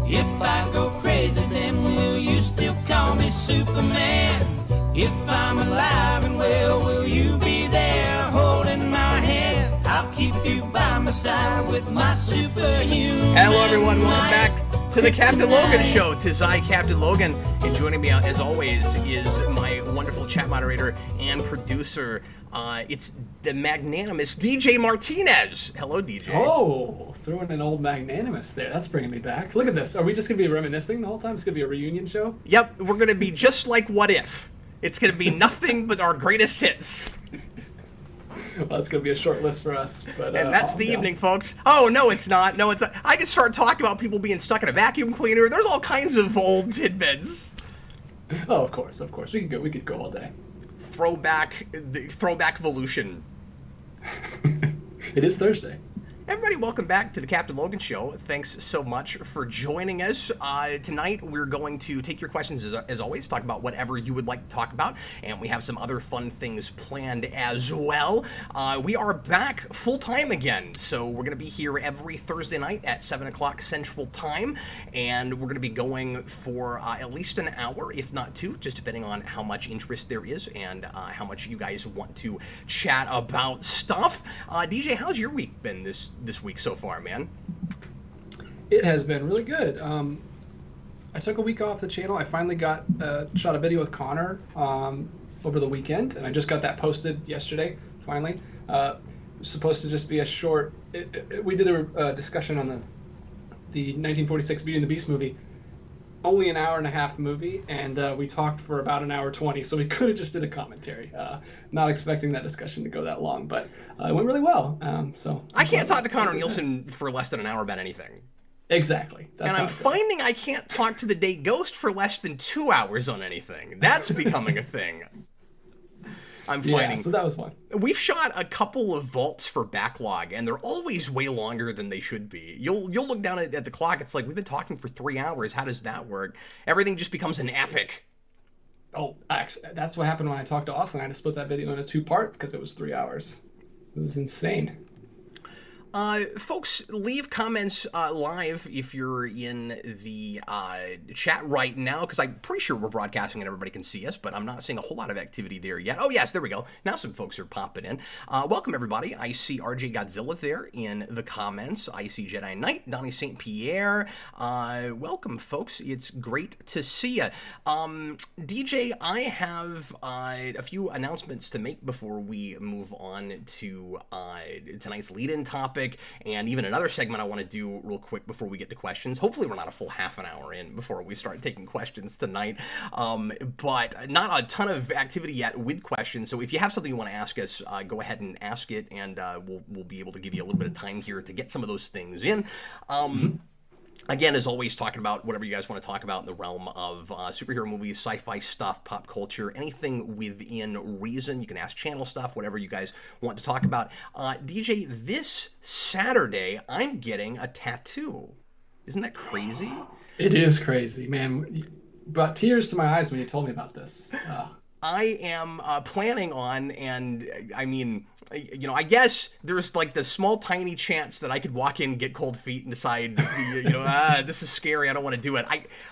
If I go crazy, then will you still call me Superman? If I'm alive and well, will you be there holding my hand? I'll keep you by my side with my superhuman. Hello everyone, welcome back to the Captain Logan Show. 'Tis I, Captain Logan, and joining me as always is my wonderful chat moderator and producer. It's the magnanimous DJ Martinez. Hello, DJ. Oh, throwing an old magnanimous there. That's bringing me back. Look at this. Are we just going to be reminiscing the whole time? It's going to be a reunion show? Yep, we're going to be just like What If. It's going to be nothing but our greatest hits. Well, it's going to be a short list for us. But and that's the evening, folks. Oh, no, it's not. No, it's not. I can start talking about people being stuck in a vacuum cleaner. There's all kinds of old tidbits. Oh, of course. We could go all day. Throwback evolution. It is Thursday. Everybody, welcome back to the Captain Logan Show. Thanks so much for joining us. Tonight, we're going to take your questions, as always, talk about whatever you would like to talk about, and we have some other fun things planned as well. We are back full-time again, so we're going to be here every Thursday night at 7 o'clock Central Time, and we're going to be going for at least an hour, if not two, just depending on how much interest there is and how much you guys want to chat about stuff. DJ, how's your week been this week so far, man? It has been really good. I took a week off the channel. I finally shot a video with Connor over the weekend, and I just got that posted yesterday, finally. It was supposed to just be a short... we did a discussion on the 1946 Beauty and the Beast movie. Only an hour and a half movie, and we talked for about an hour 20, so we could have just did a commentary. Not expecting that discussion to go that long, but it went really well. So I can't talk to Connor Nielsen for less than an hour about anything. Exactly. And I'm finding I can't talk to the Date Ghost for less than 2 hours on anything. That's becoming a thing. I'm finding. Yeah, so that was fun. We've shot a couple of vaults for backlog, and they're always way longer than they should be. You'll look down at the clock, it's like, we've been talking for 3 hours. How does that work? Everything just becomes an epic. Oh, actually, that's what happened when I talked to Austin. I had to split that video into 2 parts because it was 3 hours. It was insane. Folks, leave comments live if you're in the chat right now, because I'm pretty sure we're broadcasting and everybody can see us, but I'm not seeing a whole lot of activity there yet. Oh, yes, there we go. Now some folks are popping in. Welcome, everybody. I see RJ Godzilla there in the comments. I see Jedi Knight, Donnie St. Pierre. Welcome, folks. It's great to see you. DJ, I have a few announcements to make before we move on to tonight's lead-in topic. And even another segment I want to do real quick before we get to questions. Hopefully we're not a full half an hour in before we start taking questions tonight. But not a ton of activity yet with questions. So if you have something you want to ask us, go ahead and ask it, and we'll be able to give you a little bit of time here to get some of those things in. Again, as always, talking about whatever you guys want to talk about in the realm of superhero movies, sci-fi stuff, pop culture, anything within reason. You can ask channel stuff, whatever you guys want to talk about. DJ, this Saturday, I'm getting a tattoo. Isn't that crazy? It is crazy, man. Brought tears to my eyes when you told me about this. I am planning on, and I mean, you know, I guess there's like the small tiny chance that I could walk in, get cold feet, and decide, this is scary, I don't want to do it.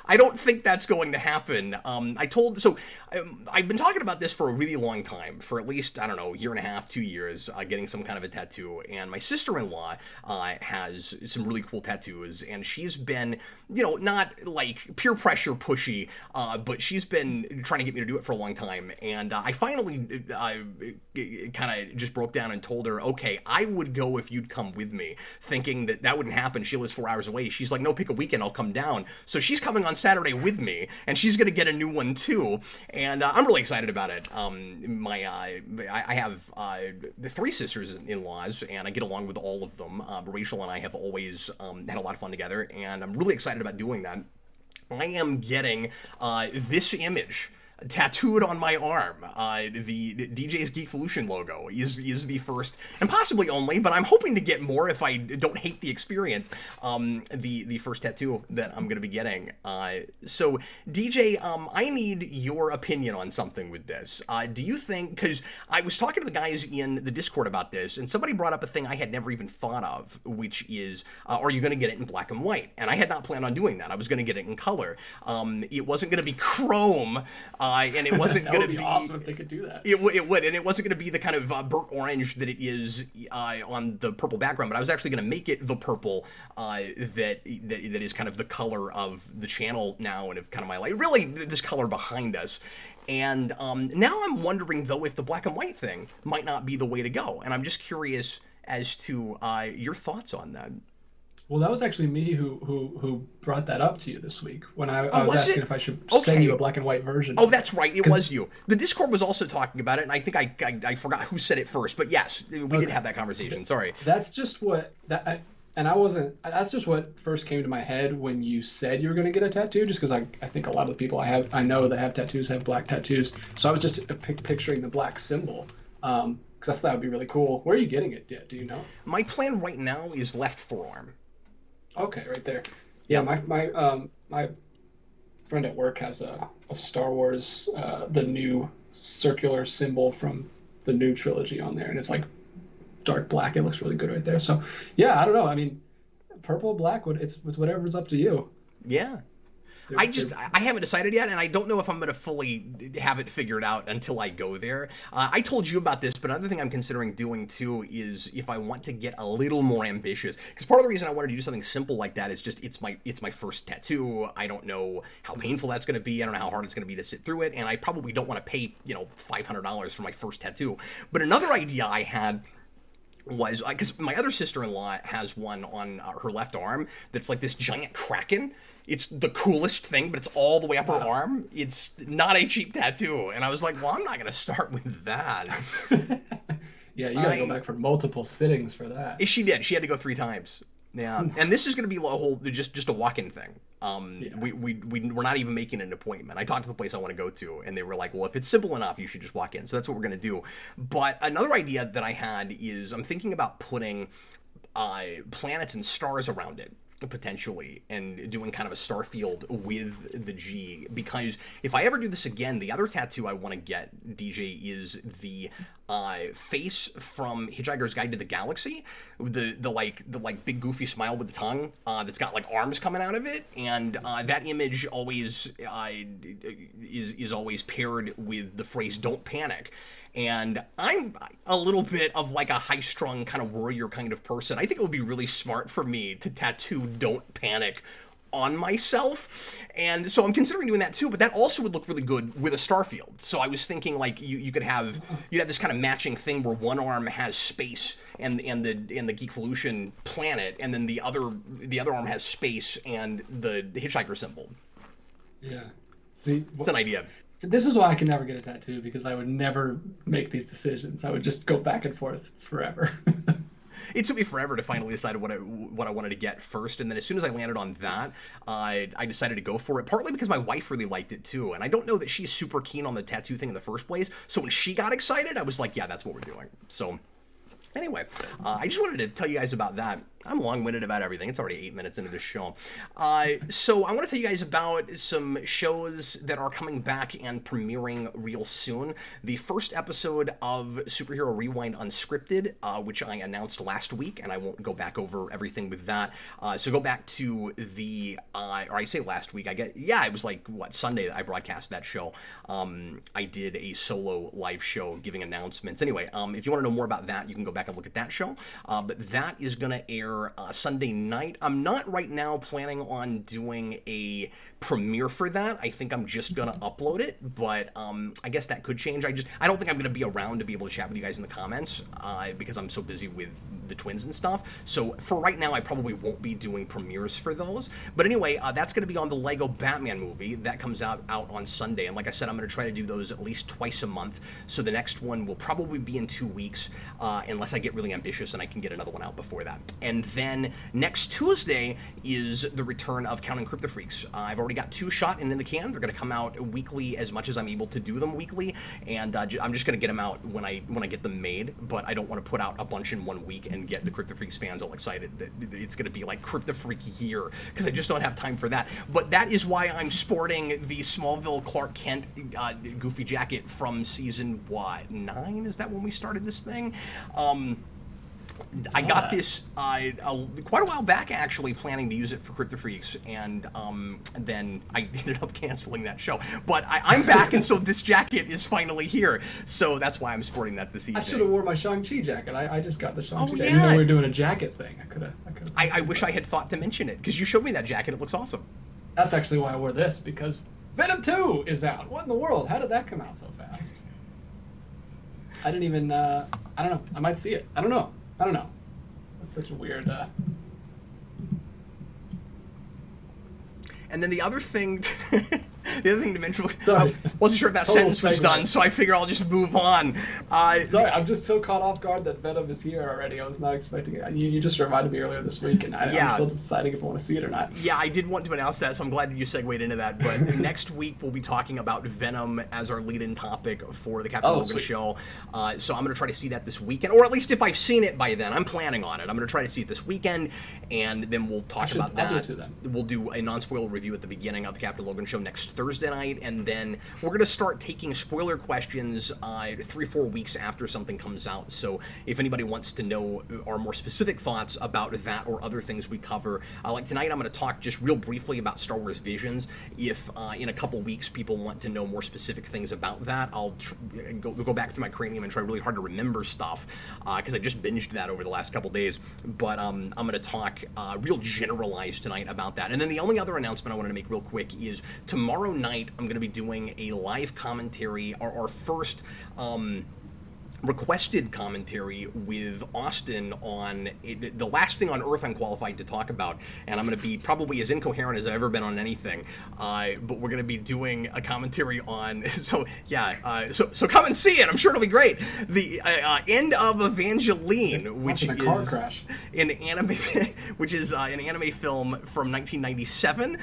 I don't think that's going to happen. I've been talking about this for a really long time, for at least, I don't know, a year and a half, 2 years, getting some kind of a tattoo. And my sister-in-law has some really cool tattoos, and she's been, not like peer pressure pushy, but she's been trying to get me to do it for a long time. And I finally kind of just broke down and told her, okay, I would go if you'd come with me, thinking that wouldn't happen. She lives 4 hours away. She's like, no, pick a weekend, I'll come down. So she's coming on Saturday with me, and she's going to get a new one too. And I'm really excited about it. I have the 3 sisters-in-laws, and I get along with all of them. Rachel and I have always had a lot of fun together, and I'm really excited about doing that. I am getting this image tattooed on my arm. The DJ's Geek logo is the first and possibly only, but I'm hoping to get more if I don't hate the experience. The first tattoo that I'm going to be getting. So DJ, I need your opinion on something with this. Do you think, because I was talking to the guys in the Discord about this, and somebody brought up a thing I had never even thought of, which is, are you going to get it in black and white? And I had not planned on doing that. I was going to get it in color. It wasn't going to be chrome, and it wasn't going to be awesome if they could do that. It would, and it wasn't going to be the kind of burnt orange that it is on the purple background. But I was actually going to make it the purple that is kind of the color of the channel now, and of kind of my life. Really, this color behind us. And now I'm wondering though if the black and white thing might not be the way to go. And I'm just curious as to your thoughts on that. Well, that was actually me who brought that up to you this week when I was asking if I should Okay. send you a black and white version. Oh, that's right. It was you. The Discord was also talking about it, and I think I forgot who said it first. But yes, we did have that conversation. Sorry. That's just what that's just what first came to my head when you said you were going to get a tattoo. Just because I think a lot of the people I know that have tattoos have black tattoos. So I was just picturing the black symbol. Because I thought that would be really cool. Where are you getting it? Do you know? My plan right now is left forearm. Okay, right there. Yeah, my friend at work has a Star Wars, the new circular symbol from the new trilogy on there, and it's like dark black. It looks really good right there. So, yeah, I don't know. I mean, purple, black, it's whatever's up to you. Yeah. I haven't decided yet, and I don't know if I'm going to fully have it figured out until I go there. I told you about this, but another thing I'm considering doing too is if I want to get a little more ambitious. Because part of the reason I wanted to do something simple like that is just it's my first tattoo. I don't know how painful that's going to be. I don't know how hard it's going to be to sit through it, and I probably don't want to pay $500 for my first tattoo. But another idea I had was because my other sister-in-law has one on her left arm that's like this giant kraken. It's the coolest thing, but it's all the way up her arm. It's not a cheap tattoo. And I was like, well, I'm not going to start with that. Yeah, you got to go back for multiple sittings for that. She did. She had to go 3 times. Yeah. And this is going to be a whole, just a walk-in thing. We're not even making an appointment. I talked to the place I want to go to, and they were like, well, if it's simple enough, you should just walk in. So that's what we're going to do. But another idea that I had is I'm thinking about putting planets and stars around it, potentially, and doing kind of a star field with the G, because if I ever do this again, the other tattoo I want to get, DJ, is the face from Hitchhiker's Guide to the Galaxy, the big goofy smile with the tongue that's got like arms coming out of it, and that image always is always paired with the phrase "Don't panic." And I'm a little bit of like a high-strung kind of warrior kind of person. I think it would be really smart for me to tattoo "Don't Panic" on myself. And so I'm considering doing that too, but that also would look really good with a star field. So I was thinking like you'd have this kind of matching thing where one arm has space and the Geekvolution planet, and then the other arm has space and the hitchhiker symbol. Yeah. See, it's an idea. This is why I can never get a tattoo, because I would never make these decisions. I would just go back and forth forever. It took me forever to finally decide what I wanted to get first, and then as soon as I landed on that, I decided to go for it, partly because my wife really liked it too, and I don't know that she's super keen on the tattoo thing in the first place, so when she got excited, I was like, yeah, that's what we're doing. So anyway, I just wanted to tell you guys about that. I'm long-winded about everything. It's already 8 minutes into this show. So I want to tell you guys about some shows that are coming back and premiering real soon. The first episode of Superhero Rewind Unscripted, which I announced last week, and I won't go back over everything with that. So go back to the, or I say last week, it was like, Sunday that I broadcast that show. I did a solo live show giving announcements. Anyway, if you want to know more about that, you can go back and look at that show. But that is going to air Sunday night. I'm not right now planning on doing a premiere for that. I think I'm just gonna upload it, but I guess that could change. I don't think I'm gonna be around to be able to chat with you guys in the comments because I'm so busy with the twins and stuff. So for right now, I probably won't be doing premieres for those. But anyway, that's gonna be on the Lego Batman movie that comes out on Sunday. And like I said, I'm gonna try to do those at least twice a month. So the next one will probably be in 2 weeks, unless I get really ambitious and I can get another one out before that. And then next Tuesday is the return of Counting Crypto Freaks. I've already got 2 shot and in the can. They're going to come out weekly as much as I'm able to do them weekly, and I'm just going to get them out when I get them made. But I don't want to put out a bunch in one week and get the Crypto Freaks fans all excited that it's going to be like Crypto Freak year, because I just don't have time for that. But that is why I'm sporting the Smallville Clark Kent goofy jacket from season 9? Is that when we started this thing? I got this quite a while back, actually, planning to use it for Crypto Freaks, and then I ended up canceling that show. But I'm back, and so this jacket is finally here. So that's why I'm sporting that this evening. I should have worn my Shang-Chi jacket. I just got the Shang-Chi jacket. Yeah. I didn't know we were doing a jacket thing. I wish I had thought to mention it, because you showed me that jacket. It looks awesome. That's actually why I wore this, because Venom 2 is out. What in the world? How did that come out so fast? I didn't even, I don't know. I might see it. I don't know. That's such a weird... And then the other thing... The other thing to mention, Sorry. I wasn't sure if that sentence was done, so I figure I'll just move on. Sorry, I'm just so caught off guard that Venom is here already. I was not expecting it. You just reminded me earlier this week, and I'm still deciding if I want to see it or not. Yeah, I did want to announce that, so I'm glad you segued into that. But next week, we'll be talking about Venom as our lead-in topic for the Captain Logan show. So I'm going to try to see that this weekend, or at least if I've seen it by then. I'm planning on it. I'm going to try to see it this weekend, and then we'll talk about that. I'll do it too, then. We'll do a non-spoiler review at the beginning of the Captain Logan show next Thursday night, and then we're going to start taking spoiler questions 3-4 weeks after something comes out. So if anybody wants to know our more specific thoughts about that or other things we cover, like tonight I'm going to talk just real briefly about Star Wars Visions. If in a couple weeks people want to know more specific things about that, I'll go back through my cranium and try really hard to remember stuff, because I just binged that over the last couple days. But I'm going to talk real generalized tonight about that. And then the only other announcement I wanted to make real quick is tomorrow night I'm going to be doing a live commentary, our first requested commentary with Austin on the last thing on Earth I'm qualified to talk about, and I'm going to be probably as incoherent as I've ever been on anything, but we're going to be doing a commentary on, so come and see it. I'm sure it'll be great. The end of Evangeline, which is an anime, which is an anime film from 1997,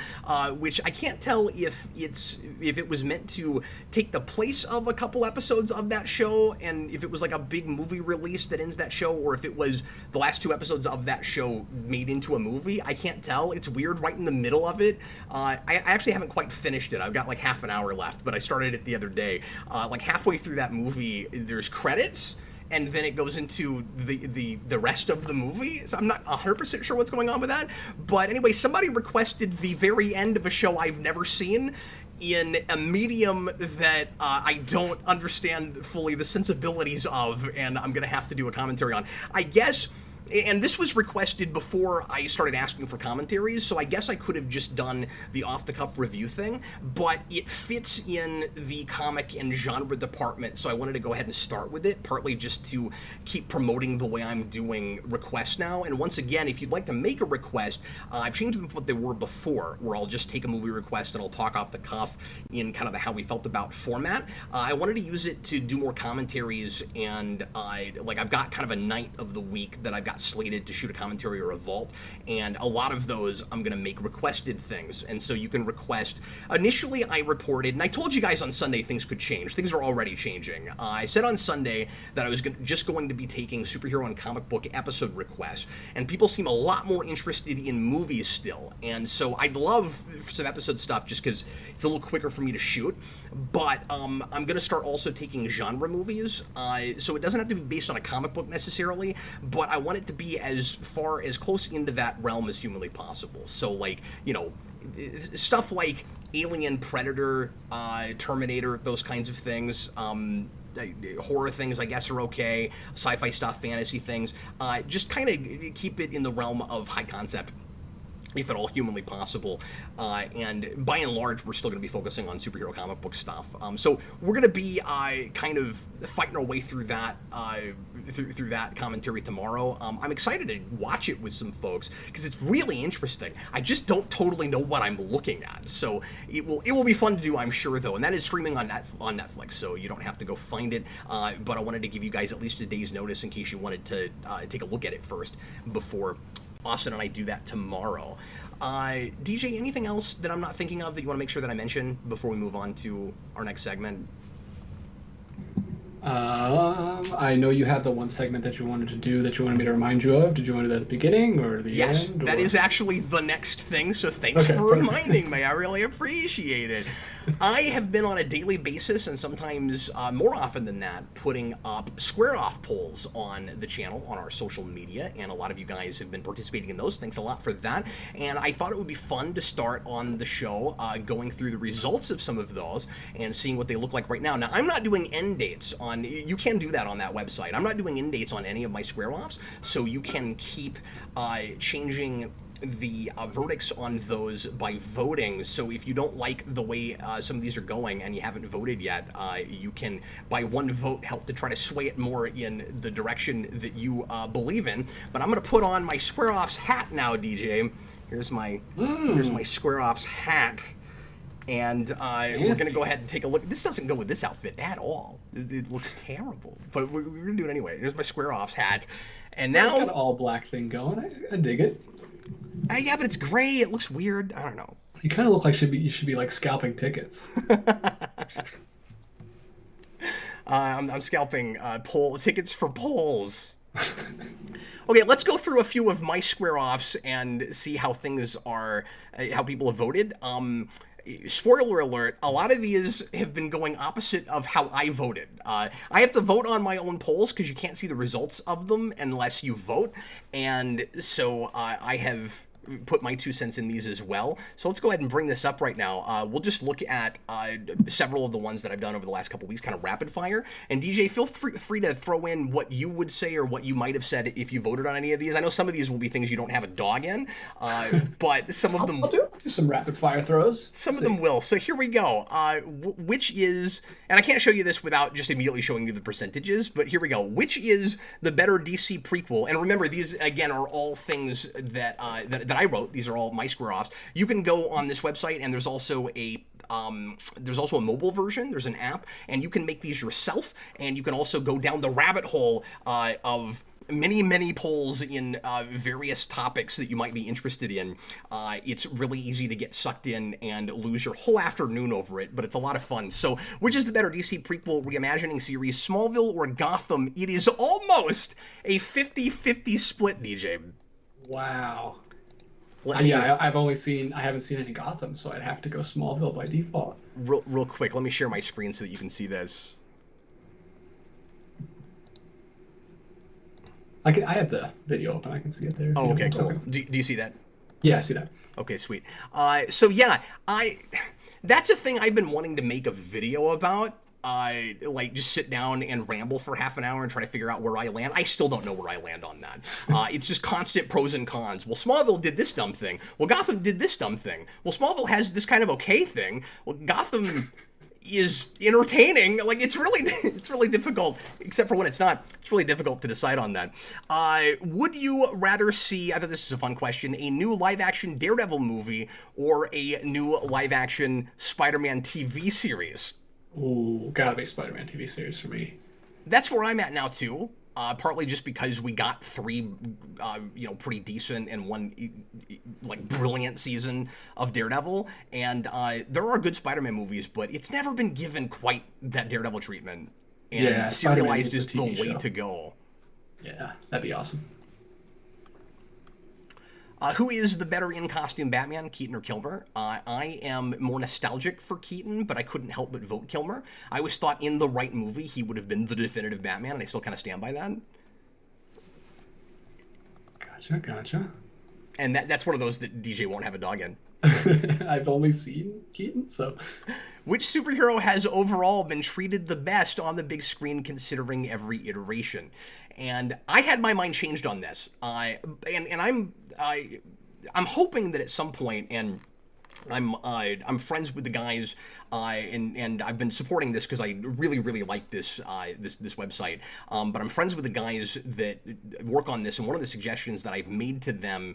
which I can't tell if it was meant to take the place of a couple episodes of that show, and if it was like a big movie release that ends that show, or if it was the last 2 episodes of that show made into a movie. I can't tell. It's weird right in the middle of it. I actually haven't quite finished it. I've got like half an hour left, but I started it the other day. Like halfway through that movie, there's credits, and then it goes into the rest of the movie. So I'm not 100% sure what's going on with that. But anyway, somebody requested the very end of a show I've never seen in a medium that I don't understand fully the sensibilities of, and I'm going to have to do a commentary on. I guess, and this was requested before I started asking for commentaries, so I guess I could have just done the off-the-cuff review thing, but it fits in the comic and genre department, so I wanted to go ahead and start with it, partly just to keep promoting the way I'm doing requests now. And once again, if you'd like to make a request, I've changed them from what they were before, where I'll just take a movie request and I'll talk off the cuff in kind of the how we felt about format. I wanted to use it to do more commentaries, and I've got kind of a night of the week that I've got slated to shoot a commentary or a vault, and a lot of those I'm going to make requested things, and so you can request. Initially I reported, and I told you guys on Sunday things could change. Things are already changing. I said on Sunday that I was just going to be taking superhero and comic book episode requests, and people seem a lot more interested in movies still, and so I'd love some episode stuff just because it's a little quicker for me to shoot, but I'm going to start also taking genre movies, so it doesn't have to be based on a comic book necessarily, but I want it to be as far as close into that realm as humanly possible. So like, stuff like Alien, Predator, Terminator, those kinds of things. Horror things, I guess, are okay. Sci-fi stuff, fantasy things. Just kind of keep it in the realm of high concept, if at all humanly possible, and by and large we're still going to be focusing on superhero comic book stuff. So we're going to be kind of fighting our way through that through that commentary tomorrow. I'm excited to watch it with some folks because it's really interesting. I just don't totally know what I'm looking at, so it will be fun to do, I'm sure, though, and that is streaming on Netflix, so you don't have to go find it. But I wanted to give you guys at least a day's notice in case you wanted to take a look at it first before Austin and I do that tomorrow. DJ, anything else that I'm not thinking of that you want to make sure that I mention before we move on to our next segment? I know you had the one segment that you wanted to do that you wanted me to remind you of. Did you want to do that at the beginning or the end? Yes, that is actually the next thing, so thanks for reminding me. I really appreciate it. I have been on a daily basis, and sometimes more often than that, putting up square-off polls on the channel, on our social media, and a lot of you guys have been participating in those. Thanks a lot for that. And I thought it would be fun to start on the show going through the results of some of those and seeing what they look like right now. Now, I'm not doing end dates on... You can do that on that website. I'm not doing end dates on any of my square-offs, so you can keep changing the verdicts on those by voting. So if you don't like the way some of these are going and you haven't voted yet, you can, by one vote, help to try to sway it more in the direction that you believe in. But I'm going to put on my square-offs hat now, DJ. Here's my square-offs hat. And we're going to go ahead and take a look. This doesn't go with this outfit at all. It looks terrible. But we're going to do it anyway. Here's my square-offs hat. And now... It's got an all-black thing going. I dig it. Yeah, but it's gray. It looks weird. I don't know. You kind of look like you should be like scalping tickets. I'm scalping tickets for polls. Okay, let's go through a few of my square-offs and see how things are, how people have voted. Spoiler alert, a lot of these have been going opposite of how I voted. I have to vote on my own polls because you can't see the results of them unless you vote. And so I have put my 2 cents in these as well. So let's go ahead and bring this up right now. We'll just look at several of the ones that I've done over the last couple weeks, kind of rapid fire. And DJ, feel free to throw in what you would say or what you might have said if you voted on any of these. I know some of these will be things you don't have a dog in, but some of them... I'll do some rapid fire throws. Some of them will. So here we go. Which is, and I can't show you this without just immediately showing you the percentages, but here we go. Which is the better DC prequel? And remember, these again are all things that that I wrote. These are all my square-offs. You can go on this website, and there's also a mobile version. There's an app, and you can make these yourself. And you can also go down the rabbit hole of many polls in various topics that you might be interested in. It's really easy to get sucked in and lose your whole afternoon over it, but it's a lot of fun. So, which is the better DC prequel reimagining series, Smallville or Gotham? It is almost a 50-50 split, DJ. Wow. I haven't seen any Gotham, so I'd have to go Smallville by default. Real quick, let me share my screen so that you can see this. I have the video open. I can see it there. Oh, okay, cool. Do you see that? Yeah, I see that. Okay, sweet. So yeah, that's a thing I've been wanting to make a video about. Like just sit down and ramble for half an hour and try to figure out where I land. I still don't know where I land on that. It's just constant pros and cons. Well, Smallville did this dumb thing. Well, Gotham did this dumb thing. Well, Smallville has this kind of okay thing. Well, Gotham is entertaining. Like it's really difficult, except for when it's not. It's really difficult to decide on that. Would you rather see, I thought this is a fun question, a new live-action Daredevil movie or a new live-action Spider-Man TV series? Ooh, gotta be Spider-Man TV series for me. That's where I'm at now too. Partly just because we got 3, pretty decent and 1 like brilliant season of Daredevil, and there are good Spider-Man movies, but it's never been given quite that Daredevil treatment. And serialized is the way to go. Yeah, that'd be awesome. Who is the better in-costume Batman, Keaton or Kilmer? I am more nostalgic for Keaton, but I couldn't help but vote Kilmer. I always thought in the right movie he would have been the definitive Batman, and I still kind of stand by that. Gotcha. And that's one of those that DJ won't have a dog in. I've only seen Keaton, so... Which superhero has overall been treated the best on the big screen considering every iteration? And I had my mind changed on this. I'm hoping that at some point, and I'm friends with the guys, and I've been supporting this because I really like this this website. But I'm friends with the guys that work on this, and one of the suggestions that I've made to them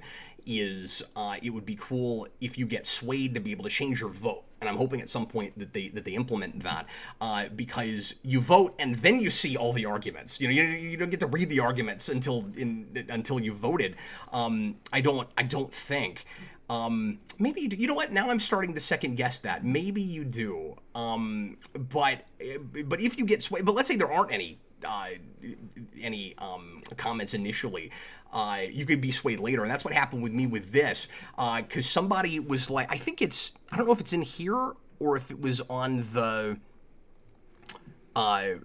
is it would be cool if you get swayed to be able to change your vote. And I'm hoping at some point that they implement that, because you vote and then you see all the arguments. You don't get to read the arguments until you voted. I don't think. Maybe you know what? Now I'm starting to second guess that. Maybe you do. But if you get swayed, but let's say there aren't any comments initially, you could be swayed later, and that's what happened with me with this, because somebody was like, I don't know if it's in here or if it was on the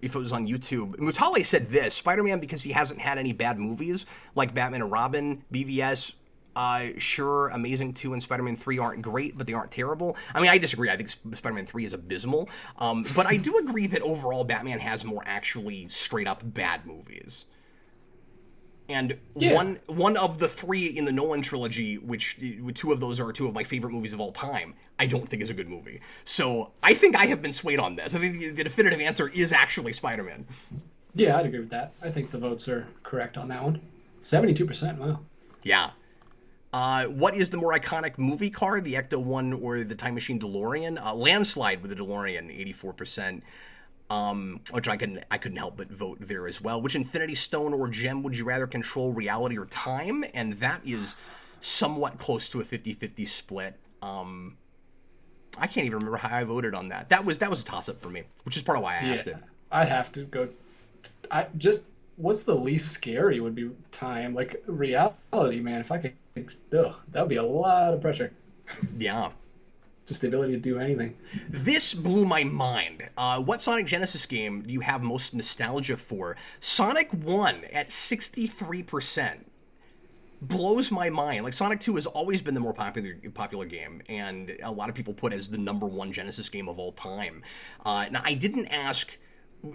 if it was on YouTube. Mutale said this: Spider-Man, because he hasn't had any bad movies like Batman and Robin, BVS. Sure, Amazing 2 and Spider-Man 3 aren't great, but they aren't terrible. I mean, I disagree. I think Spider-Man 3 is abysmal. But I do agree that overall Batman has more actually straight-up bad movies. And one of the 3 in the Nolan trilogy, which 2 of those are 2 of my favorite movies of all time, I don't think is a good movie. So I think I have been swayed on this. I think the definitive answer is actually Spider-Man. Yeah, I'd agree with that. I think the votes are correct on that one. 72%, wow. Yeah. What is the more iconic movie car, the Ecto-1 or the Time Machine DeLorean? Landslide with the DeLorean, 84%, which I couldn't help but vote there as well. Which Infinity Stone or gem would you rather control, reality or time? And that is somewhat close to a 50-50 split. I can't even remember how I voted on that. That was a toss-up for me, which is part of why I asked it. I'd have to go... what's the least scary would be time. Like, reality, man, if I could... that would be a lot of pressure. Yeah. Just the ability to do anything. This blew my mind. What Sonic Genesis game do you have most nostalgia for? Sonic 1 at 63%. Blows my mind. Like, Sonic 2 has always been the more popular game, and a lot of people put as the #1 Genesis game of all time. Now, I didn't ask...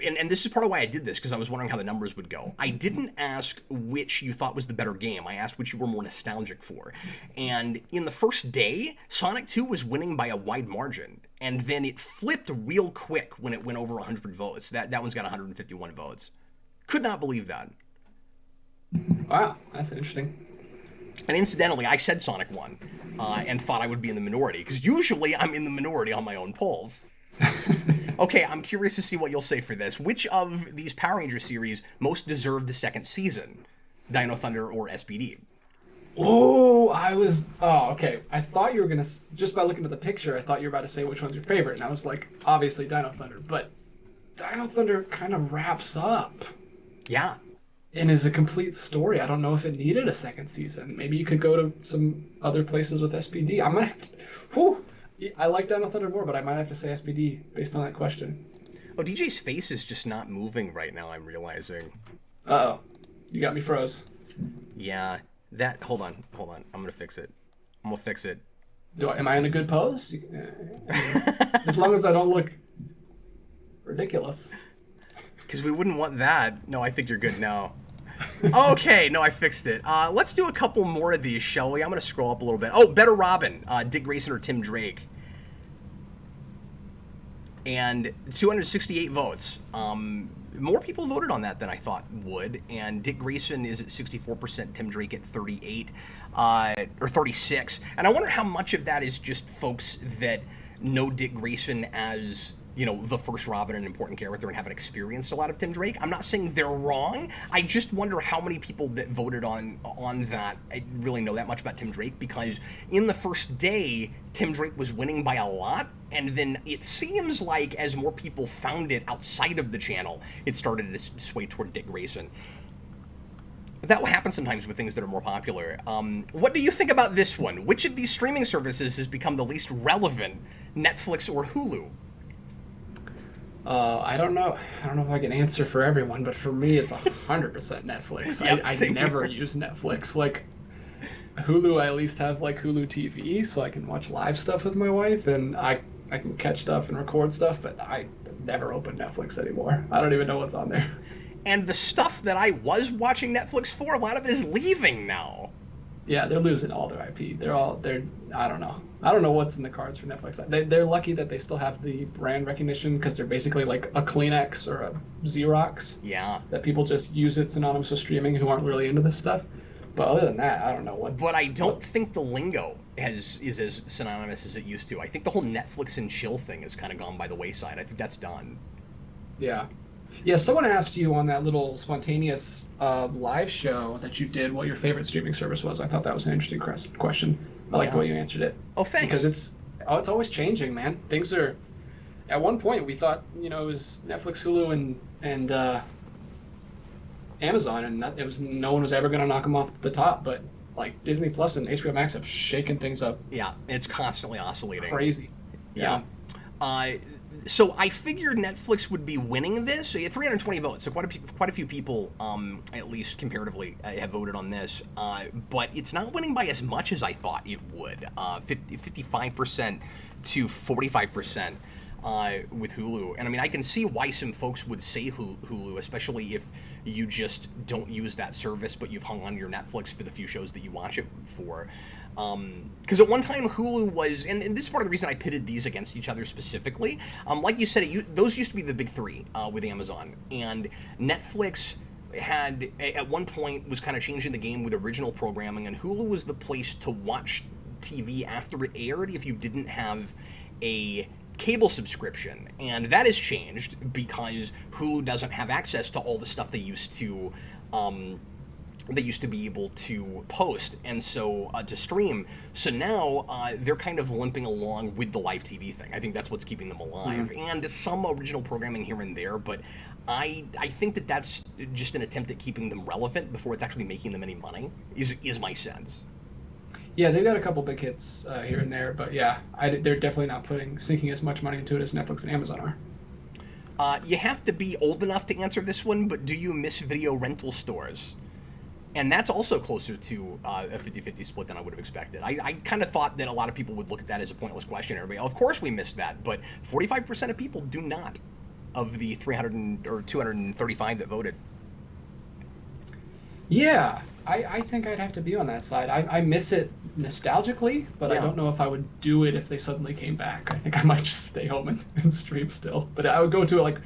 And this is part of why I did this, because I was wondering how the numbers would go. I didn't ask which you thought was the better game. I asked which you were more nostalgic for. And in the first day, Sonic 2 was winning by a wide margin. And then it flipped real quick when it went over 100 votes. That one's got 151 votes. Could not believe that. Wow, that's interesting. And incidentally, I said Sonic 1 and thought I would be in the minority, because usually I'm in the minority on my own polls. Okay, I'm curious to see what you'll say for this. Which of these Power Ranger series most deserved the second season? Dino Thunder or SPD? Oh, okay. I thought you were going to, just by looking at the picture, I thought you were about to say which one's your favorite. And I was like, obviously Dino Thunder. But Dino Thunder kind of wraps up. Yeah. And is a complete story. I don't know if it needed a second season. Maybe you could go to some other places with SPD. I might have to, whew. I like Dino Thunder more, but I might have to say SPD based on that question. Oh, DJ's face is just not moving right now, I'm realizing. Uh-oh. You got me froze. Yeah. Hold on. I'm going to fix it. Am I in a good pose? As long as I don't look ridiculous. Because we wouldn't want that. No, I think you're good now. Okay, no, I fixed it. Let's do a couple more of these, shall we? I'm going to scroll up a little bit. Oh, Better Robin, Dick Grayson or Tim Drake. And 268 votes. More people voted on that than I thought would. And Dick Grayson is at 64%, Tim Drake at 38, or 36. And I wonder how much of that is just folks that know Dick Grayson as... the first Robin, an important character, and haven't experienced a lot of Tim Drake. I'm not saying they're wrong. I just wonder how many people that voted on that really know that much about Tim Drake, because in the first day, Tim Drake was winning by a lot, and then it seems like as more people found it outside of the channel, it started to sway toward Dick Grayson. That will happen sometimes with things that are more popular. What do you think about this one? Which of these streaming services has become the least relevant, Netflix or Hulu? I don't know. I don't know if I can answer for everyone, but for me, it's 100% Netflix. Yep, I never use Netflix. Like, Hulu, I at least have, like, Hulu TV, so I can watch live stuff with my wife, and I can catch stuff and record stuff, but I never open Netflix anymore. I don't even know what's on there. And the stuff that I was watching Netflix for, a lot of it is leaving now. Yeah, they're losing all their IP. They're I don't know. I don't know what's in the cards for Netflix. They're lucky that they still have the brand recognition because they're basically like a Kleenex or a Xerox. Yeah. That people just use it synonymous with streaming who aren't really into this stuff. But other than that, I don't know what. But I don't think the lingo is as synonymous as it used to. I think the whole Netflix and chill thing has kind of gone by the wayside. I think that's done. Yeah. Yeah, someone asked you on that little spontaneous live show that you did what your favorite streaming service was. I thought that was an interesting question. I like the way you answered it. Oh, thanks. Because it's always changing, man. Things are. At one point, we thought it was Netflix, Hulu, and Amazon, and no one was ever going to knock them off the top. But like Disney Plus and HBO Max have shaken things up. Yeah, it's constantly oscillating. Crazy. Yeah. So I figured Netflix would be winning this. So you had 320 votes, so quite a few people, at least comparatively, have voted on this. But it's not winning by as much as I thought it would. 55% to 45%. With Hulu. And I mean, I can see why some folks would say Hulu, especially if you just don't use that service, but you've hung on to your Netflix for the few shows that you watch it for. Because at one time Hulu was, and this is part of the reason I pitted these against each other specifically. Like you said, those used to be the big three with Amazon. And Netflix had, at one point, was kind of changing the game with original programming, and Hulu was the place to watch TV after it aired if you didn't have a cable subscription, and that has changed because Hulu doesn't have access to all the stuff they used to be able to post and so to stream. So now they're kind of limping along with the live TV thing. I think that's what's keeping them alive, and some original programming here and there. But I think that's just an attempt at keeping them relevant before it's actually making them any money. Is my sense. Yeah, they've got a couple big hits here and there, but yeah, they're definitely not sinking as much money into it as Netflix and Amazon are. You have to be old enough to answer this one, but do you miss video rental stores? And that's also closer to a 50-50 split than I would have expected. I kind of thought that a lot of people would look at that as a pointless question. Everybody, of course we miss that, but 45% of people do not, of the 300 or 235 that voted. Yeah, I think I'd have to be on that side. I miss it nostalgically, but I don't know if I would do it if they suddenly came back. I think I might just stay home and stream still. But I would go to it like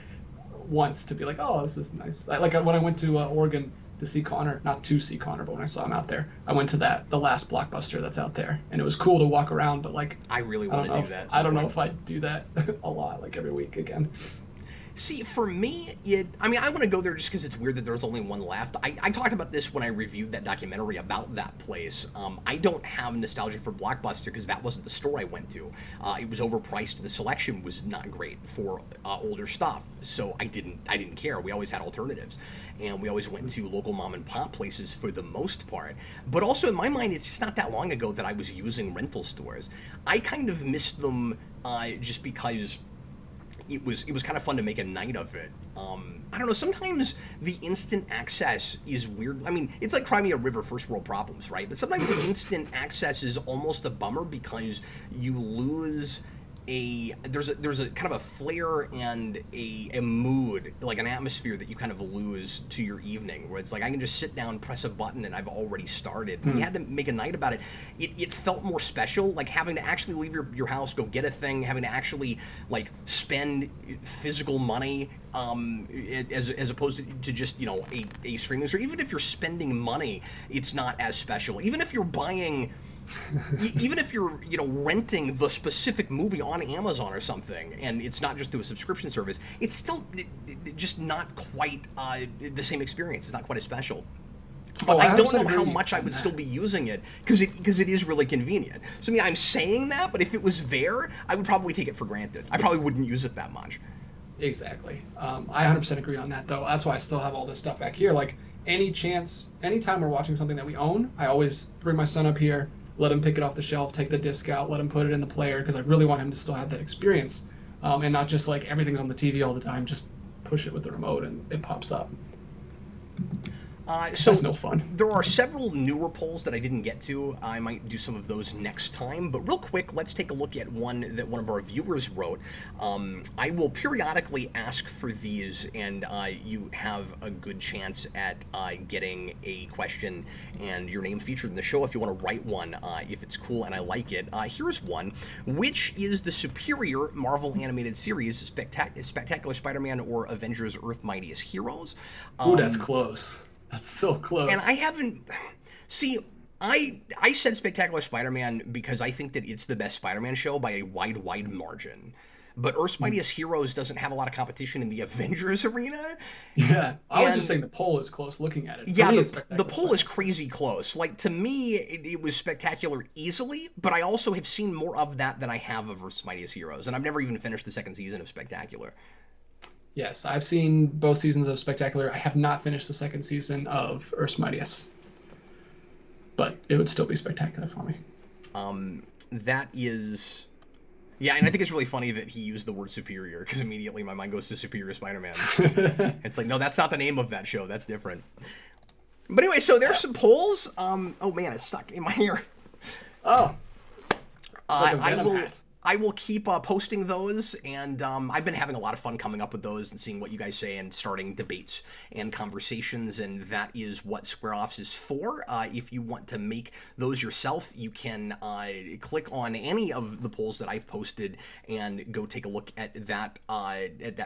once to be like, oh, this is nice. Like when I went to Oregon to see Connor, not to see Connor, but when I saw him out there, I went to the last Blockbuster that's out there, and it was cool to walk around. But like, I really want to do that. I don't know if I'd do that a lot, like every week again. See, for me, I want to go there just because it's weird that there's only one left. I talked about this when I reviewed that documentary about that place. I don't have nostalgia for Blockbuster because that wasn't the store I went to. It was overpriced. The selection was not great for older stuff, so I didn't care. We always had alternatives, and we always went to local mom and pop places for the most part. But also in my mind, it's just not that long ago that I was using rental stores. I kind of missed them just because it was kind of fun to make a night of it. I don't know, sometimes the instant access is weird. I mean, it's like Cry Me a River, first world problems, right? But sometimes the instant access is almost a bummer because you lose there's a kind of a flair and a mood, like an atmosphere that you kind of lose to your evening, where it's like I can just sit down, press a button, and I've already started. When you had to make a night about it, it felt more special, like having to actually leave your house, go get a thing, having to actually like spend physical money, as opposed to just, you know, a streaming service. Even if you're spending money, it's not as special. Even if you're buying even if you're, you know, renting the specific movie on Amazon or something, and it's not just through a subscription service, it's still just not quite the same experience. It's not quite as special. But I don't know how much I would still be using it because it is really convenient. So I mean, I'm saying that, but if it was there, I would probably take it for granted. I probably wouldn't use it that much. Exactly. I 100% agree on that, though. That's why I still have all this stuff back here. Like anytime we're watching something that we own, I always bring my son up here, let him pick it off the shelf, take the disc out, let him put it in the player, because I really want him to still have that experience, and not just like everything's on the TV all the time, just push it with the remote and it pops up. So That's no fun. there are several newer polls that I didn't get to. I might do some of those next time. But real quick, let's take a look at one that one of our viewers wrote. I will periodically ask for these, and you have a good chance at getting a question and your name featured in the show if you want to write one, if it's cool and I like it. Here's one. Which is the superior Marvel animated series, Spectacular Spider-Man or Avengers Earth Mightiest Heroes? Ooh, that's close. That's so close. And I haven't... See, I said Spectacular Spider-Man because I think that it's the best Spider-Man show by a wide margin. But Earth's Mightiest Heroes doesn't have a lot of competition in the Avengers arena. Yeah, I was just saying the poll is close looking at it. Yeah, the poll is crazy close. Like, to me, it was Spectacular easily, but I also have seen more of that than I have of Earth's Mightiest Heroes. And I've never even finished the second season of Spectacular. Yes, I've seen both seasons of Spectacular. I have not finished the second season of Earth's Mightiest, but it would still be Spectacular for me. That is... Yeah, and I think it's really funny that he used the word superior, because immediately my mind goes to Superior Spider-Man. It's like, no, that's not the name of that show. That's different. But anyway, so there's some polls. Oh, man, it's stuck in my ear. Oh. Like I will keep posting those, and I've been having a lot of fun coming up with those and seeing what you guys say and starting debates and conversations, and that is what Square Offs is for. If you want to make those yourself, you can click on any of the polls that I've posted and go take a look at that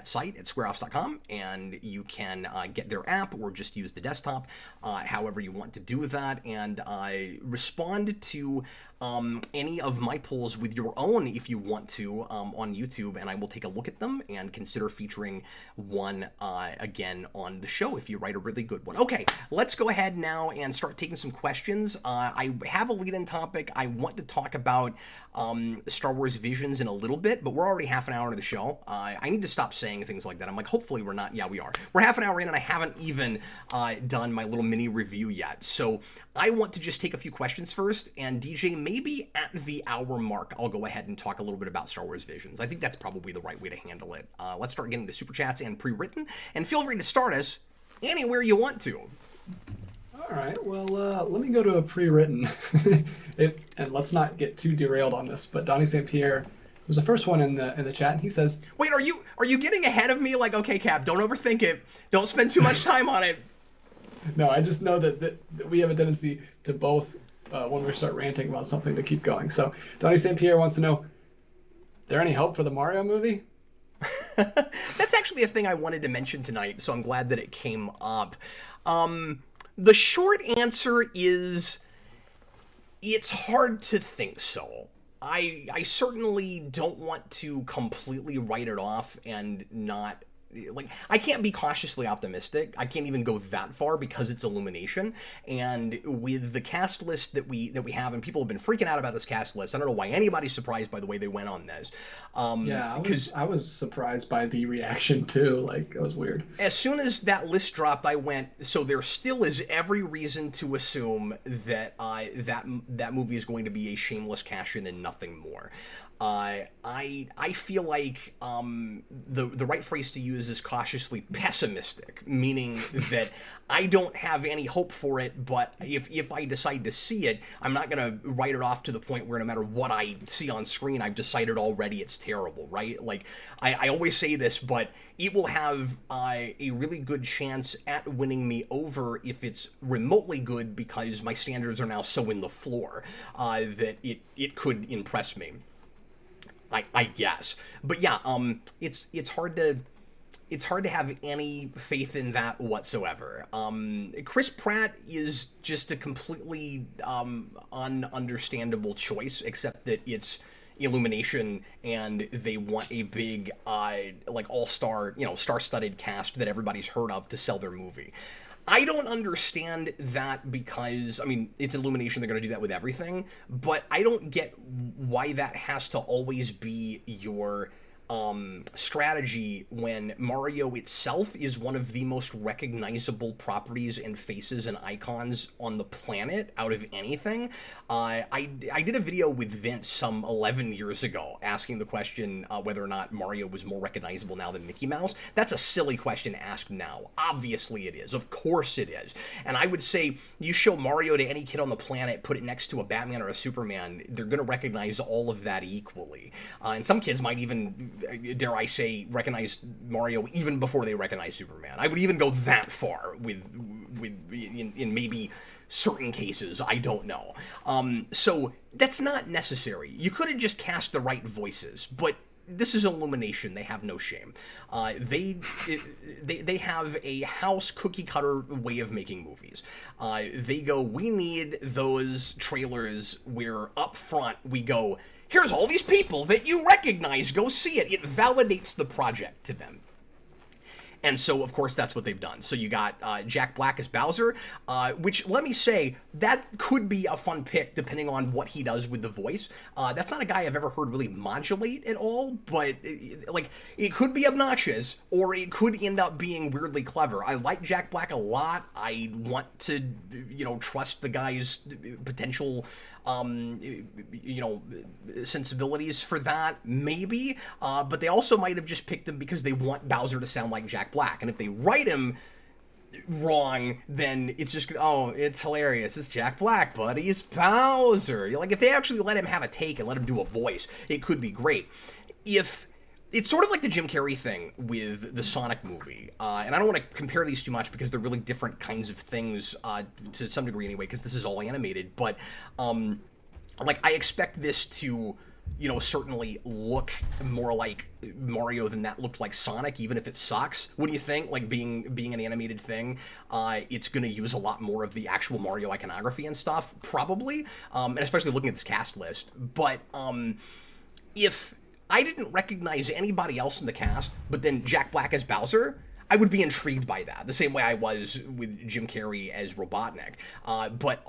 site at squareoffs.com, and you can get their app or just use the desktop, however you want to do that, and respond to any of my polls with your own if you want to on YouTube, and I will take a look at them and consider featuring one again on the show if you write a really good one. Okay, let's go ahead now and start taking some questions. I have a lead-in topic. I want to talk about Star Wars Visions in a little bit, but we're already half an hour into the show. I need to stop saying things like that. I'm like, hopefully we're not. Yeah, we are. We're half an hour in, and I haven't even done my little mini review yet. So I want to just take a few questions first, and DJ, maybe at the hour mark, I'll go ahead and talk a little bit about Star Wars Visions. I think that's probably the right way to handle it. Let's start getting to Super Chats and pre-written, and feel free to start us anywhere you want to. All right, well, let me go to a pre-written. And let's not get too derailed on this, but Donnie St. Pierre was the first one in the chat, and he says... Wait, are you getting ahead of me? Like, okay, Cap, don't overthink it. Don't spend too much time on it. No, I just know that we have a tendency to both, when we start ranting about something, to keep going. So Donnie St. Pierre wants to know, there any hope for the Mario movie? That's actually a thing I wanted to mention tonight, so I'm glad that it came up. The short answer is, it's hard to think so. I certainly don't want to completely write it off and not... Like, I can't be cautiously optimistic. I can't even go that far because it's Illumination. And with the cast list that we have, and people have been freaking out about this cast list. I don't know why anybody's surprised by the way they went on this. Yeah, I was surprised by the reaction too. Like, it was weird. As soon as that list dropped, I went, so there still is every reason to assume that that movie is going to be a shameless cash-in and nothing more. I feel like the right phrase to use is cautiously pessimistic, meaning that I don't have any hope for it, but if I decide to see it, I'm not going to write it off to the point where no matter what I see on screen, I've decided already it's terrible, right? Like, I always say this, but it will have a really good chance at winning me over if it's remotely good, because my standards are now so in the floor that it could impress me. I guess, but yeah, it's hard to have any faith in that whatsoever. Chris Pratt is just a completely ununderstandable choice, except that it's Illumination and they want a big like all-star, star-studded cast that everybody's heard of to sell their movie. I don't understand that because, I mean, it's Illumination, they're going to do that with everything, but I don't get why that has to always be your strategy when Mario itself is one of the most recognizable properties and faces and icons on the planet out of anything. I did a video with Vince some 11 years ago asking the question whether or not Mario was more recognizable now than Mickey Mouse. That's a silly question to ask now. Obviously it is. Of course it is. And I would say you show Mario to any kid on the planet, put it next to a Batman or a Superman, they're going to recognize all of that equally. And some kids might even, dare I say, recognize Mario even before they recognize Superman. I would even go that far with in maybe certain cases. I don't know. So that's not necessary. You could have just cast the right voices, but this is Illumination. They have no shame. They have a house cookie cutter way of making movies. They go, we need those trailers where up front we go, here's all these people that you recognize, go see it. It validates the project to them. And so, of course, that's what they've done. So you got Jack Black as Bowser, which, let me say, that could be a fun pick depending on what he does with the voice. That's not a guy I've ever heard really modulate at all, but, it could be obnoxious, or it could end up being weirdly clever. I like Jack Black a lot. I want to, trust the guy's potential sensibilities for that, maybe, but they also might have just picked him because they want Bowser to sound like Jack Black, and if they write him wrong, then it's just, it's hilarious, it's Jack Black, but he's Bowser. If they actually let him have a take and let him do a voice, it could be great. It's sort of like the Jim Carrey thing with the Sonic movie, and I don't want to compare these too much because they're really different kinds of things to some degree anyway, because this is all animated, but I expect this to, certainly look more like Mario than that looked like Sonic, even if it sucks. What do you think? Being an animated thing, it's going to use a lot more of the actual Mario iconography and stuff, probably, and especially looking at this cast list, but if I didn't recognize anybody else in the cast, but then Jack Black as Bowser, I would be intrigued by that, the same way I was with Jim Carrey as Robotnik. But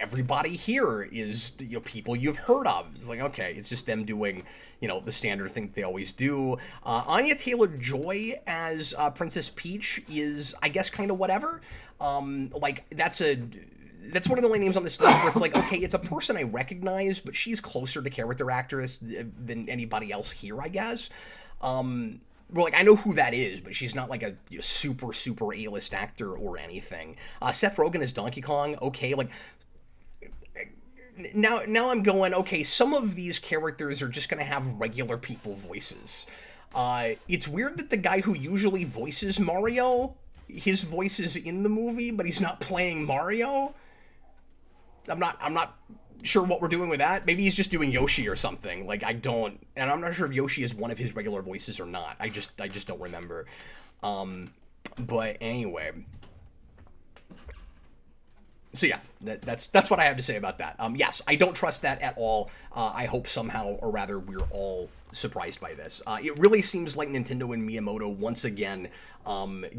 everybody here is people you've heard of. It's okay, it's just them doing the standard thing they always do. Anya Taylor-Joy as Princess Peach is, I guess, kind of whatever. That's one of the only names on this list where it's okay, it's a person I recognize, but she's closer to character actress than anybody else here, I guess. I know who that is, but she's not a super, super A-list actor or anything. Seth Rogen as Donkey Kong, okay, now I'm going, okay, some of these characters are just going to have regular people voices. It's weird that the guy who usually voices Mario, his voice is in the movie, but he's not playing Mario. I'm not sure what we're doing with that. Maybe he's just doing Yoshi or something. And I'm not sure if Yoshi is one of his regular voices or not. I just don't remember. But anyway. So yeah, that's what I have to say about that. Yes, I don't trust that at all. I hope somehow, or rather, we're all surprised by this. It really seems like Nintendo and Miyamoto once again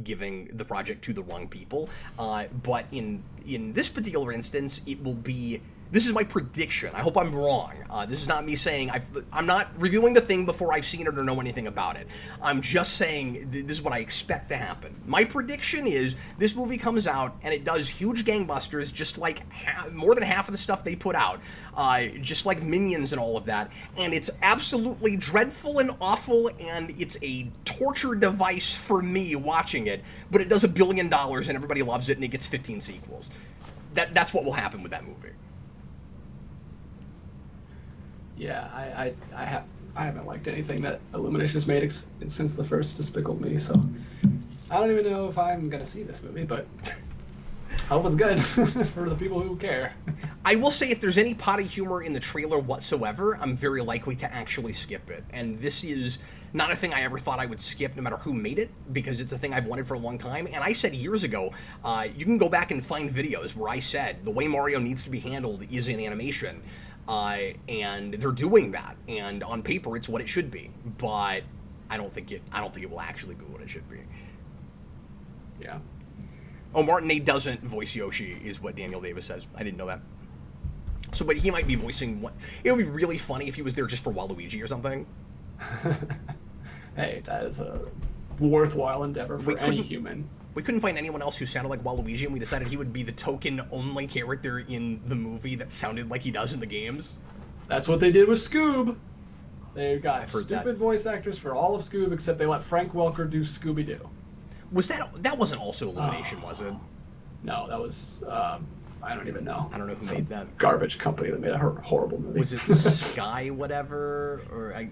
giving the project to the wrong people. But in this particular instance, it will be. This is my prediction. I hope I'm wrong. This is not me saying I'm not reviewing the thing before I've seen it or know anything about it. I'm just saying this is what I expect to happen. My prediction is this movie comes out and it does huge gangbusters, just like more than half of the stuff they put out, just like Minions and all of that. And it's absolutely dreadful and awful, and it's a torture device for me watching it. But it does $1 billion and everybody loves it, and it gets 15 sequels. That's what will happen with that movie. Yeah, I haven't liked anything that Illumination has made since the first Despicable Me, so I don't even know if I'm gonna see this movie, but I hope it's good for the people who care. I will say, if there's any potty humor in the trailer whatsoever, I'm very likely to actually skip it. And this is not a thing I ever thought I would skip no matter who made it, because it's a thing I've wanted for a long time. And I said years ago, you can go back and find videos where I said the way Mario needs to be handled is in animation. And they're doing that, and on paper it's what it should be, but I don't think it will actually be what it should be. Yeah. Oh, Martinez doesn't voice Yoshi, is what Daniel Davis says. I didn't know that. So, but he might be voicing what? It would be really funny if he was there just for Waluigi or something. hey, that is a worthwhile endeavor for any human. We couldn't find anyone else who sounded like Waluigi, and we decided he would be the token only character in the movie that sounded like he does in the games. That's what they did with Scoob. They got stupid voice actors for all of Scoob, except they let Frank Welker do Scooby-Doo. Was that wasn't also Illumination, was it? No, that was I don't even know. I don't know who made that. Garbage company that made a horrible movie. Was it Sky whatever? Or I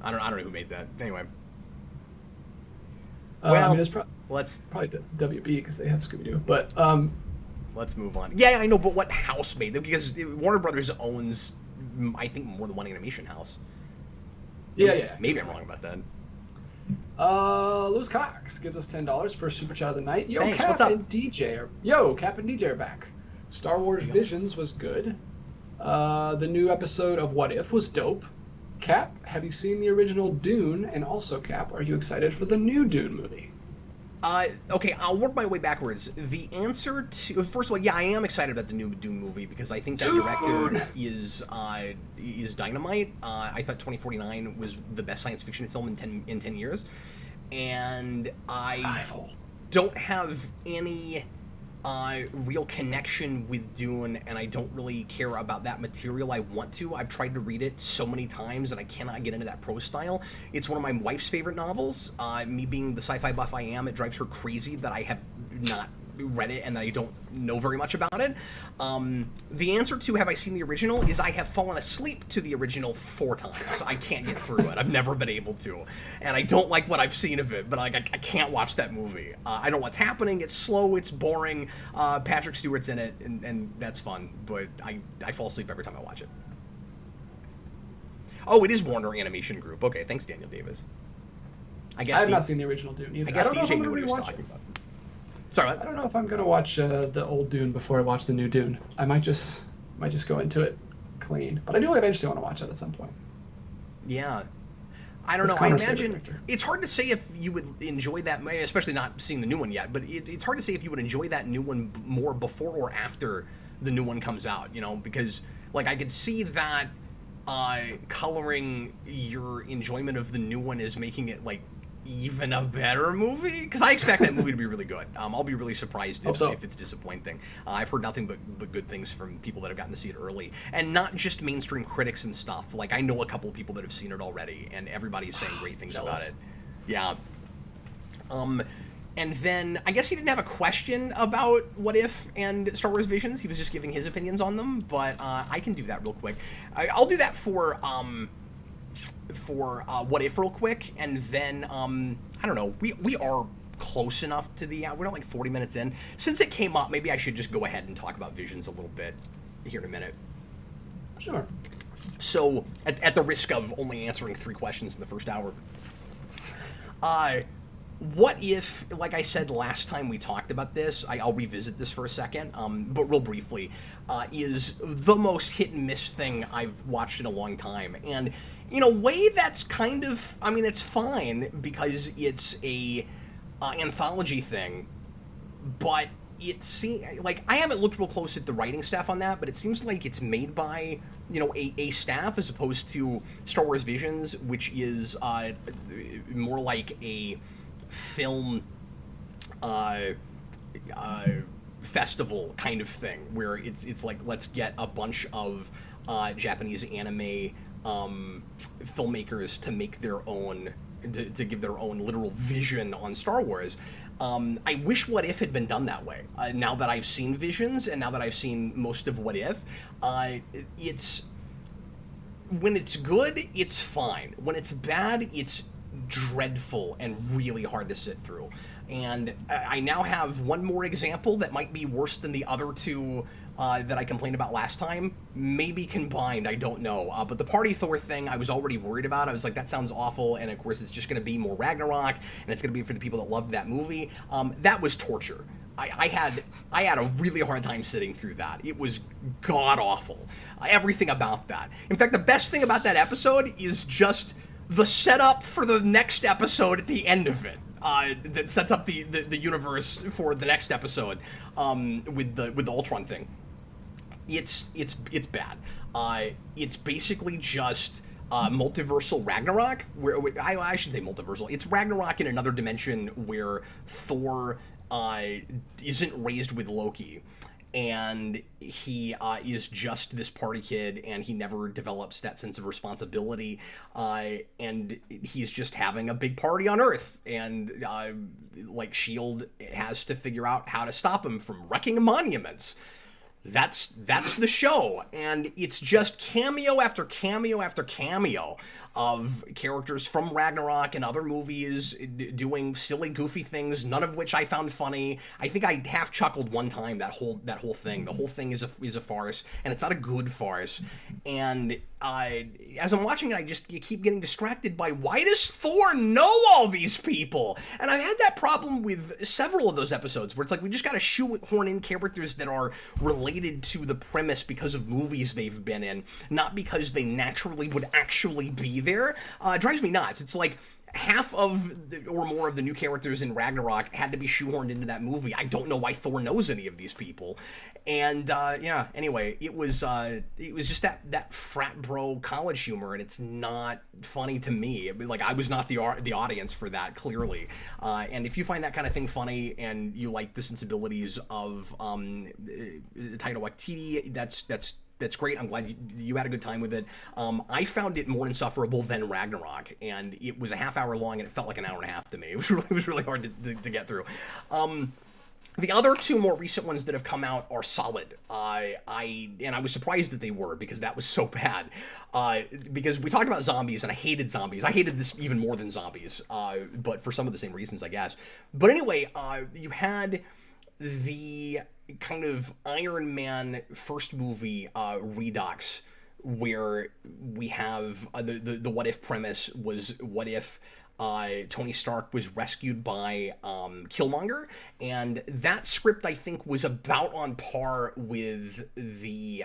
don't know who made that. Anyway. Well, I mean, it's let's probably WB because they have Scooby-Doo. But let's move on. Yeah, I know, but what house made them? Because Warner Brothers owns, I think, more than one animation house. Yeah. Maybe I'm wrong about that. Lewis Cox gives us $10 for Super Chat of the Night. Yo, Thanks, Cap what's up? and DJ are back. Star Wars Visions was good. The new episode of What If was dope. Cap, have you seen the original Dune? And also, Cap, are you excited for the new Dune movie? Okay, I'll work my way backwards. The answer to... First of all, yeah, I am excited about the new Dune movie because I think that director is dynamite. I thought 2049 was the best science fiction film in 10 years. And I don't have any real connection with Dune, and I don't really care about that material. I want to. I've tried to read it so many times, and I cannot get into that prose style. It's one of my wife's favorite novels. Me being the sci-fi buff I am, it drives her crazy that I have not read it and that I don't know very much about it. The answer to have I seen the original is I have fallen asleep to the original 4 times. I can't get through it. I've never been able to. And I don't like what I've seen of it, but I can't watch that movie. I know what's happening. It's slow. It's boring. Patrick Stewart's in it, and that's fun. But I fall asleep every time I watch it. Oh, it is Warner Animation Group. Okay, thanks, Daniel Davis. I guess I have not seen the original Dune either. I guess DJ knew what he was talking about. Sorry, what? I don't know if I'm gonna watch the old Dune before I watch the new Dune. I might just go into it clean, but I do eventually want to watch it at some point. Yeah, I don't know. I imagine it's hard to say if you would enjoy that, especially not seeing the new one yet. But it's hard to say if you would enjoy that new one more before or after the new one comes out. You know, because like I could see that coloring your enjoyment of the new one is making it like even a better movie, because I expect that movie to be really good. I'll be really surprised if it's disappointing. I've heard nothing but good things from people that have gotten to see it early, and not just mainstream critics and stuff. Like I know a couple of people that have seen it already, and everybody's saying great things about it. Yeah. And then I guess he didn't have a question about What If and Star Wars Visions. He was just giving his opinions on them, but I can do that real quick. I'll do that for What If real quick, and then I don't know, we are close enough to the we're not like 40 minutes in. Since it came up, maybe I should just go ahead and talk about Visions a little bit here in a minute. Sure. So at the risk of only answering 3 questions in the first hour, what if, like I said last time we talked about this, I'll revisit this for a second, but real briefly, is the most hit and miss thing I've watched in a long time. And in a way that's kind of, I mean, it's fine because it's a anthology thing, but it seems like I haven't looked real close at the writing staff on that, but it seems like it's made by, you know, a staff as opposed to Star Wars Visions, which is more like a film festival kind of thing, where it's like, let's get a bunch of Japanese anime filmmakers to make their own, to give their own literal vision on Star Wars. I wish What If had been done that way. Now that I've seen Visions, and now that I've seen most of What If, it's, when it's good, it's fine. When it's bad, it's dreadful and really hard to sit through. And I now have one more example that might be worse than the other 2 that I complained about last time. Maybe combined, I don't know. But the Party Thor thing, I was already worried about. I was like, that sounds awful, and of course it's just going to be more Ragnarok, and it's going to be for the people that loved that movie. That was torture. I had a really hard time sitting through that. It was god-awful. Everything about that. In fact, the best thing about that episode is just the setup for the next episode at the end of it. That sets up the universe for the next episode with the Ultron thing. It's bad. It's basically just multiversal Ragnarok, where I should say multiversal. It's Ragnarok in another dimension where Thor isn't raised with Loki, and he is just this party kid, and he never develops that sense of responsibility, and he's just having a big party on Earth, and like S.H.I.E.L.D. has to figure out how to stop him from wrecking monuments. That's the show, and it's just cameo after cameo after cameo of characters from Ragnarok and other movies doing silly, goofy things, none of which I found funny. I think I half chuckled one time. That whole thing. The whole thing is a farce, and it's not a good farce. And as I'm watching it, you keep getting distracted by, why does Thor know all these people? And I've had that problem with several of those episodes where it's like we just got to shoehorn in characters that are related to the premise because of movies they've been in, not because they naturally would actually be there. It drives me nuts. It's like half of or more of the new characters in Ragnarok had to be shoehorned into that movie. I don't know why Thor knows any of these people. And anyway, it was just that frat bro college humor, and it's not funny to me. Like, I was not the audience for that, clearly. And if you find that kind of thing funny and you like the sensibilities of Taika Waititi, that's great. I'm glad you had a good time with it. I found it more insufferable than Ragnarok, and it was a half hour long, and it felt like an hour and a half to me. It was really hard to get through. The other two more recent ones that have come out are solid. I was surprised that they were, because that was so bad. Because we talked about zombies, and I hated zombies. I hated this even more than zombies, but for some of the same reasons, I guess. But anyway, you had the kind of Iron Man first movie Redux, where we have the what if premise was, what if Tony Stark was rescued by Killmonger, and that script I think was about on par with the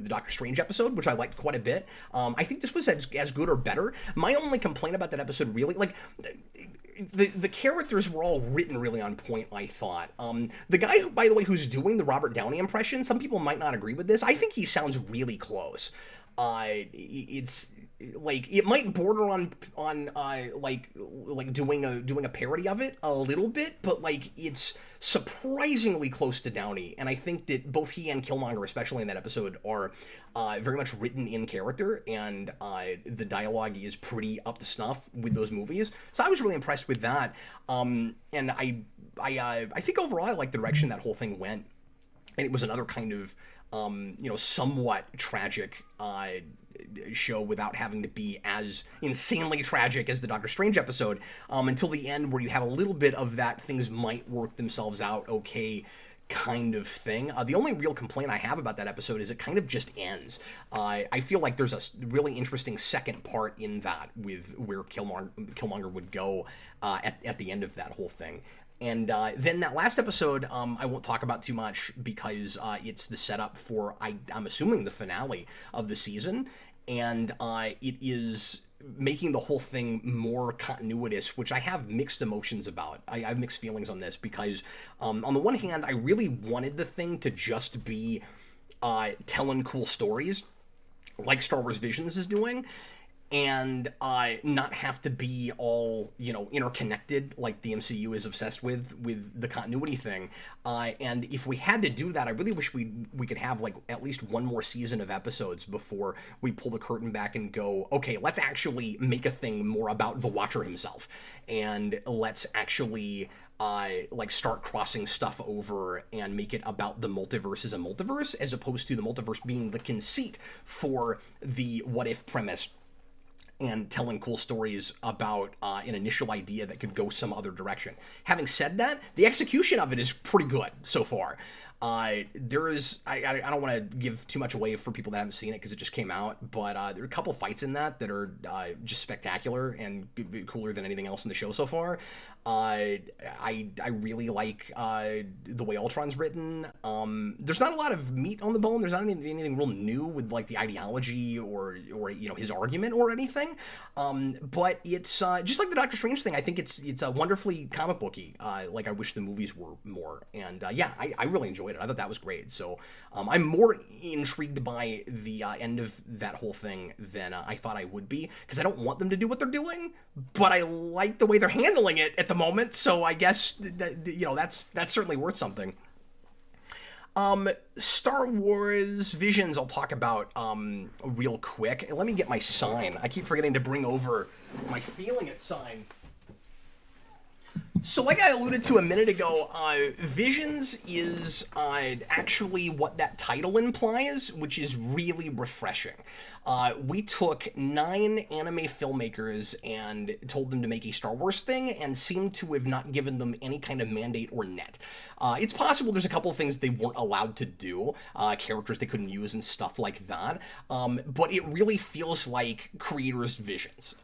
Doctor Strange episode, which I liked quite a bit. I think this was as good or better. My only complaint about that episode, really, like, the characters were all written really on point, I thought. The guy, who, by the way, who's doing the Robert Downey impression, some people might not agree with this. I think he sounds really close. It's like, it might border on like doing a parody of it a little bit, but like, it's surprisingly close to Downey. And I think that both he and Killmonger, especially in that episode, are very much written in character, and the dialogue is pretty up to snuff with those movies. So I was really impressed with that. And I think overall I like the direction that whole thing went. And it was another kind of somewhat tragic show without having to be as insanely tragic as the Doctor Strange episode, until the end, where you have a little bit of that things might work themselves out okay kind of thing. The only real complaint I have about that episode is it kind of just ends. I feel like there's a really interesting second part in that, with where Killmonger would go at the end of that whole thing. And then that last episode, I won't talk about too much, because it's the setup for, I'm assuming, the finale of the season. And it is making the whole thing more continuous, which I have mixed emotions about. I have mixed feelings on this, because on the one hand, I really wanted the thing to just be telling cool stories, like Star Wars Visions is doing, and not have to be all, interconnected like the MCU is obsessed with the continuity thing. And if we had to do that, I really wish we could have like at least one more season of episodes before we pull the curtain back and go, okay, let's actually make a thing more about the Watcher himself, and let's actually start crossing stuff over and make it about the multiverse as a multiverse, as opposed to the multiverse being the conceit for the what if premise, and telling cool stories about an initial idea that could go some other direction. Having said that, the execution of it is pretty good so far. There is, I don't want to give too much away for people that haven't seen it, because it just came out, but there are a couple fights in that are just spectacular and cooler than anything else in the show so far. I really like the way Ultron's written. There's not a lot of meat on the bone. There's not anything real new with like the ideology or his argument or anything. But it's just like the Doctor Strange thing. I think it's a wonderfully comic booky. Like I wish the movies were more. And I really enjoyed it. it. I thought that was great. So I'm more intrigued by the end of that whole thing than I thought I would be, because I don't want them to do what they're doing, but I like the way they're handling it at the moment. So I guess that's certainly worth something. Star Wars Visions I'll talk about real quick. Let me get my sign. I keep forgetting to bring over my Feeling It sign. So like I alluded to a minute ago, Visions is actually what that title implies, which is really refreshing. We took 9 anime filmmakers and told them to make a Star Wars thing, and seemed to have not given them any kind of mandate or net. It's possible there's a couple of things they weren't allowed to do, characters they couldn't use and stuff like that, but it really feels like creators' visions.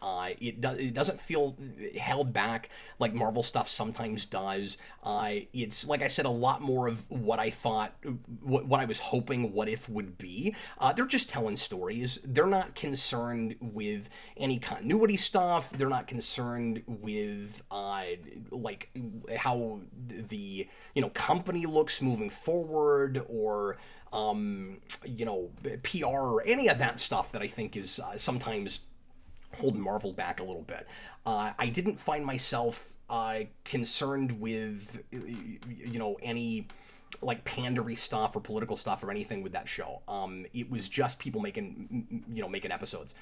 It doesn't feel held back like Marvel stuff sometimes does. It's, like I said, a lot more of what I thought, what I was hoping What If would be. They're just telling stories. They're not concerned with any continuity stuff. They're not concerned with like how the company looks moving forward, or PR or any of that stuff that I think is sometimes holding Marvel back a little bit. I didn't find myself concerned with any like pandery stuff or political stuff or anything with that show. It was just people making episodes,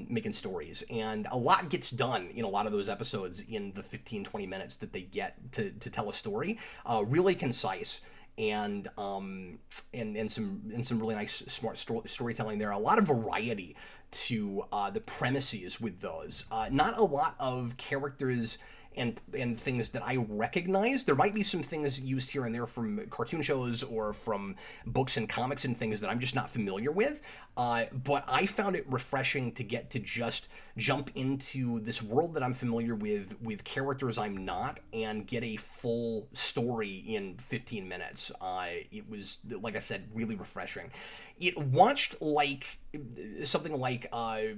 making stories, and a lot gets done in a lot of those episodes in the 15-20 minutes that they get to tell a story. Really concise. And some really nice, smart storytelling there. A lot of variety to the premises with those. Not a lot of characters and things that I recognize. There might be some things used here and there from cartoon shows or from books and comics and things that I'm just not familiar with. But I found it refreshing to get to just jump into this world that I'm familiar with characters I'm not, and get a full story in 15 minutes. It was, like I said, really refreshing. It watched like something like a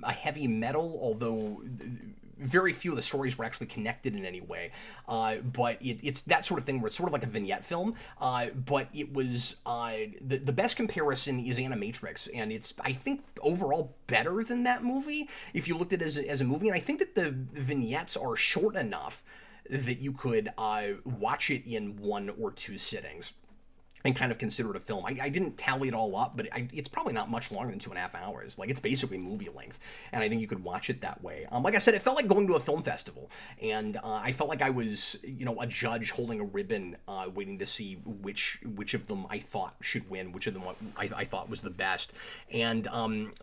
heavy metal, although very few of the stories were actually connected in any way. But it's that sort of thing where it's sort of like a vignette film. But it was the best comparison is Animatrix, and it's, I think, overall better than that movie if you looked at it as a movie. And I think that the vignettes are short enough that you could watch it in 1 or 2 sittings and kind of consider it a film. I didn't tally it all up, but it's probably not much longer than 2.5 hours. Like, it's basically movie length, and I think you could watch it that way. Like I said, it felt like going to a film festival, and I felt like I was, a judge holding a ribbon, waiting to see which of them I thought should win, which of them I thought was the best. And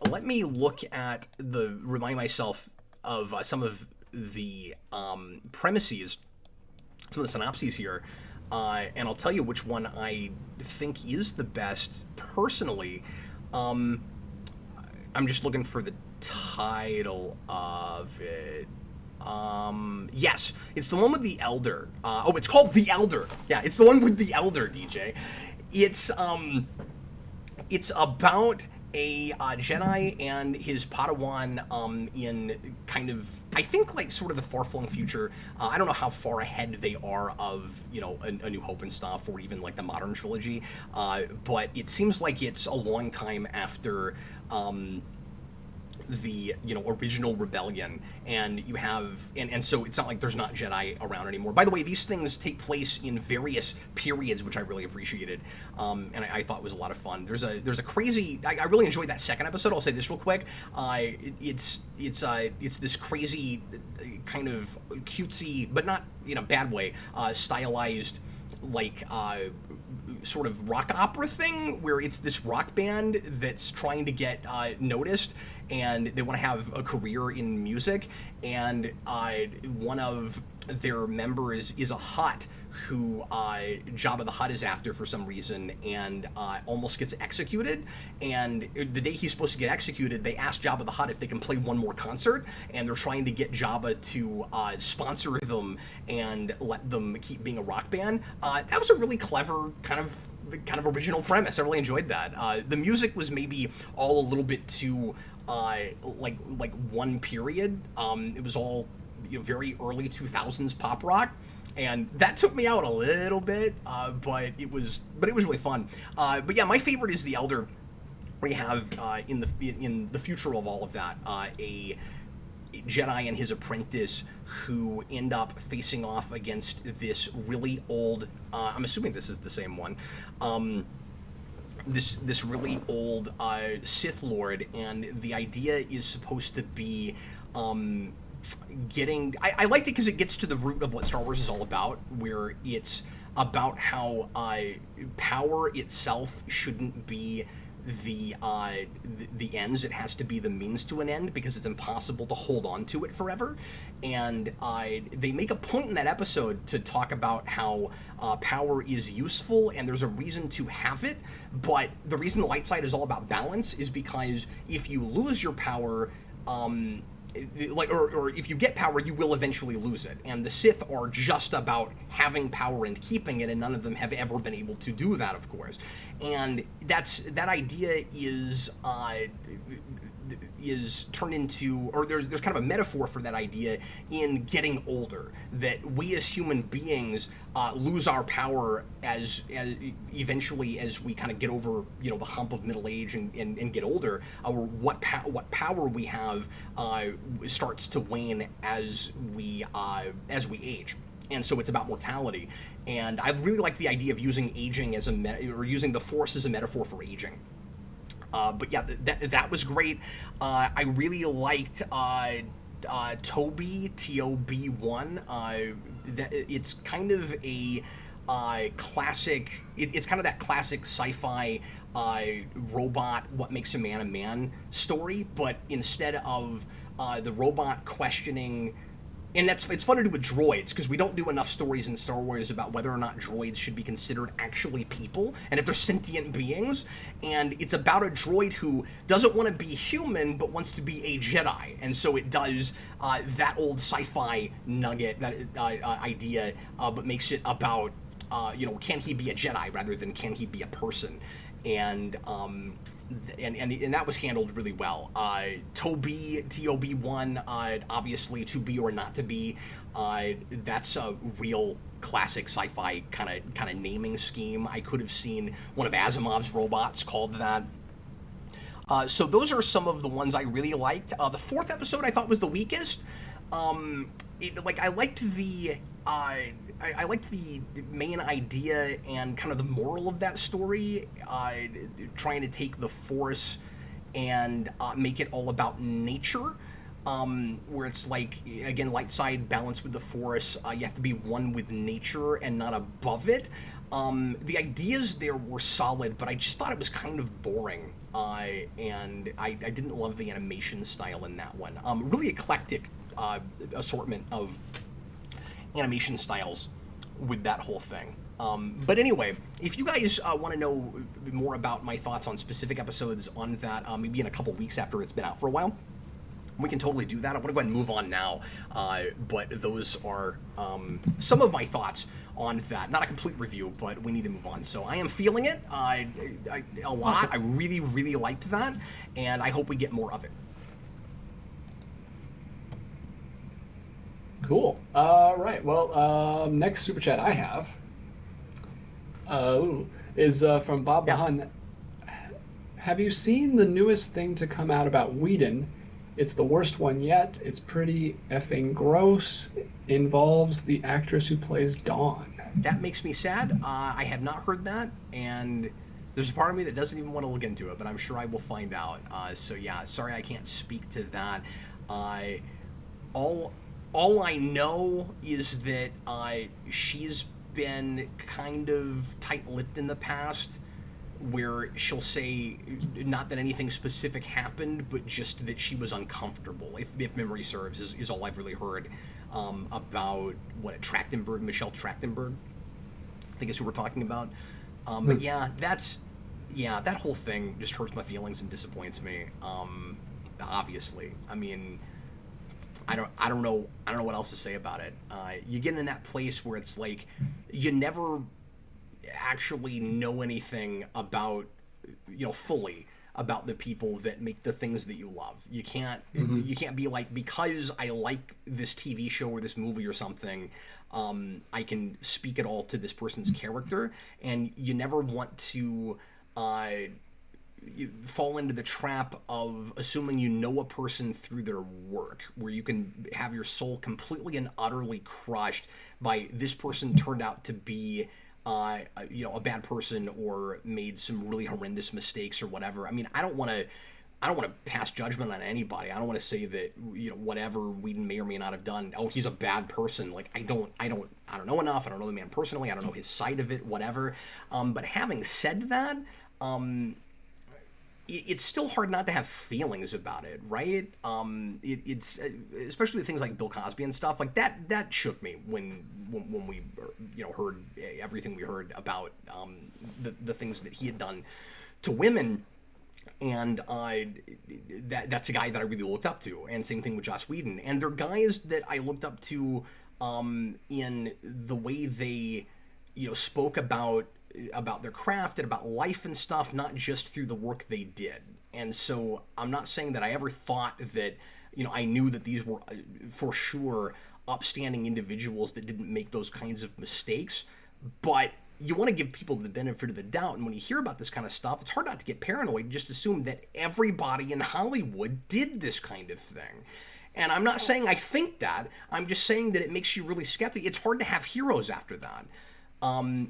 let me remind myself of some of the premises, some of the synopses here. And I'll tell you which one I think is the best personally. I'm just looking for the title of it. Yes, it's the one with the Elder. It's called The Elder. Yeah, it's the one with the Elder, DJ. It's about a Jedi and his Padawan in kind of, I think, like sort of the far-flung future. I don't know how far ahead they are of, A New Hope and stuff, or even like the modern trilogy, but it seems like it's a long time after the original rebellion, and you have and so it's not like there's not Jedi around anymore. By the way, these things take place in various periods, which I really appreciated, and I thought was a lot of fun. There's a crazy, I really enjoyed that second episode. I'll say this real quick. It's this crazy kind of cutesy, but not in a bad way, stylized, like sort of rock opera thing, where it's this rock band that's trying to get noticed, and they want to have a career in music, and one of their members is a Hutt who Jabba the Hutt is after for some reason, and almost gets executed. And the day he's supposed to get executed, they ask Jabba the Hutt if they can play one more concert, and they're trying to get Jabba to sponsor them and let them keep being a rock band. That was a really clever kind of original premise. I really enjoyed that. The music was maybe all a little bit too like one period. It was all very early 2000s pop rock, And that took me out a little bit, but it was really fun. But yeah, my favorite is the Elder. We have in the future of all of that a Jedi and his apprentice who end up facing off against this really old. I'm assuming this is the same one. This really old Sith Lord, and the idea is supposed to be getting. I liked it because it gets to the root of what Star Wars is all about, where it's about how power itself shouldn't be the ends. It has to be the means to an end, because it's impossible to hold on to it forever. And they make a point in that episode to talk about how power is useful and there's a reason to have it, but the reason the light side is all about balance is because if you lose your power, or if you get power, you will eventually lose it. And the Sith are just about having power and keeping it, and none of them have ever been able to do that, of course. And that idea is turned into, or there's kind of a metaphor for that idea in getting older, that we as human beings lose our power as eventually as we kind of get over the hump of middle age and get older. What power we have starts to wane as we age. And so it's about mortality. And I really like the idea of using aging as or using the Force as a metaphor for aging. But yeah, that was great. I really liked Toby, TOB1. It's kind of a classic. It's kind of that classic sci-fi robot, what makes a man story, but instead of the robot questioning. And it's fun to do with droids, because we don't do enough stories in Star Wars about whether or not droids should be considered actually people, and if they're sentient beings. And it's about a droid who doesn't want to be human, but wants to be a Jedi. And so it does that old sci-fi nugget, that idea, but makes it about, can he be a Jedi rather than can he be a person? And that was handled really well. Toby, TOB1, obviously to be or not to be, that's a real classic sci-fi kind of naming scheme. I could have seen one of Asimov's robots called that. So those are some of the ones I really liked. The fourth episode I thought was the weakest. I liked the main idea and kind of the moral of that story, trying to take the Force and make it all about nature, where it's like, again, light side balance with the Force. You have to be one with nature and not above it. The ideas there were solid, but I just thought it was kind of boring, and I didn't love the animation style in that one. Really eclectic assortment of animation styles with that whole thing. But anyway, if you guys want to know more about my thoughts on specific episodes on that, maybe in a couple weeks after it's been out for a while, we can totally do that. I want to go ahead and move on now, but those are some of my thoughts on that. Not a complete review, but we need to move on. So I am feeling it a lot. I really, really liked that, and I hope we get more of it. Cool. All right. Well, next super chat I have is from Bob the Hun. Have you seen the newest thing to come out about Whedon? It's the worst one yet. It's pretty effing gross. Involves the actress who plays Dawn. That makes me sad. I have not heard that, and there's a part of me that doesn't even want to look into it, but I'm sure I will find out. So yeah, sorry I can't speak to that. All I know is that she's been kind of tight-lipped in the past, where she'll say not that anything specific happened, but just that she was uncomfortable, if memory serves, is all I've really heard about Michelle Trachtenberg, I think is who we're talking about. But yeah, that whole thing just hurts my feelings and disappoints me. Obviously, I mean, I don't know what else to say about it. You get in that place where it's like you never actually know anything about, fully about the people that make the things that you love. You can't be like, because I like this TV show or this movie or something, I can speak at all to this person's character. And you never want to you fall into the trap of assuming you know a person through their work, where you can have your soul completely and utterly crushed by this person turned out to be a bad person or made some really horrendous mistakes or whatever. I mean, I don't want to pass judgment on anybody. I don't want to say that, whatever Whedon may or may not have done, oh, he's a bad person. Like, I don't know enough. I don't know the man personally. I don't know his side of it, whatever. But having said that, it's still hard not to have feelings about it, right? It's especially things like Bill Cosby and stuff like that. That shook me when we heard everything we heard about the things that he had done to women, and that's a guy that I really looked up to. And same thing with Joss Whedon, and they're guys that I looked up to in the way they spoke about their craft and about life and stuff, not just through the work they did. And so I'm not saying that I ever thought that, I knew that these were for sure upstanding individuals that didn't make those kinds of mistakes, but you want to give people the benefit of the doubt. And when you hear about this kind of stuff, it's hard not to get paranoid and just assume that everybody in Hollywood did this kind of thing. And I'm not saying I think that. I'm just saying that it makes you really skeptical. It's hard to have heroes after that.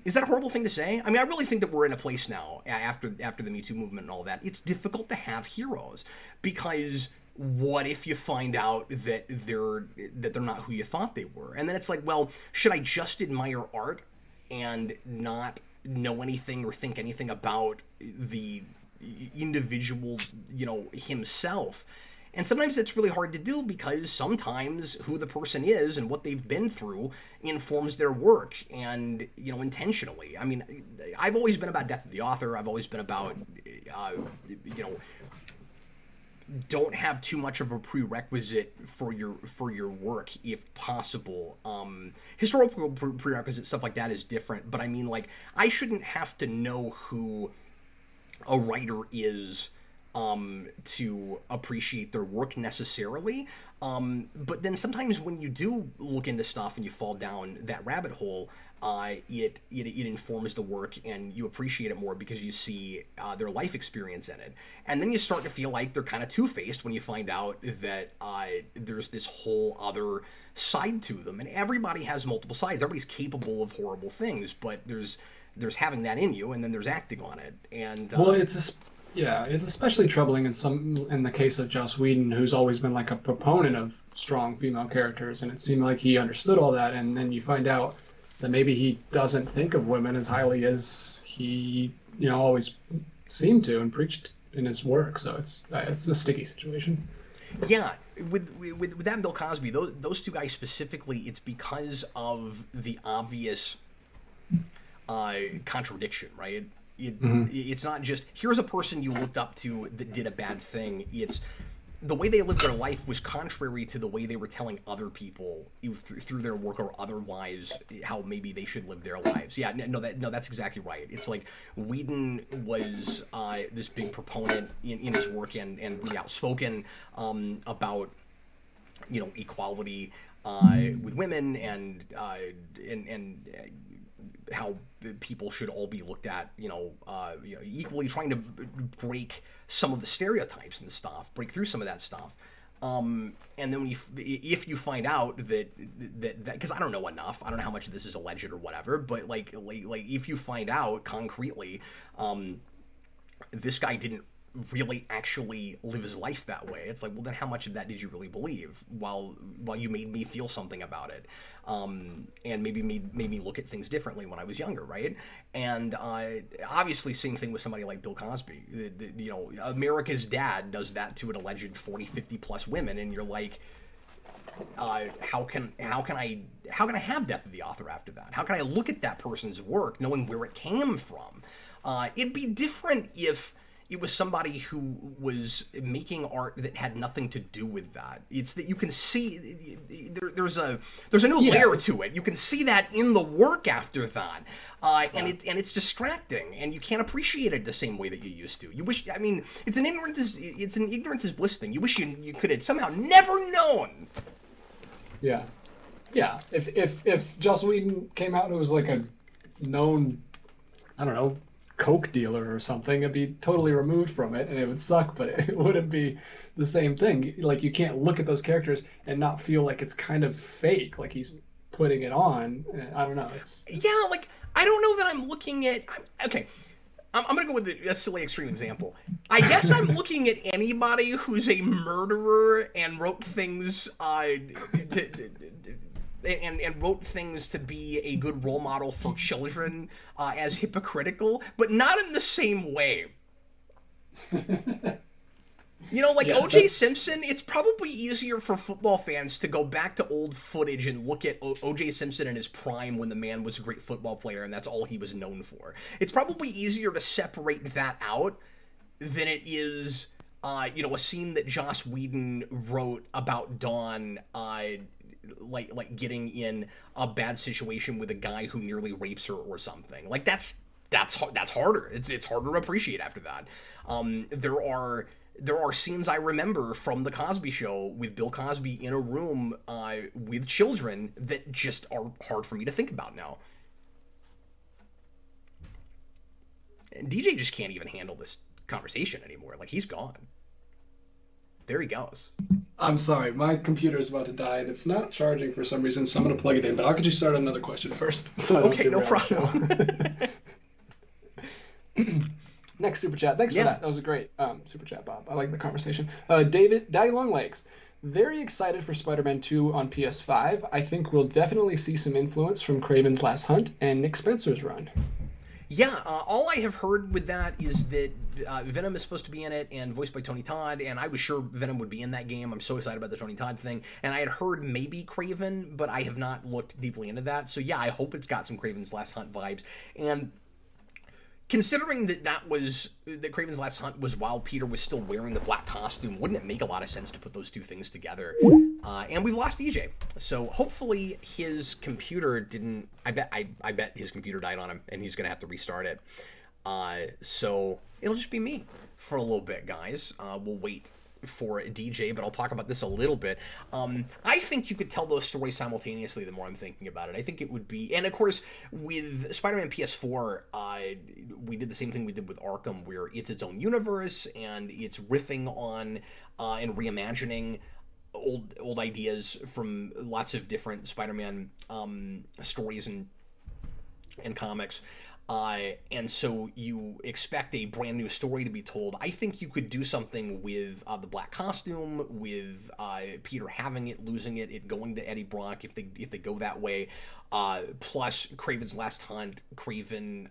Is that a horrible thing to say? I mean, I really think that we're in a place now after the Me Too movement and all that. It's difficult to have heroes, because what if you find out that they're not who you thought they were? And then it's like, well, should I just admire art and not know anything or think anything about the individual, himself? And sometimes it's really hard to do, because sometimes who the person is and what they've been through informs their work, and, intentionally. I mean, I've always been about death of the author. I've always been about, don't have too much of a prerequisite for your work if possible. Historical prerequisite stuff like that is different, but I mean, like, I shouldn't have to know who a writer is to appreciate their work necessarily. But then sometimes when you do look into stuff and you fall down that rabbit hole, it informs the work, and you appreciate it more because you see their life experience in it. And then you start to feel like they're kind of two-faced when you find out that there's this whole other side to them. And everybody has multiple sides. Everybody's capable of horrible things, but there's having that in you, and then there's acting on it. And well, it's especially troubling in the case of Joss Whedon, who's always been like a proponent of strong female characters, and it seemed like he understood all that, and then you find out that maybe he doesn't think of women as highly as he always seemed to and preached in his work. So it's a sticky situation. Yeah, with that and Bill Cosby, those two guys specifically, it's because of the obvious contradiction, right? It's not just, here's a person you looked up to that did a bad thing. It's the way they lived their life was contrary to the way they were telling other people through their work or otherwise how maybe they should live their lives. Yeah, that's exactly right. It's like Whedon was this big proponent in his work and really outspoken about equality with women and how people should all be looked at, equally, trying to break some of the stereotypes and stuff, break through some of that stuff. And then if you find out that because I don't know enough, I don't know how much of this is alleged or whatever, but like if you find out concretely, this guy didn't really actually live his life that way, it's like, well, then how much of that did you really believe while you made me feel something about it, and maybe made me look at things differently when I was younger, right? And obviously same thing with somebody like Bill Cosby. America's Dad does that to an alleged 40-50 plus women, and you're like, how can I have death of the author after that? How can I look at that person's work knowing where it came from? It'd be different if it was somebody who was making art that had nothing to do with that. It's that you can see there's a new layer to it. You can see that in the work after that, and it's distracting, and you can't appreciate it the same way that you used to. You wish, I mean, it's an ignorance is bliss thing. You wish you could have somehow never known. Yeah. If Joss Whedon came out and it was like a known, I don't know, coke dealer or something, it'd be totally removed from it and it would suck, but it wouldn't be the same thing. Like, you can't look at those characters and not feel like it's kind of fake, like he's putting it on. I don't know. Yeah, like, I don't know that I'm looking at... Okay, I'm going to go with a silly extreme example. I guess I'm looking at anybody who's a murderer and wrote things and wrote things to be a good role model for children as hypocritical, but not in the same way. You know, like O.J. Simpson, it's probably easier for football fans to go back to old footage and look at O.J. Simpson in his prime when the man was a great football player and that's all he was known for. It's probably easier to separate that out than it is, you know, a scene that Joss Whedon wrote about Dawn, like getting in a bad situation with a guy who nearly rapes her or something. Like, that's harder. It's harder to appreciate after that. There are scenes I remember from The Cosby Show with Bill Cosby in a room with children that just are hard for me to think about now. And DJ just can't even handle this conversation anymore. Like, he's gone. There he goes. I'm sorry, my computer is about to die and it's not charging for some reason, so I'm going to plug it in. But I'll get you started another question first. So okay, no problem. Next super chat. Thanks for that. That was a great super chat, Bob. I like the conversation. David, Daddy Longlegs. Very excited for Spider-Man 2 on PS5. I think we'll definitely see some influence from Kraven's Last Hunt and Nick Spencer's run. Yeah, all I have heard with that is that Venom is supposed to be in it and voiced by Tony Todd, and I was sure Venom would be in that game. I'm so excited about the Tony Todd thing. And I had heard maybe Kraven, but I have not looked deeply into that. So yeah, I hope it's got some Kraven's Last Hunt vibes. And considering that Kraven's Last Hunt was while Peter was still wearing the black costume, wouldn't it make a lot of sense to put those two things together? And we've lost EJ, so hopefully his computer didn't. I bet his computer died on him, and he's gonna have to restart it. So it'll just be me for a little bit, guys. We'll wait for a DJ, but I'll talk about this a little bit. I think you could tell those stories simultaneously the more I'm thinking about it. I think it would be, and of course, with Spider-Man PS4, we did the same thing we did with Arkham, where it's its own universe, and it's riffing on and reimagining old ideas from lots of different Spider-Man stories and comics. And so you expect a brand new story to be told. I think you could do something with the black costume, with Peter having it, losing it, it going to Eddie Brock if they go that way. Plus Kraven's Last Hunt, Kraven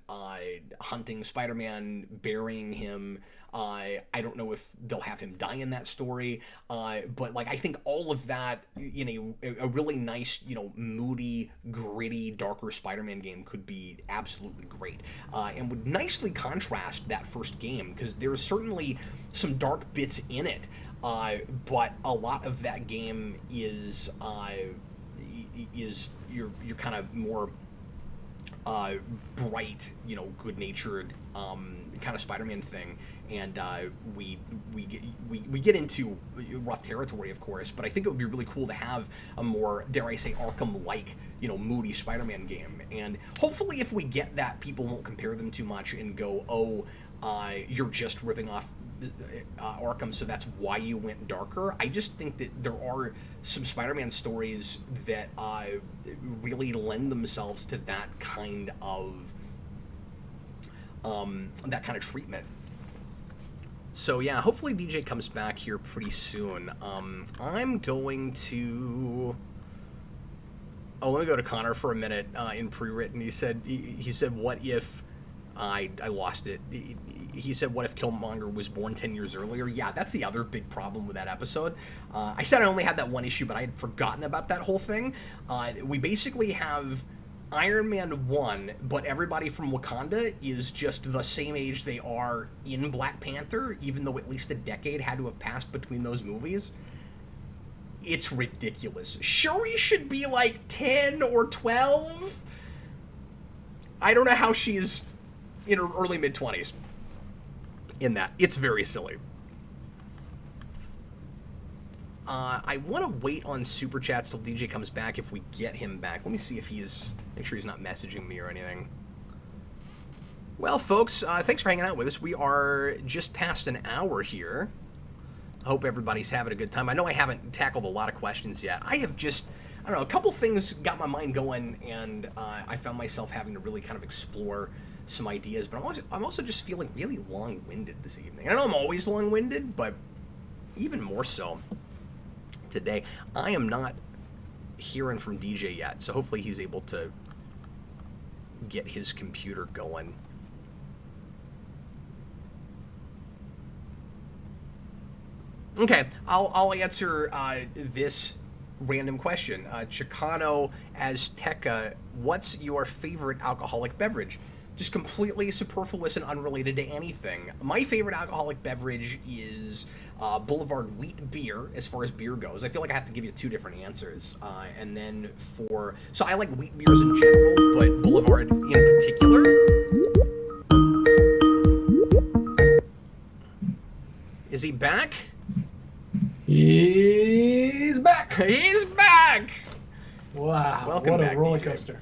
hunting Spider-Man, burying him. I don't know if they'll have him die in that story, but like I think all of that in a really nice, moody, gritty, darker Spider-Man game could be absolutely great, and would nicely contrast that first game, because there's certainly some dark bits in it, but a lot of that game is your kind of more bright, good-natured kind of Spider-Man thing, and we get into rough territory, of course, but I think it would be really cool to have a more, dare I say, Arkham-like, moody Spider-Man game, and hopefully if we get that, people won't compare them too much and go, oh, you're just ripping off Arkham, so that's why you went darker. I just think that there are some Spider-Man stories that really lend themselves to that kind of treatment. So yeah, hopefully DJ comes back here pretty soon. I'm going to... Oh, let me go to Connor for a minute in pre-written. He said, what if... I lost it. He said, what if Killmonger was born 10 years earlier? Yeah, that's the other big problem with that episode. I said I only had that one issue, but I had forgotten about that whole thing. We basically have Iron Man won, but everybody from Wakanda is just the same age they are in Black Panther, even though at least a decade had to have passed between those movies. It's ridiculous. Shuri should be like 10 or 12. I don't know how she's in her early mid-20s in that. It's very silly. I want to wait on Super Chats till DJ comes back if we get him back. Let me see if make sure he's not messaging me or anything. Well, folks, thanks for hanging out with us. We are just past an hour here. I hope everybody's having a good time. I know I haven't tackled a lot of questions yet. I don't know, a couple things got my mind going, and I found myself having to really kind of explore some ideas, but I'm also just feeling really long-winded this evening. I know I'm always long-winded, but even more so today. I am not hearing from DJ yet, so hopefully he's able to get his computer going. Okay, I'll answer this random question. Chicano Azteca, what's your favorite alcoholic beverage? Just completely superfluous and unrelated to anything. My favorite alcoholic beverage is Boulevard Wheat Beer, as far as beer goes. I feel like I have to give you two different answers. And then so I like wheat beers in general, but Boulevard in particular. Is he back? He's back. He's back. Wow. Welcome what back, a roller DJ. coaster.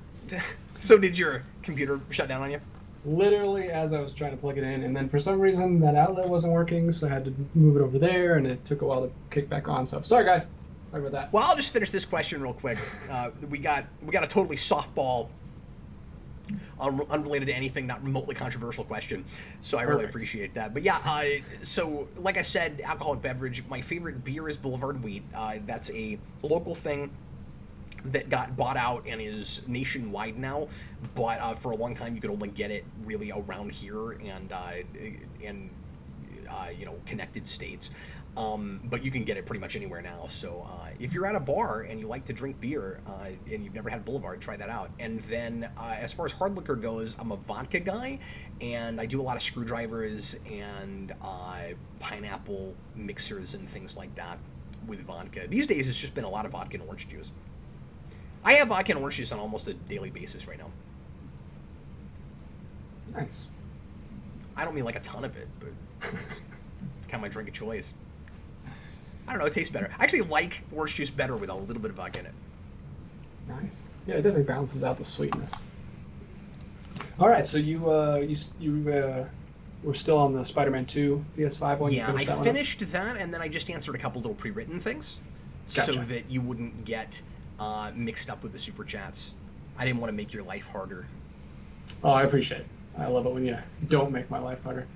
So did your computer shut down on you? Literally as I was trying to plug it in, and then for some reason that outlet wasn't working, so I had to move it over there, and it took a while to kick back on. So sorry, guys. Sorry about that. Well, I'll just finish this question real quick. We got a totally softball, unrelated to anything, not remotely controversial question. So I really appreciate that. But yeah, so like I said, alcoholic beverage. My favorite beer is Boulevard Wheat. That's a local thing that got bought out and is nationwide now, but for a long time you could only get it really around here and connected states. But you can get it pretty much anywhere now. So if you're at a bar and you like to drink beer and you've never had Boulevard, try that out. And then as far as hard liquor goes, I'm a vodka guy, and I do a lot of screwdrivers and pineapple mixers and things like that with vodka. These days it's just been a lot of vodka and orange juice. I have vodka and orange juice on almost a daily basis right now. Nice. I don't mean like a ton of it, but it's kind of my drink of choice. I don't know, it tastes better. I actually like orange juice better with a little bit of vodka in it. Nice. Yeah, it definitely balances out the sweetness. All right, so you were still on the Spider-Man 2 PS5 one? Yeah, I finished that, and then I just answered a couple little pre-written things, Gotcha. so that you wouldn't get mixed up with the super chats. I didn't want to make your life harder. Oh, I appreciate it. I love it when you don't make my life harder.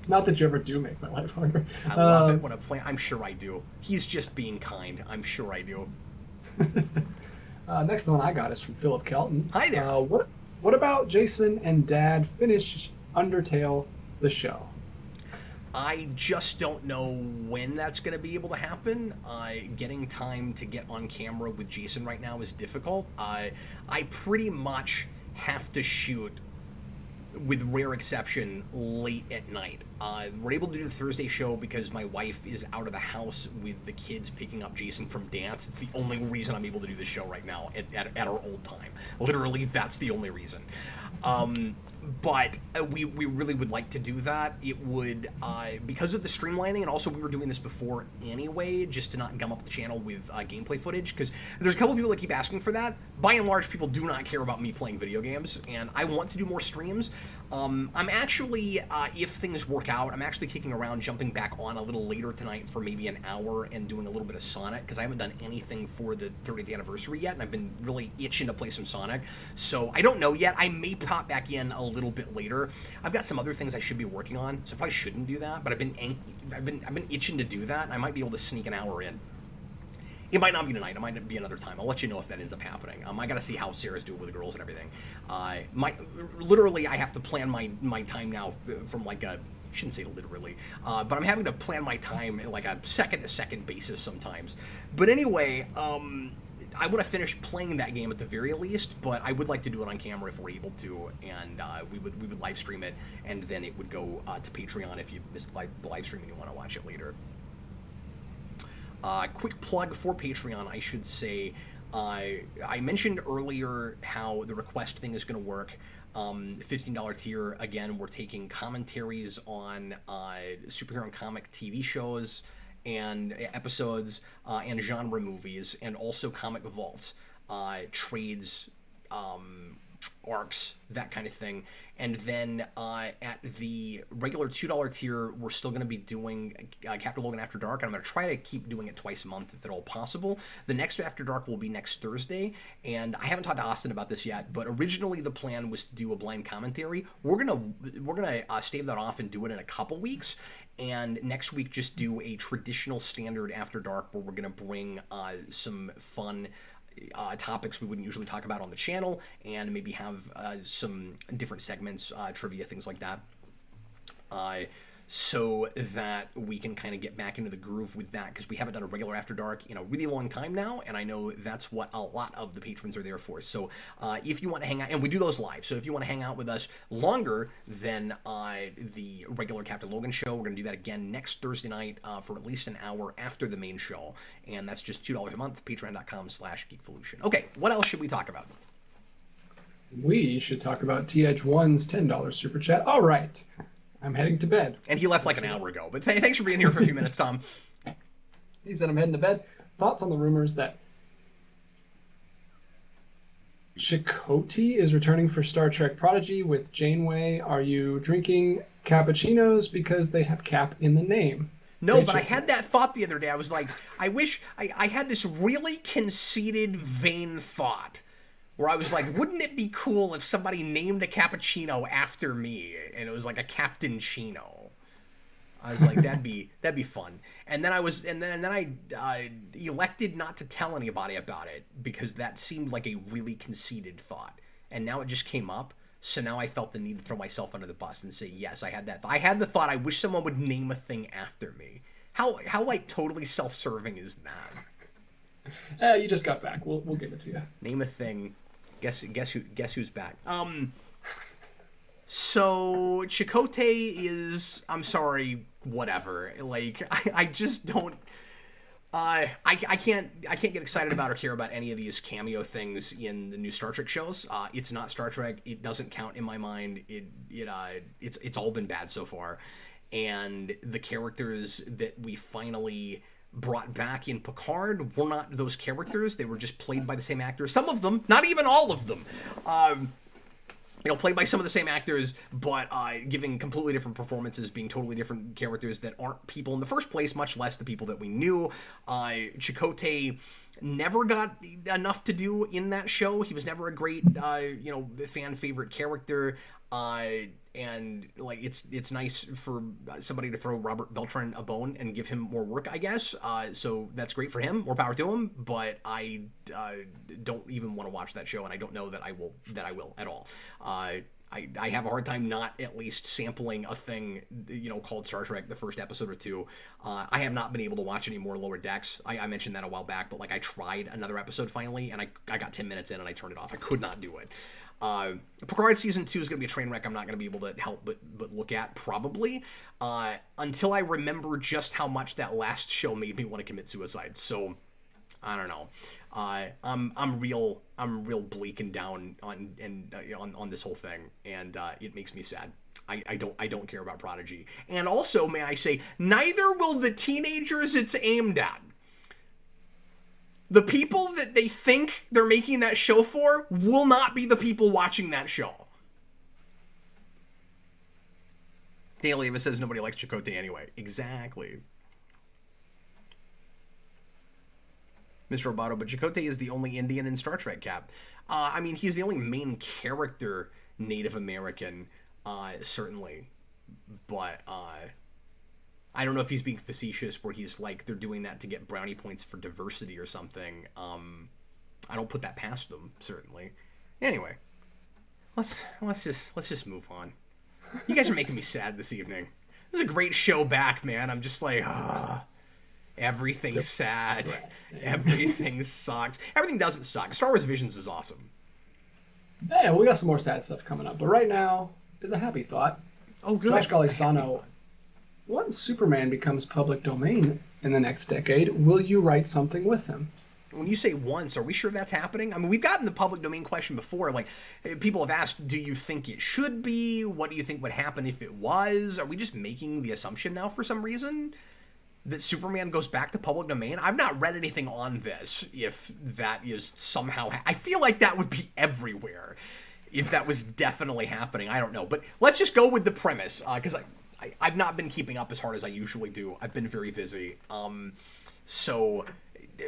Not that you ever do make my life harder. I love it when a plan. I'm sure I do. He's just being kind. I'm sure I do. Next one I got is from Philip Kelton. Hi there. What about Jason and Dad finish Undertale the show? I just don't know when that's going to be able to happen. Getting time to get on camera with Jason right now is difficult. I pretty much have to shoot, with rare exception, late at night. We're able to do the Thursday show because my wife is out of the house with the kids picking up Jason from dance. It's the only reason I'm able to do this show right now at our old time. Literally, that's the only reason. But we really would like to do that. It would, because of the streamlining, and also we were doing this before anyway, just to not gum up the channel with gameplay footage, because there's a couple people that keep asking for that. By and large, people do not care about me playing video games, and I want to do more streams. I'm actually, if things work out, I'm actually kicking around jumping back on a little later tonight for maybe an hour and doing a little bit of Sonic, because I haven't done anything for the 30th anniversary yet, and I've been really itching to play some Sonic. So I don't know yet. I may pop back in a little bit later. I've got some other things I should be working on, so I probably shouldn't do that, but I've been itching to do that, and I might be able to sneak an hour in. It might not be tonight. It might be another time. I'll let you know if that ends up happening. I got to see how Sarah's doing with the girls and everything. Literally, I have to plan my time now from like a, I shouldn't say literally, but I'm having to plan my time in like a second-to-second basis sometimes. But anyway, I would have finished playing that game at the very least, but I would like to do it on camera if we're able to, and we would live stream it, and then it would go to Patreon if you missed the live stream and you want to watch it later. Quick plug for Patreon, I should say. I mentioned earlier how the request thing is going to work. $15 tier, again, we're taking commentaries on superhero and comic TV shows and episodes and genre movies, and also comic vaults, trades, arcs, that kind of thing. And then at the regular $2 tier, we're still going to be doing Captain Logan After Dark. I'm going to try to keep doing it twice a month if at all possible. The next After Dark will be next Thursday, and I haven't talked to Austin about this yet, but originally the plan was to do a blind commentary. We're gonna stave that off and do it in a couple weeks, and next week just do a traditional standard After Dark where we're going to bring some fun topics we wouldn't usually talk about on the channel, and maybe have some different segments, trivia, things like that, so that we can kind of get back into the groove with that, because we haven't done a regular After Dark in a really long time now, and I know that's what a lot of the patrons are there for. So if you want to hang out, and we do those live, so if you want to hang out with us longer than the regular Captain Logan show, we're going to do that again next Thursday night for at least an hour after the main show, and that's just $2 a month, patreon.com/geekvolution. Okay, what else should we talk about? We should talk about TH1's $10 super chat. All right. I'm heading to bed. And he left like an hour ago, but thanks for being here for a few minutes, Tom. He said, I'm heading to bed. Thoughts on the rumors that Chakotay is returning for Star Trek Prodigy with Janeway? Are you drinking cappuccinos because they have cap in the name? No, but I had that thought the other day. I was like, I wish I had this really conceited, vain thought where I was like, wouldn't it be cool if somebody named a cappuccino after me, and it was like a Captain Chino? I was like, that'd be fun. And then I elected not to tell anybody about it, because that seemed like a really conceited thought. And now it just came up, so now I felt the need to throw myself under the bus and say, yes, I had that. I had the thought, I wish someone would name a thing after me. How like totally self-serving is that? You just got back. We'll give it to you. Name a thing. Guess who's back? So Chakotay is, I'm sorry, whatever. Like I just don't. I can't get excited about or care about any of these cameo things in the new Star Trek shows. It's not Star Trek. It doesn't count in my mind. It's all been bad so far, and the characters that we finally brought back in Picard were not those characters. They were just played by the same actors. Some of them, not even all of them. Played by some of the same actors, but giving completely different performances, being totally different characters that aren't people in the first place, much less the people that we knew. Chakotay never got enough to do in that show. He was never a great, fan favorite character. And like it's nice for somebody to throw Robert Beltran a bone and give him more work, I guess. So that's great for him. More power to him. But I don't even want to watch that show, and I don't know that I will at all. I have a hard time not at least sampling a thing, called Star Trek, the first episode or two. I have not been able to watch any more Lower Decks. I mentioned that a while back, but like I tried another episode finally, and I got 10 minutes in and I turned it off. I could not do it. Picard season 2 is going to be a train wreck. I'm not going to be able to help but look at, probably, until I remember just how much that last show made me want to commit suicide. So I don't know. I'm real bleak and down on this whole thing, and it makes me sad. I don't care about Prodigy. And also, may I say, neither will the teenagers it's aimed at. The people that they think they're making that show for will not be the people watching that show. Dale Eva says nobody likes Chakotay anyway. Exactly. Mr. Roboto, but Chakotay is the only Indian in Star Trek, Cap. He's the only main character Native American, certainly. But, I don't know if he's being facetious where he's like, they're doing that to get brownie points for diversity or something. I don't put that past them, certainly. Anyway, let's just move on. You guys are making me sad this evening. This is a great show back, man. I'm just like, Everything's sad. Depressing. Everything sucks. Everything doesn't suck. Star Wars Visions was awesome. Yeah, we got some more sad stuff coming up, but right now is a happy thought. Oh, good. Josh Golisano, once Superman becomes public domain in the next decade, will you write something with him? When you say once, are we sure that's happening? I mean, we've gotten the public domain question before. Like, people have asked, do you think it should be? What do you think would happen if it was? Are we just making the assumption now for some reason that Superman goes back to public domain? I've not read anything on this, if that is somehow... I feel like that would be everywhere if that was definitely happening. I don't know. But let's just go with the premise, because I've not been keeping up as hard as I usually do. I've been very busy. So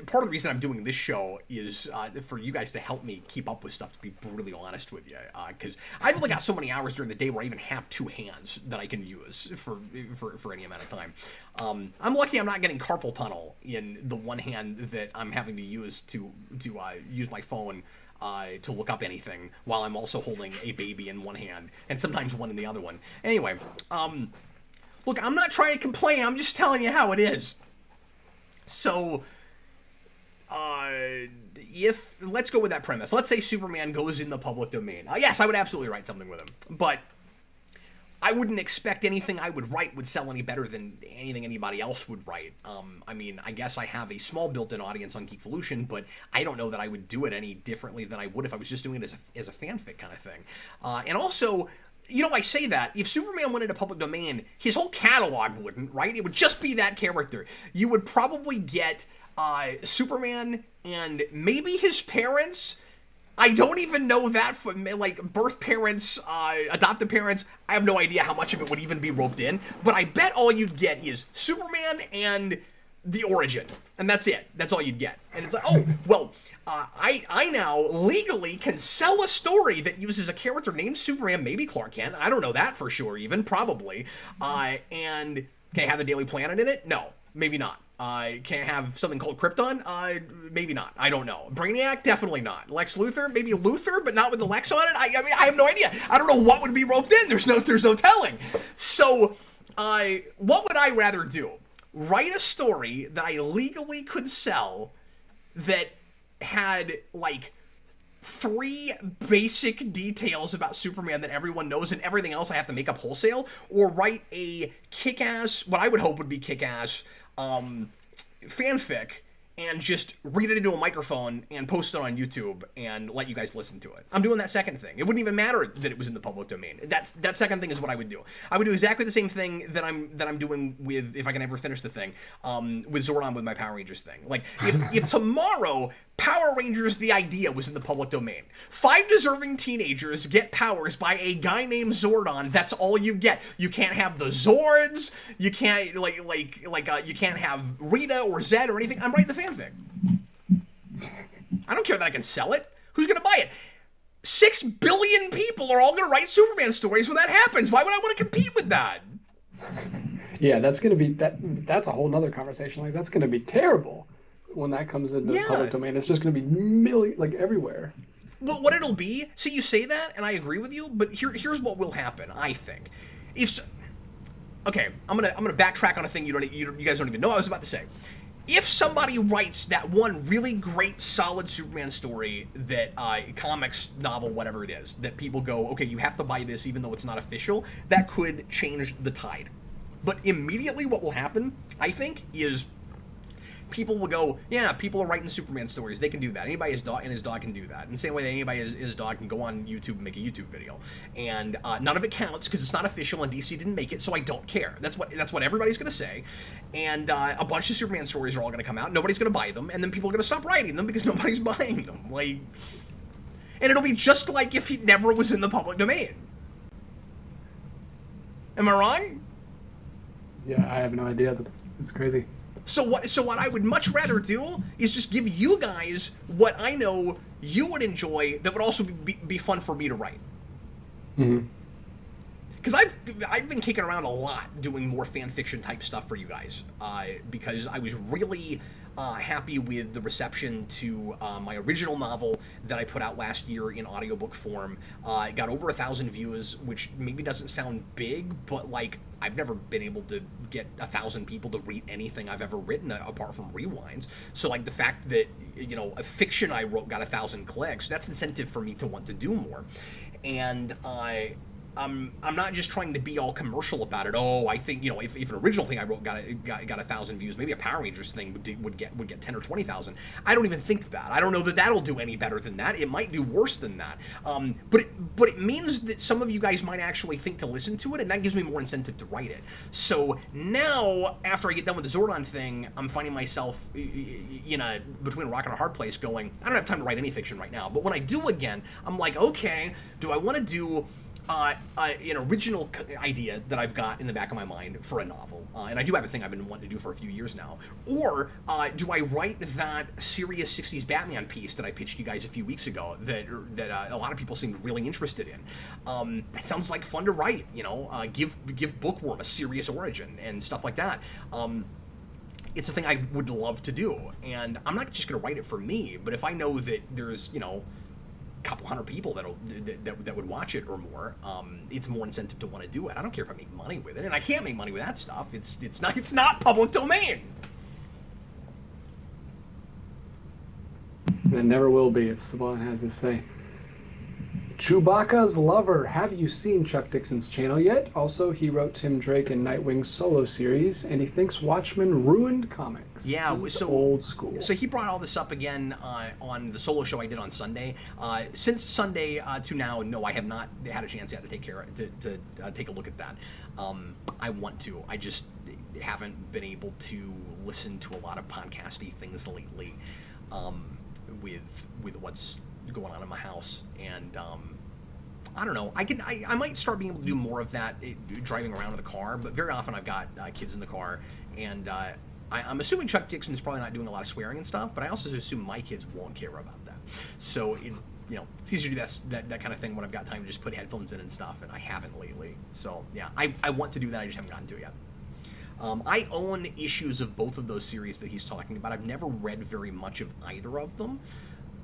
part of the reason I'm doing this show is for you guys to help me keep up with stuff, to be brutally honest with you, because I've only got so many hours during the day where I even have two hands that I can use for any amount of time. I'm lucky I'm not getting carpal tunnel in the one hand that I'm having to use to use my phone to look up anything while I'm also holding a baby in one hand and sometimes one in the other one. Anyway, look, I'm not trying to complain. I'm just telling you how it is. So, let's go with that premise. Let's say Superman goes in the public domain. Yes, I would absolutely write something with him, but I wouldn't expect anything I would write would sell any better than anything anybody else would write. I mean, I guess I have a small built-in audience on Geekvolution, but I don't know that I would do it any differently than I would if I was just doing it as a fanfic kind of thing. And also, you know, I say that, if Superman went into public domain, his whole catalog wouldn't, right? It would just be that character. You would probably get Superman and maybe his parents. I don't even know that, from like birth parents, adoptive parents. I have no idea how much of it would even be roped in, but I bet all you'd get is Superman and the origin, and that's it. That's all you'd get. And it's like, oh, well, I now legally can sell a story that uses a character named Superman, maybe Clark Kent. I don't know that for sure, even, probably. And can I have the Daily Planet in it? No, maybe not. Can't have something called Krypton? Maybe not. I don't know. Brainiac? Definitely not. Lex Luthor? Maybe Luthor, but not with the Lex on it? I mean, I have no idea. I don't know what would be roped in. There's no telling. So, what would I rather do? Write a story that I legally could sell that had, like, 3 basic details about Superman that everyone knows, and everything else I have to make up wholesale? Or write a kick-ass, what I would hope would be kick-ass, fanfic, and just read it into a microphone and post it on YouTube and let you guys listen to it. I'm doing that second thing. It wouldn't even matter that it was in the public domain. That second thing is what I would do. I would do exactly the same thing that I'm doing with, if I can ever finish the thing, with Zordon with my Power Rangers thing. Like, if tomorrow Power Rangers the idea was in the public domain, 5 deserving teenagers get powers by a guy named Zordon. That's all you get. You can't have the Zords. You can't you can't have Rita or Zed or anything. I'm writing the fanfic. I don't care that I can sell it. Who's gonna buy it? 6 billion people are all gonna write Superman stories when that happens. Why would I want to compete with that? Yeah, that's gonna be that's a whole nother conversation. Like, that's gonna be terrible when that comes into the public domain. It's just going to be everywhere. Well, what it'll be, see, you say that, and I agree with you, but here's what will happen, I think. Okay, I'm gonna backtrack on a thing you guys don't even know I was about to say. If somebody writes that one really great, solid Superman story that, comics, novel, whatever it is, that people go, okay, you have to buy this even though it's not official, that could change the tide. But immediately what will happen, I think, is people will go, yeah, people are writing Superman stories. They can do that. Anybody and his dog can do that. In the same way that anybody and his dog can go on YouTube and make a YouTube video. And none of it counts because it's not official and DC didn't make it, so I don't care. That's what everybody's going to say. And a bunch of Superman stories are all going to come out. Nobody's going to buy them, and then people are going to stop writing them because nobody's buying them. Like, and it'll be just like if he never was in the public domain. Am I wrong? Yeah, I have no idea. It's crazy. So what I would much rather do is just give you guys what I know you would enjoy that would also be fun for me to write. Mm-hmm. Because I've been kicking around a lot doing more fan fiction type stuff for you guys because I was really happy with the reception to my original novel that I put out last year in audiobook form. It got over 1,000 views, which maybe doesn't sound big, but like I've never been able to get 1,000 people to read anything I've ever written apart from rewinds. So like the fact that, you know, a fiction I wrote got 1,000 clicks, that's incentive for me to want to do more. And I'm not just trying to be all commercial about it. Oh, I think, you know, if an original thing I wrote got 1,000 views, maybe a Power Rangers thing would get 10 or 20,000. I don't even think that. I don't know that that'll do any better than that. It might do worse than that. But it means that some of you guys might actually think to listen to it, and that gives me more incentive to write it. So now, after I get done with the Zordon thing, I'm finding myself, you know, between a rock and a hard place, going, I don't have time to write any fiction right now. But when I do again, I'm like, okay, do I want to do an original idea that I've got in the back of my mind for a novel, and I do have a thing I've been wanting to do for a few years now, or do I write that serious 60s Batman piece that I pitched you guys a few weeks ago that a lot of people seemed really interested in? That sounds like fun to write, you know, give Bookworm a serious origin and stuff like that. It's a thing I would love to do, and I'm not just going to write it for me, but if I know that there's, you know, couple hundred people that would watch it or more, it's more incentive to want to do it. I don't care if I make money with it, and I can't make money with that stuff. It's not public domain. It never will be, if Saban has his say. Chewbacca's Lover. Have you seen Chuck Dixon's channel yet? Also, he wrote Tim Drake and Nightwing's solo series, and he thinks Watchmen ruined comics. Yeah, He's so old school. So he brought all this up again on the solo show I did on Sunday. Since Sunday to now, no, I have not had a chance yet to take a look at that. I want to. I just haven't been able to listen to a lot of podcasty things lately, with what's going on in my house, and I don't know. I might start being able to do more of that driving around in the car, but very often I've got kids in the car, and I'm assuming Chuck Dixon is probably not doing a lot of swearing and stuff, but I also assume my kids won't care about that. So it's easier to do that kind of thing when I've got time to just put headphones in and stuff, and I haven't lately. So yeah, I want to do that. I just haven't gotten to it yet. I own issues of both of those series that he's talking about. I've never read very much of either of them.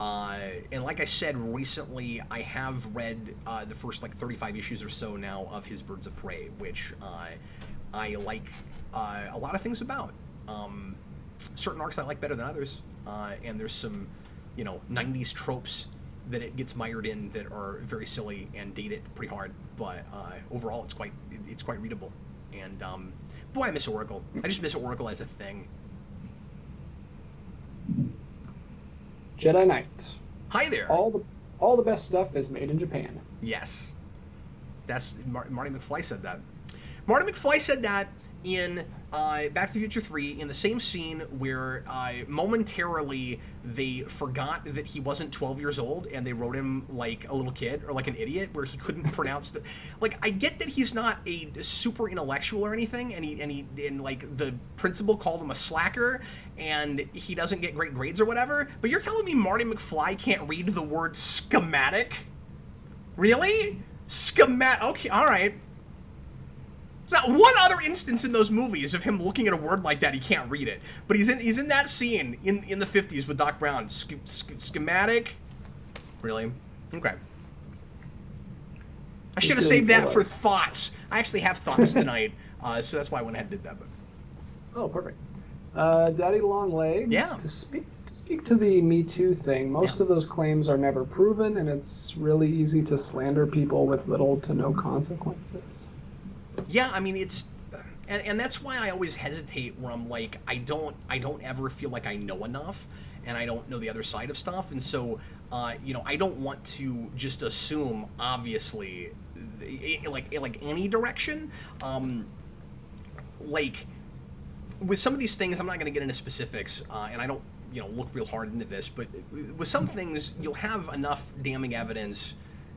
And like I said, recently I have read the first 35 issues or so now of his Birds of Prey, which I like a lot of things about. Certain arcs I like better than others, and there's some 90s tropes that it gets mired in that are very silly and date it pretty hard, but overall it's quite readable. And boy, I miss Oracle. I just miss Oracle as a thing. Jedi Knight. Hi there. All the best stuff is made in Japan. Yes. That's Marty McFly said that. Marty McFly said that in Back to the Future 3, in the same scene where momentarily they forgot that he wasn't 12 years old and they wrote him like a little kid or like an idiot, where he couldn't pronounce the... Like, I get that he's not a super intellectual or anything, and like the principal called him a slacker and he doesn't get great grades or whatever, but you're telling me Marty McFly can't read the word schematic? Really? Schematic. Okay, all right. There's not one other instance in those movies of him looking at a word like that he can't read it. But he's in that scene in the 50s with Doc Brown. Schematic? Really? Okay. I should have saved that for thoughts. I actually have thoughts tonight, so that's why I went ahead and did that. But. Oh, perfect. Daddy Longlegs. Yeah. To speak to the Me Too thing, most of those claims are never proven, and it's really easy to slander people with little to no consequences. Yeah, I mean, it's, and that's why I always hesitate where I'm like, I don't ever feel like I know enough, and I don't know the other side of stuff, and so, I don't want to just assume, obviously, like any direction, like, with some of these things, I'm not going to get into specifics, and I don't, look real hard into this, but with some things, you'll have enough damning evidence,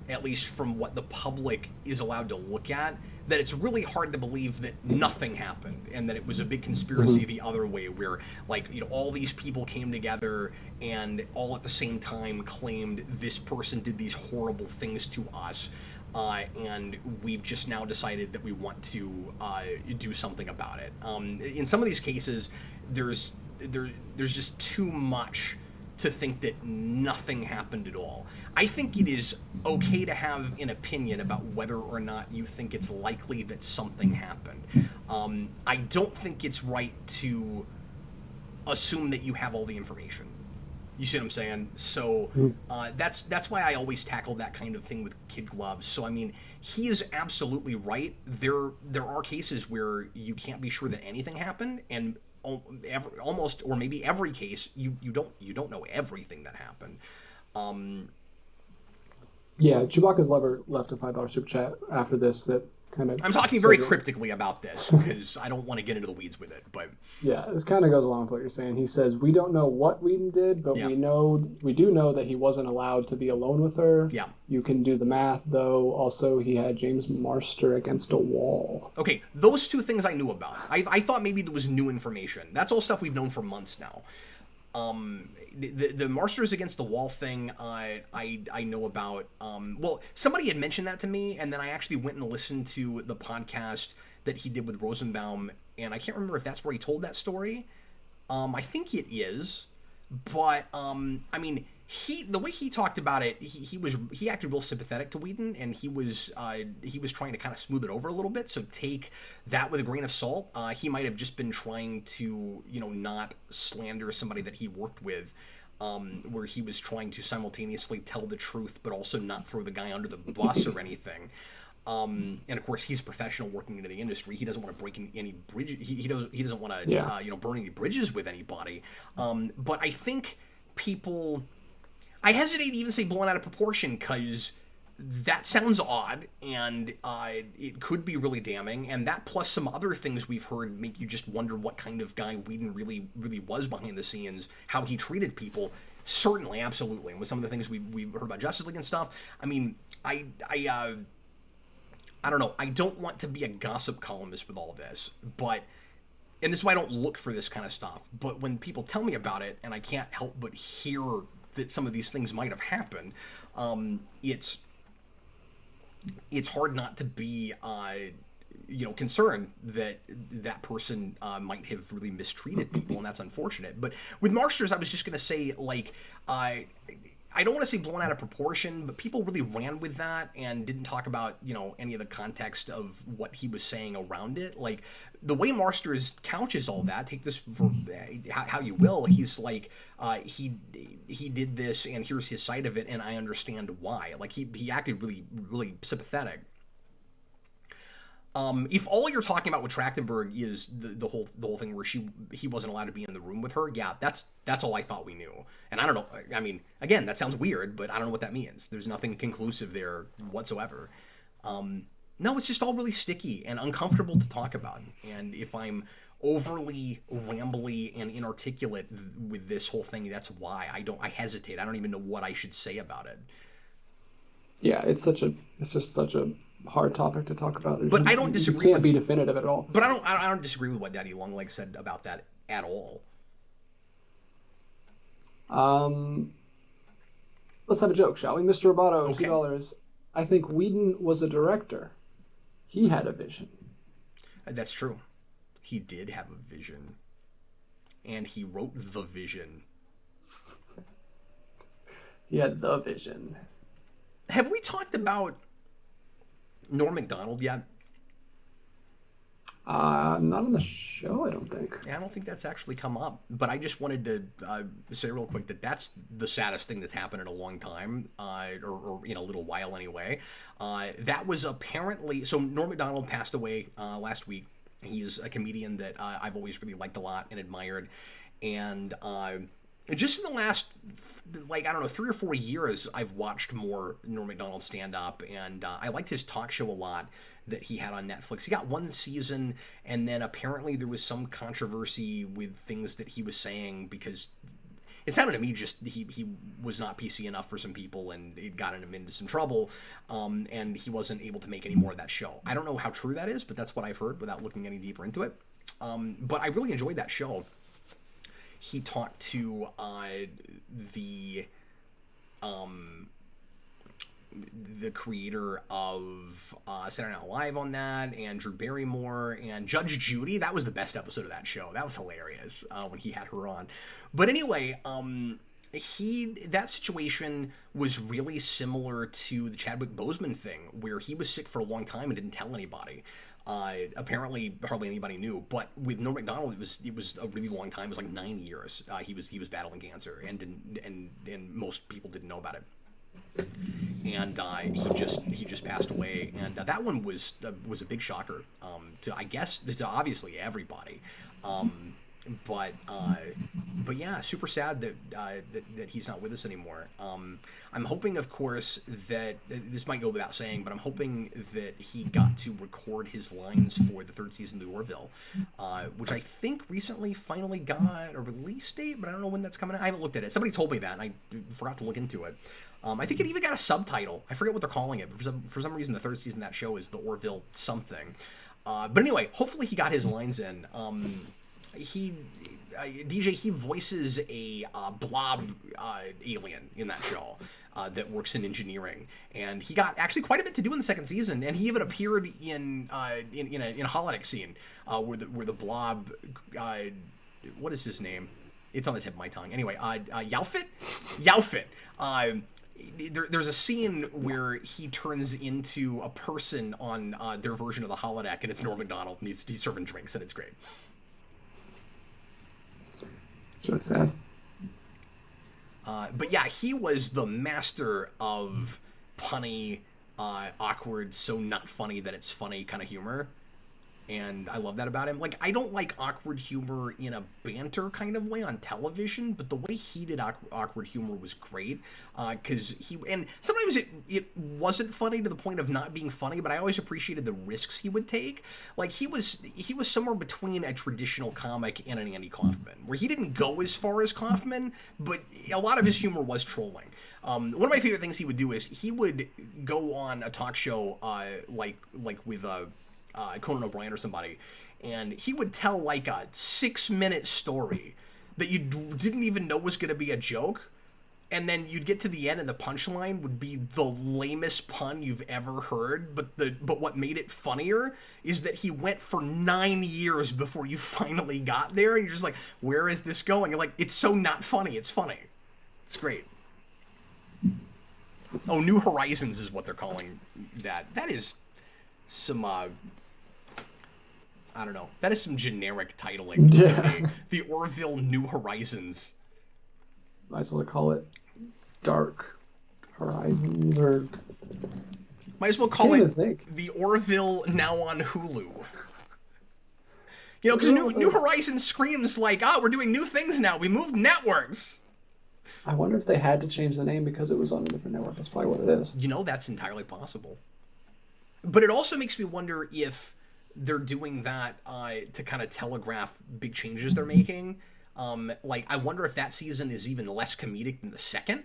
at least from what the public is allowed to look at, that it's really hard to believe that nothing happened and that it was a big conspiracy the other way, where all these people came together and all at the same time claimed this person did these horrible things to us, and we've just now decided that we want to do something about it. In some of these cases, there's there's just too much to think that nothing happened at all. I think it is okay to have an opinion about whether or not you think it's likely that something happened. I don't think it's right to assume that you have all the information. You see what I'm saying? So that's why I always tackle that kind of thing with kid gloves. So I mean, he is absolutely right. There are cases where you can't be sure that anything happened, and almost or maybe every case you don't know everything that happened. Yeah, Chewbacca's Lover left a $5 super chat after this that kind of... I'm talking very cryptically about this because I don't want to get into the weeds with it, but... Yeah, this kind of goes along with what you're saying. He says, we don't know what Whedon did, but we do know that he wasn't allowed to be alone with her. Yeah. You can do the math, though. Also, he had James Marster against a wall. Okay, those two things I knew about. I thought maybe there was new information. That's all stuff we've known for months now. The Marsters against the wall thing, I know about. Well, somebody had mentioned that to me, and then I actually went and listened to the podcast that he did with Rosenbaum, and I can't remember if that's where he told that story. I think it is, but I mean, the way he talked about it, he acted real sympathetic to Whedon, and he was trying to kind of smooth it over a little bit. So take that with a grain of salt. He might have just been trying to not slander somebody that he worked with, where he was trying to simultaneously tell the truth but also not throw the guy under the bus or anything. And of course, he's a professional working into the industry. He doesn't want to break any bridges. He doesn't want to burn any bridges with anybody. But I think people. I hesitate to even say blown out of proportion because that sounds odd, and it could be really damning. And that plus some other things we've heard make you just wonder what kind of guy Whedon really was behind the scenes, how he treated people. Certainly, absolutely. And with some of the things we've heard about Justice League and stuff, I mean, I don't know. I don't want to be a gossip columnist with all this, but... And this is why I don't look for this kind of stuff. But when people tell me about it, and I can't help but hear that some of these things might have happened, it's hard not to be concerned that that person might have really mistreated people, and that's unfortunate. But with Marsters, I was just gonna say, like, I don't want to say blown out of proportion, but people really ran with that and didn't talk about, any of the context of what he was saying around it. Like, the way Marsters couches all that, take this for how you will, he's like, he did this, and here's his side of it, and I understand why. Like, he acted really, really sympathetic. If all you're talking about with Trachtenberg is the whole thing where he wasn't allowed to be in the room with her, yeah, that's all I thought we knew. And I don't know. I mean, again, that sounds weird, but I don't know what that means. There's nothing conclusive there whatsoever. No, it's just all really sticky and uncomfortable to talk about. And if I'm overly rambly and inarticulate with this whole thing, that's why I hesitate. I don't even know what I should say about it. Yeah, it's just such a hard topic to talk about. But I don't disagree. You can't be definitive at all. But I don't disagree with what Daddy Longlegs said about that at all. Let's have a joke, shall we? Mr. Roboto, Okay. $2. I think Whedon was a director. He had a vision. That's true. He did have a vision. And he wrote the vision. He had the vision. Have we talked about Norm Macdonald yet? Not on the show, I don't think. Yeah, I don't think that's actually come up. But I just wanted to say real quick that that's the saddest thing that's happened in a long time, or in a little while anyway. That was apparently... So Norm Macdonald passed away last week. He's a comedian that I've always really liked a lot and admired. And just in the last, 3 or 4 years, I've watched more Norm Macdonald stand-up. And I liked his talk show a lot that he had on Netflix. He got one season, and then apparently there was some controversy with things that he was saying because it sounded to me just he was not PC enough for some people, and it got him into some trouble, and he wasn't able to make any more of that show. I don't know how true that is, but that's what I've heard without looking any deeper into it. But I really enjoyed that show. He talked to the creator of Saturday Night Live on that, and Drew Barrymore, and Judge Judy. That was the best episode of that show. That was hilarious when he had her on. But anyway, that situation was really similar to the Chadwick Boseman thing, where he was sick for a long time and didn't tell anybody. Apparently, hardly anybody knew. But with Norm Macdonald, it was a really long time. It was like 9 years. He was battling cancer, and most people didn't know about it. And he just passed away. And that one was a big shocker to, I guess, to obviously everybody. But yeah, super sad that he's not with us anymore. I'm hoping, of course, that this might go without saying, but I'm hoping that he got to record his lines for the third season of The Orville, which I think recently finally got a release date, but I don't know when that's coming out. I haven't looked at it. Somebody told me that, and I forgot to look into it. I think it even got a subtitle. I forget what they're calling it, but for some reason the third season of that show is The Orville something. But anyway, hopefully he got his lines in. DJ, he voices a blob alien in that show that works in engineering, and he got actually quite a bit to do in the second season, and he even appeared in a holodeck scene where the blob, what is his name? It's on the tip of my tongue. Anyway, Yowfit. There's a scene where he turns into a person on their version of the holodeck, and it's Norm Macdonald, and he's serving drinks, and it's great. So sad. But yeah, he was the master of punny, awkward, so not funny that it's funny kind of humor. And I love that about him. Like, I don't like awkward humor in a banter kind of way on television, but the way he did awkward humor was great. And sometimes it wasn't funny to the point of not being funny, but I always appreciated the risks he would take. Like, he was somewhere between a traditional comic and an Andy Kaufman, where he didn't go as far as Kaufman, but a lot of his humor was trolling. One of my favorite things he would do is he would go on a talk show like with Conan O'Brien or somebody, and he would tell like a 6-minute story that you didn't even know was going to be a joke, and then you'd get to the end and the punchline would be the lamest pun you've ever heard, but what made it funnier is that he went for 9 years before you finally got there, and you're just like, where is this going? You're like, it's so not funny, it's funny. It's great. Oh, New Horizons is what they're calling that. That is some I don't know. That is some generic titling to me. The Orville New Horizons. Might as well call it Dark Horizons, or might as well call it think. The Orville now on Hulu. You know, because New Horizons screams like, we're doing new things now. We moved networks. I wonder if they had to change the name because it was on a different network. That's probably what it is. You know, that's entirely possible. But it also makes me wonder if they're doing that to kind of telegraph big changes they're making. Like, I wonder if that season is even less comedic than the second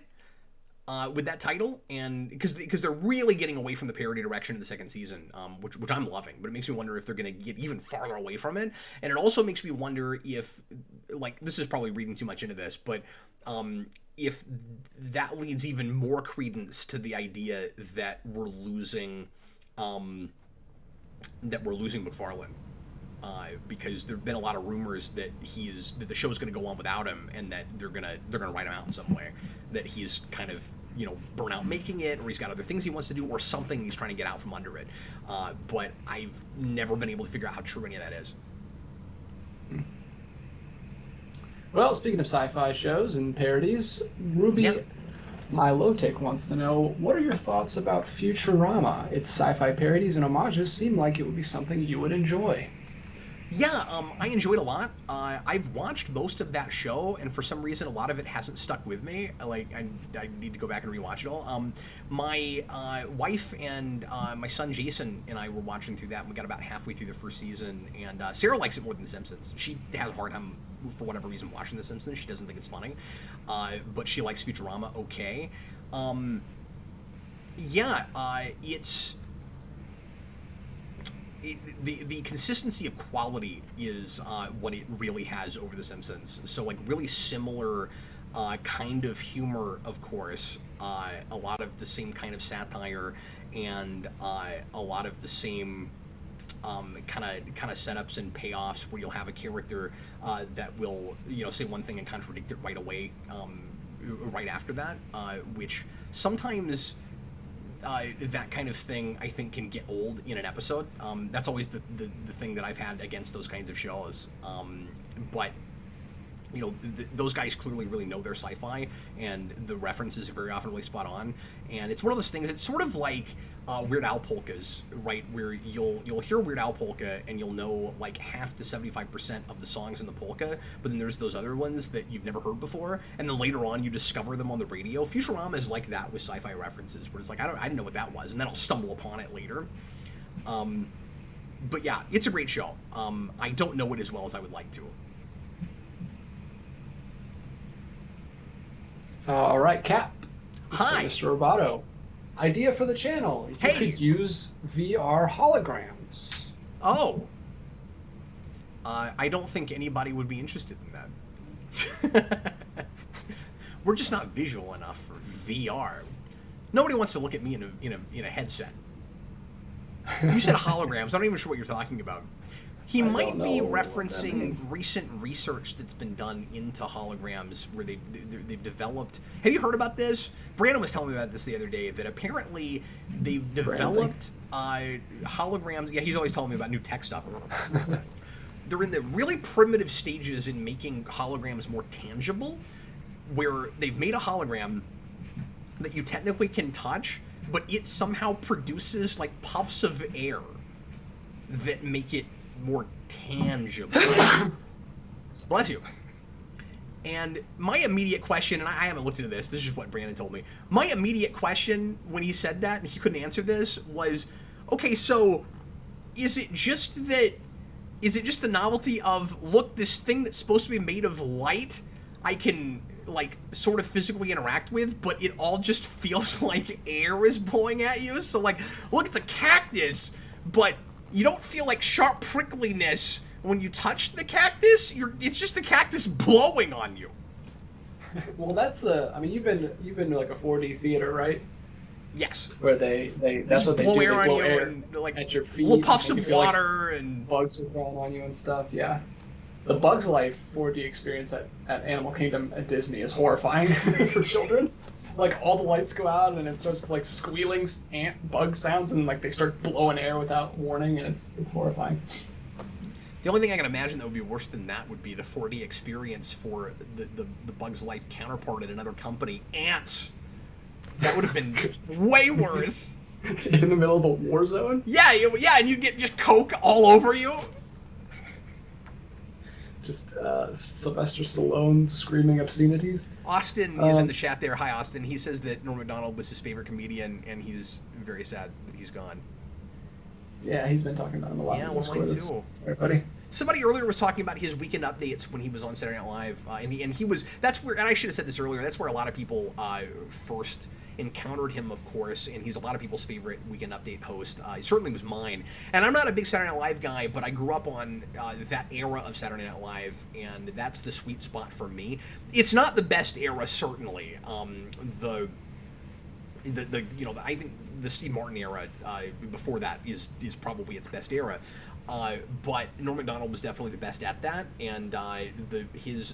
with that title, and because they're really getting away from the parody direction in the second season, which I'm loving. But it makes me wonder if they're going to get even farther away from it, and it also makes me wonder if, like, this is probably reading too much into this, but if that leads even more credence to the idea that we're losing McFarlane, because there've been a lot of rumors that the show's going to go on without him, and that they're gonna write him out in some way, that he's kind of, you know, burnt out making it, or he's got other things he wants to do, or something he's trying to get out from under it. But I've never been able to figure out how true any of that is. Well, speaking of sci-fi shows and parodies, Ruby Milotic wants to know, what are your thoughts about Futurama? Its sci-fi parodies and homages seem like it would be something you would enjoy. Yeah, I enjoyed a lot. I've watched most of that show, and for some reason, a lot of it hasn't stuck with me. Like, I need to go back and rewatch it all. My wife and my son Jason and I were watching through that, and we got about halfway through the first season, and Sarah likes it more than The Simpsons. She has a hard time, for whatever reason, watching The Simpsons. She doesn't think it's funny, but she likes Futurama okay. It's... The consistency of quality is what it really has over The Simpsons. So, like, really similar kind of humor, of course, a lot of the same kind of satire, and a lot of the same kind of setups and payoffs where you'll have a character that will say one thing and contradict it right away, right after that, which sometimes that kind of thing I think can get old in an episode. That's always the thing that I've had against those kinds of shows, but those guys clearly really know their sci-fi, and the references are very often really spot on. And it's one of those things. It's sort of like Weird Al polkas, right? Where you'll hear Weird Al polka and you'll know like half to 75% of the songs in the polka, but then there's those other ones that you've never heard before, and then later on you discover them on the radio. Futurama is like that with sci-fi references, where it's like I didn't know what that was, and then I'll stumble upon it later. But yeah, it's a great show. I don't know it as well as I would like to. All right, Cap. Hi. Mr. Roboto. Idea for the channel. You could use VR holograms. Oh. I don't think anybody would be interested in that. We're just not visual enough for VR. Nobody wants to look at me in a headset. You said holograms. I'm not even sure what you're talking about. He might be referencing recent research that's been done into holograms, where they've developed. Have you heard about this? Brandon was telling me about this the other day, that apparently they've developed holograms. Yeah, he's always telling me about new tech stuff. They're in the really primitive stages in making holograms more tangible, where they've made a hologram that you technically can touch, but it somehow produces like puffs of air that make it more tangible. Bless you. And my immediate question, and I haven't looked into this is just what Brandon told me. My immediate question when he said that, and he couldn't answer this, was, okay, so is it just the novelty of, look, this thing that's supposed to be made of light, I can like sort of physically interact with, but it all just feels like air is blowing at you? So like, look, it's a cactus, but you don't feel like sharp prickliness when you touch the cactus. It's just the cactus blowing on you. Well, that's you've been to like a 4D theater, right? Yes. Where they that's what they do. They Air on blow you air and like at your feet. little puffs of feel like water and bugs are crawling on you and stuff. Yeah. The Bugs Life 4D experience at Animal Kingdom at Disney is horrifying for children. Like all the lights go out and it starts like squealing bug sounds, and like they start blowing air without warning, and it's horrifying. The only thing I can imagine that would be worse than that would be the 4D experience for the Bugs Life counterpart at another company, Ants. That would have been way worse. In the middle of a war zone? Yeah, and you'd get just Coke all over you. Just Sylvester Stallone screaming obscenities. Austin is in the chat there. Hi, Austin. He says that Norm Macdonald was his favorite comedian, and he's very sad that he's gone. Yeah, he's been talking about him a lot. Yeah, well, mine too. All right, buddy. Somebody earlier was talking about his weekend updates when he was on Saturday Night Live, and he was. That's where, and I should have said this earlier. That's where a lot of people first encountered him, of course, and he's a lot of people's favorite weekend update host. He certainly was mine. And I'm not a big Saturday Night Live guy, but I grew up on that era of Saturday Night Live, and that's the sweet spot for me. It's not the best era, certainly. I think the Steve Martin era before that is probably its best era. But Norm Macdonald was definitely the best at that, and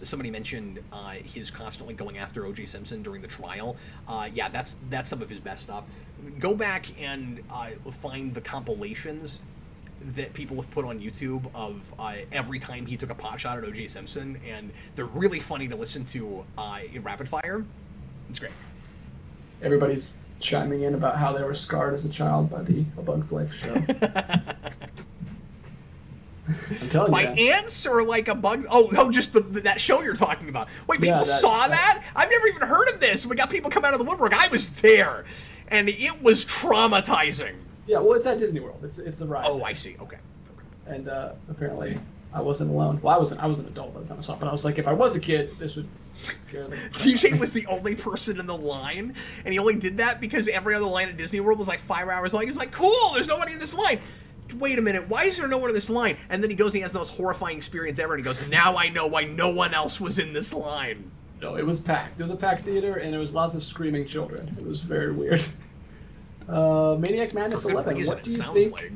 somebody mentioned his constantly going after O.J. Simpson during the trial. Yeah, that's some of his best stuff. Go back and find the compilations that people have put on YouTube of every time he took a pot shot at O.J. Simpson, and they're really funny to listen to in rapid fire. It's great. Everybody's chiming in about how they were scarred as a child by the A Bug's Life show. I'm telling you. By ants or like a bug? Oh, just that show you're talking about. Wait, people saw that? I've never even heard of this. We got people come out of the woodwork. I was there, and it was traumatizing. Yeah, well, it's at Disney World. It's a ride. Oh, I see. Okay. And apparently, I wasn't alone. Well, I was an adult by the time I saw it, but I was like, if I was a kid, this would scare me. TJ was the only person in the line, and he only did that because every other line at Disney World was like 5 hours long. He's like, cool, there's nobody in this line. Wait a minute, why is there no one in this line? And then he goes and he has the most horrifying experience ever, and he goes, now I know why no one else was in this line. No, it was packed. It was a packed theater, and there was lots of screaming children. It was very weird. Maniac Madness 11. What do you think? Like.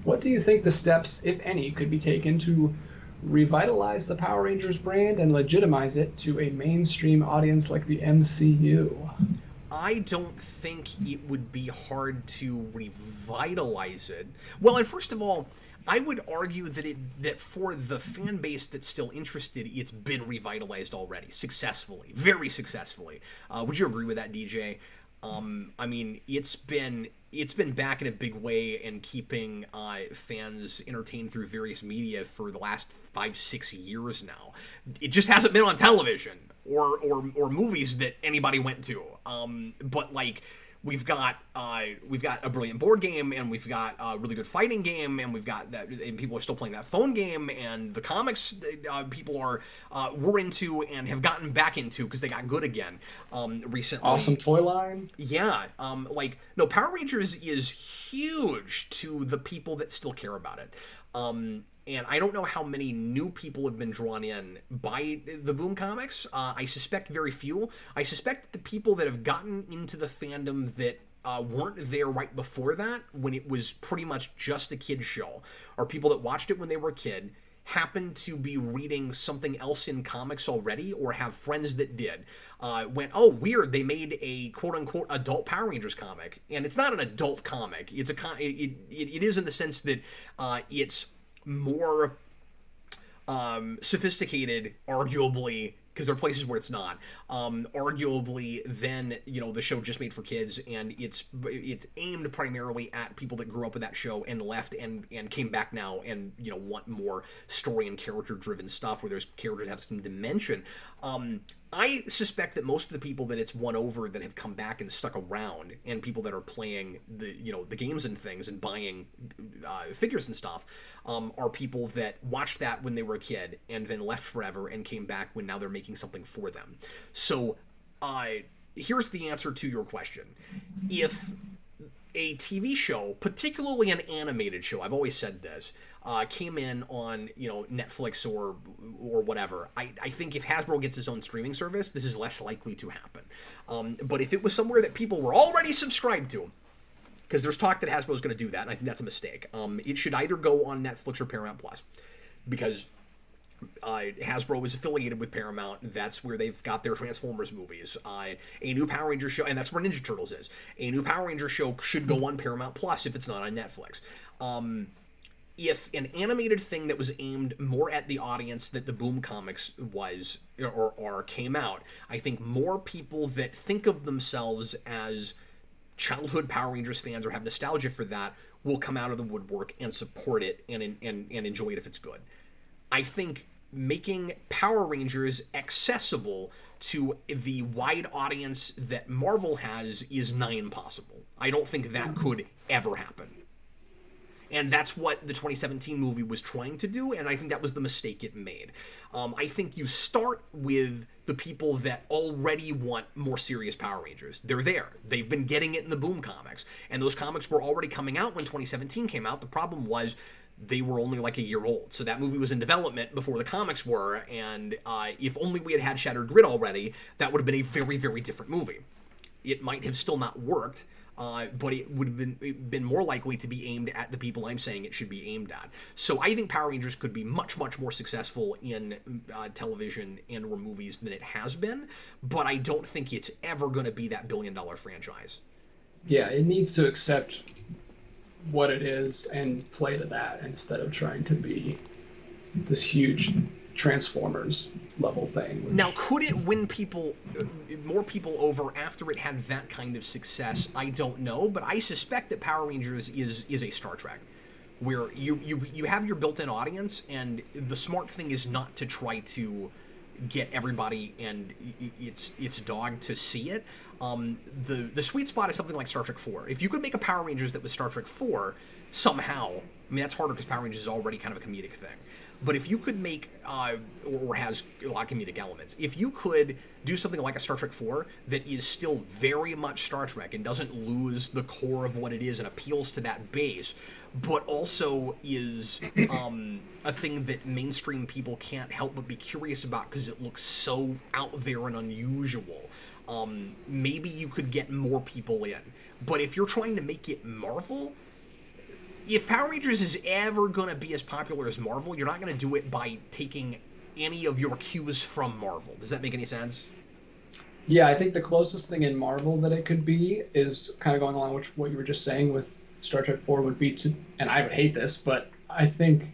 What do you think the steps, if any, could be taken to revitalize the Power Rangers brand and legitimize it to a mainstream audience like the MCU? I don't think it would be hard to revitalize it. Well, and first of all, I would argue that for the fan base that's still interested, it's been revitalized already, successfully, very successfully. Would you agree with that, DJ? I mean, it's been back in a big way and keeping fans entertained through various media for the last 5-6 years now. It just hasn't been on television or movies that anybody went to. But like we've got a brilliant board game, and we've got a really good fighting game, and we've got that, and people are still playing that phone game, and the comics people were into and have gotten back into because they got good again recently. Awesome toy line. Yeah, Power Rangers is huge to the people that still care about it. And I don't know how many new people have been drawn in by the Boom comics. I suspect very few. I suspect that the people that have gotten into the fandom that weren't there right before that, when it was pretty much just a kid's show, or people that watched it when they were a kid, happen to be reading something else in comics already, or have friends that did, went, oh, weird, they made a quote-unquote adult Power Rangers comic. And it's not an adult comic. It's it is in the sense that it's more sophisticated, arguably, because there are places where it's not, arguably, than the show just made for kids, and it's aimed primarily at people that grew up with that show and left and came back now and want more story and character driven stuff where those characters have some dimension. I suspect that most of the people that it's won over that have come back and stuck around, and people that are playing the games and things and buying figures and stuff, are people that watched that when they were a kid and then left forever and came back when now they're making something for them. So here's the answer to your question. If a TV show, particularly an animated show, I've always said this, came in on Netflix or whatever, I think if Hasbro gets its own streaming service, this is less likely to happen. But if it was somewhere that people were already subscribed to, because there's talk that Hasbro is going to do that, and I think that's a mistake. It should either go on Netflix or Paramount Plus, because Hasbro is affiliated with Paramount. That's where they've got their Transformers movies. A new Power Ranger show, and that's where Ninja Turtles is. A new Power Ranger show should go on Paramount Plus if it's not on Netflix. If an animated thing that was aimed more at the audience that the Boom comics was or came out, I think more people that think of themselves as childhood Power Rangers fans or have nostalgia for that will come out of the woodwork and support it and enjoy it if it's good. I think making Power Rangers accessible to the wide audience that Marvel has is nigh impossible. I don't think that could ever happen. And that's what the 2017 movie was trying to do, and I think that was the mistake it made. I think you start with the people that already want more serious Power Rangers. They're there. They've been getting it in the Boom comics, and those comics were already coming out when 2017 came out. The problem was they were only like a year old, so that movie was in development before the comics were, and if only we had Shattered Grid already, that would have been a very, very different movie. It might have still not worked, but it would have been more likely to be aimed at the people I'm saying it should be aimed at. So I think Power Rangers could be much, much more successful in television and or movies than it has been, but I don't think it's ever going to be that billion-dollar franchise. Yeah, it needs to accept what it is and play to that instead of trying to be this huge Transformers level thing. Now, could it win more people over after it had that kind of success? I don't know, but I suspect that Power Rangers is a Star Trek, where you have your built-in audience, and the smart thing is not to try to get everybody and its dog to see it. The sweet spot is something like Star Trek 4. If you could make a Power Rangers that was Star Trek 4 somehow, I mean, that's harder because Power Rangers is already kind of a comedic thing. but if you could make, or has a lot of comedic elements, if you could do something like a Star Trek 4 that is still very much Star Trek and doesn't lose the core of what it is and appeals to that base, but also is a thing that mainstream people can't help but be curious about because it looks so out there and unusual, maybe you could get more people in. But if you're trying to make it Marvel, if Power Rangers is ever going to be as popular as Marvel, you're not going to do it by taking any of your cues from Marvel. Does that make any sense? Yeah, I think the closest thing in Marvel that it could be is kind of going along with what you were just saying with Star Trek 4 would be to, and I would hate this, but I think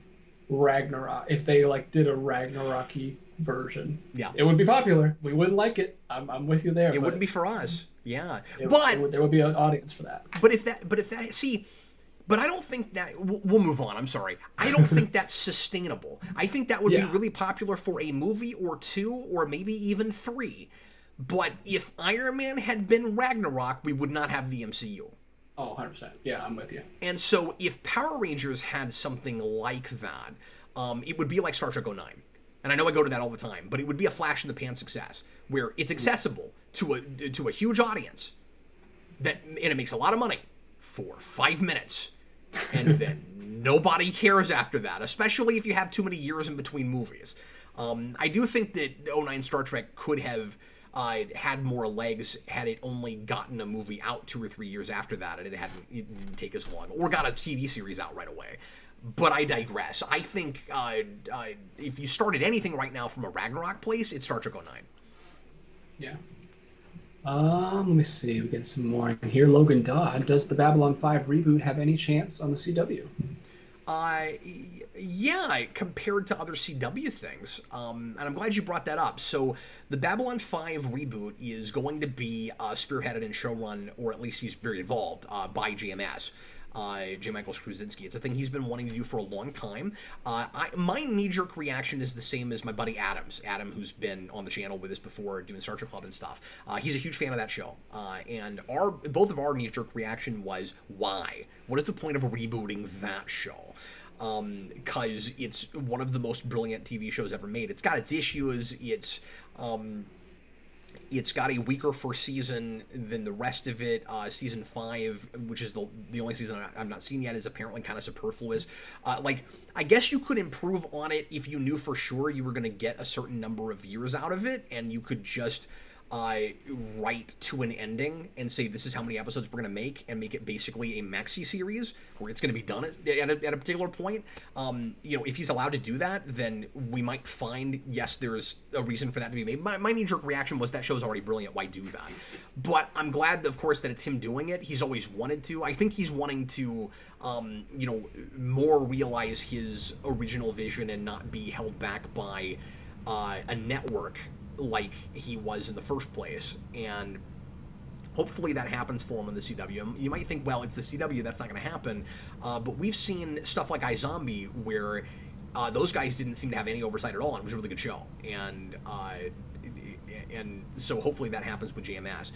Ragnarok, if they like did a Ragnarok-y version, yeah, it would be popular. We wouldn't like it. I'm with you there. It wouldn't be for us. Yeah, there would be an audience for that. But if that, see, but I don't think that we'll move on. I'm sorry. I don't think that's sustainable. I think that would be really popular for a movie or two, or maybe even 3. But if Iron Man had been Ragnarok, we would not have the MCU. Oh, 100%. Yeah, I'm with you. And so if Power Rangers had something like that, it would be like Star Trek 09. And I know I go to that all the time, but it would be a flash in the pan success where it's accessible to a huge audience and it makes a lot of money for 5 minutes. And then nobody cares after that, especially if you have too many years in between movies. I do think that 09 Star Trek could have had more legs had it only gotten a movie out 2 or 3 years after that, and it didn't take as long, or got a TV series out right away. But I digress. I think if you started anything right now from a Ragnarok place, it's Star Trek 09. Yeah. Let me see. We get some more in here. Logan Dodd, does the Babylon 5 reboot have any chance on the CW? Yeah, compared to other CW things. And I'm glad you brought that up. So the Babylon 5 reboot is going to be spearheaded and showrun, or at least he's very involved, by JMS. J. Michael Straczynski. It's a thing he's been wanting to do for a long time. My knee-jerk reaction is the same as my buddy Adam, who's been on the channel with us before doing Star Trek Club and stuff. He's a huge fan of that show. And both of our knee-jerk reaction was, why? What is the point of rebooting that show? Because it's one of the most brilliant TV shows ever made. It's got its issues. It's got a weaker first season than the rest of it. Season 5, which is the only season I've not seen yet, is apparently kind of superfluous. I guess you could improve on it if you knew for sure you were going to get a certain number of years out of it, and you could just write to an ending and say this is how many episodes we're going to make, and make it basically a maxi series where it's going to be done at a particular point. If he's allowed to do that, then we might find, yes, there's a reason for that to be made. My knee-jerk reaction was that show's already brilliant, why do that? But I'm glad, of course, that it's him doing it. He's always wanted to. I think he's wanting to more realize his original vision and not be held back by a network like he was in the first place, and hopefully that happens for him in the CW. You might think, well, it's the CW, that's not going to happen, but we've seen stuff like iZombie where those guys didn't seem to have any oversight at all, and it was a really good show, and so hopefully that happens with JMS.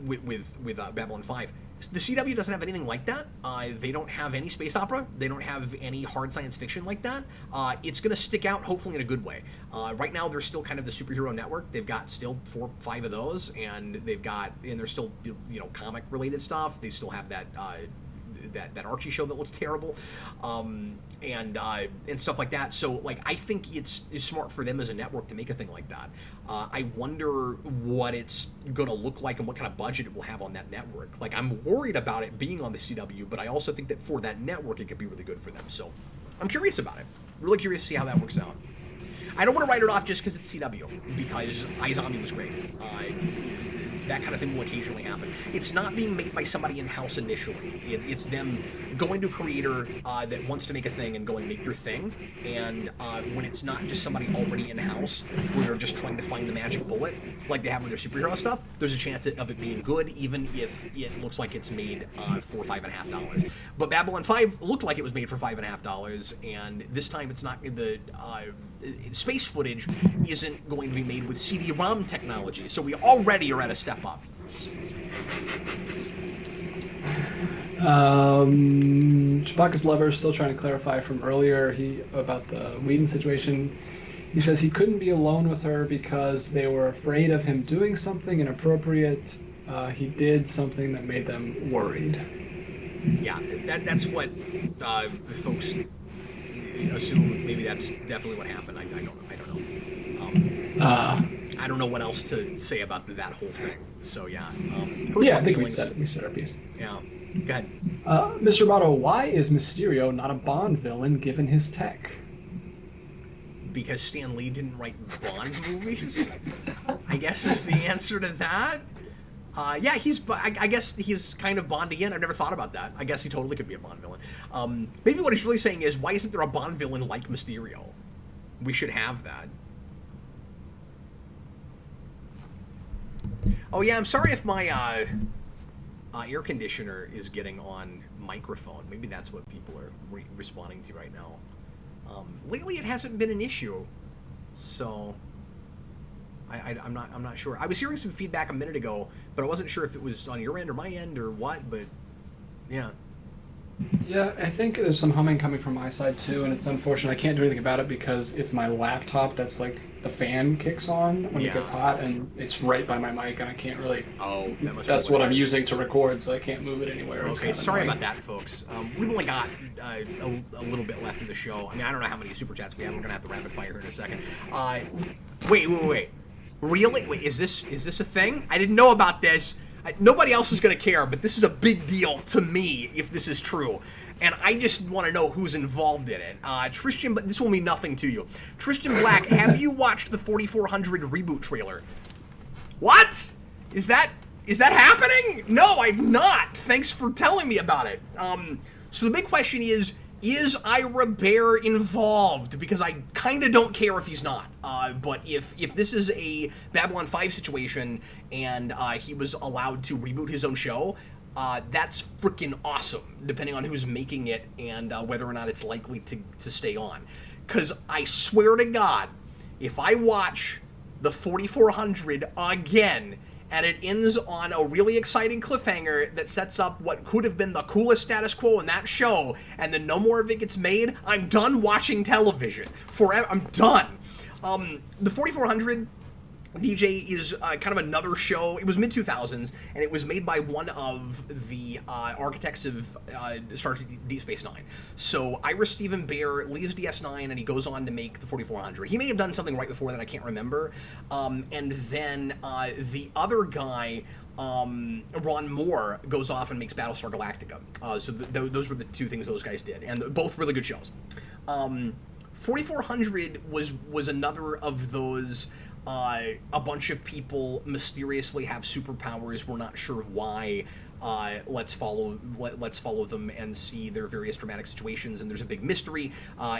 With Babylon 5. The CW doesn't have anything like that. They don't have any space opera. They don't have any hard science fiction like that. It's going to stick out, hopefully in a good way. Right now, they're still kind of the superhero network. They've got still 4 or 5 of those, and they're still comic related stuff. They still have that Archie show that looks terrible, and stuff like that. So I think it's smart for them as a network to make a thing like that. I wonder what it's gonna look like and what kind of budget it will have on that network. I'm worried about it being on the CW, but I also think that for that network it could be really good for them. So I'm curious about it. Really curious to see how that works out. I don't want to write it off just because it's CW, because iZombie was great. That kind of thing will occasionally happen. It's not being made by somebody in-house initially. It's them going to a creator that wants to make a thing and going, make your thing. And when it's not just somebody already in-house, where they're just trying to find the magic bullet, like they have with their superhero stuff, there's a chance of it being good, even if it looks like it's made for $5.50. But Babylon 5 looked like it was made for $5.50, and this time it's not. The space footage isn't going to be made with CD-ROM technology, so we already are at a step up. Chewbacca's lover is still trying to clarify from earlier about the Whedon situation. He says he couldn't be alone with her because they were afraid of him doing something inappropriate. He did something that made them worried. Yeah, that's what folks assume. Maybe that's definitely what happened. I don't know. I don't know what else to say about that whole thing. So yeah. I think we said our piece. Yeah. Go ahead. Mr. Motto, why is Mysterio not a Bond villain given his tech? Because Stan Lee didn't write Bond movies, I guess is the answer to that. Yeah, I guess he's kind of Bond again. I've never thought about that. I guess he totally could be a Bond villain. Maybe what he's really saying is, why isn't there a Bond villain like Mysterio? We should have that. Oh yeah, I'm sorry if my air conditioner is getting on microphone. Maybe that's what people are responding to right now. Lately, it hasn't been an issue, so I'm not sure. I was hearing some feedback a minute ago, but I wasn't sure if it was on your end or my end or what. But yeah. Yeah, I think there's some humming coming from my side too, and it's unfortunate. I can't do anything about it because it's my laptop that's like the fan kicks on when it gets hot, and it's right by my mic, and I can't really. Oh, that's what I'm using to record, so I can't move it anywhere. Okay, sorry about that, folks. We've only got a little bit left in the show. I mean, I don't know how many super chats we have. We're gonna have to rapid fire here in a second. Wait. Really? Wait, is this a thing? I didn't know about this. Nobody else is going to care, but this is a big deal to me if this is true. And I just want to know who's involved in it. Tristan, but this will mean nothing to you. Tristan Black, have you watched the 4400 reboot trailer? What? Is that happening? No, I've not. Thanks for telling me about it. So the big question is Ira Bear involved? Because I kind of don't care if he's not. But if this is a Babylon 5 situation and he was allowed to reboot his own show, that's freaking awesome, depending on who's making it and whether or not it's likely to stay on. Because I swear to God, if I watch the 4400 again, and it ends on a really exciting cliffhanger that sets up what could have been the coolest status quo in that show, and then no more of it gets made, I'm done watching television. Forever. I'm done. The 4400 DJ is kind of another show. It was mid-2000s, and it was made by one of the architects of Star Trek Deep Space Nine. So Ira Steven Bear leaves DS9, and he goes on to make the 4400. He may have done something right before that, I can't remember. And then the other guy, Ron Moore, goes off and makes Battlestar Galactica. So those were the two things those guys did, and both really good shows. 4400 was another of those... a bunch of people mysteriously have superpowers. We're not sure why. Let's follow them and see their various dramatic situations. And there's a big mystery.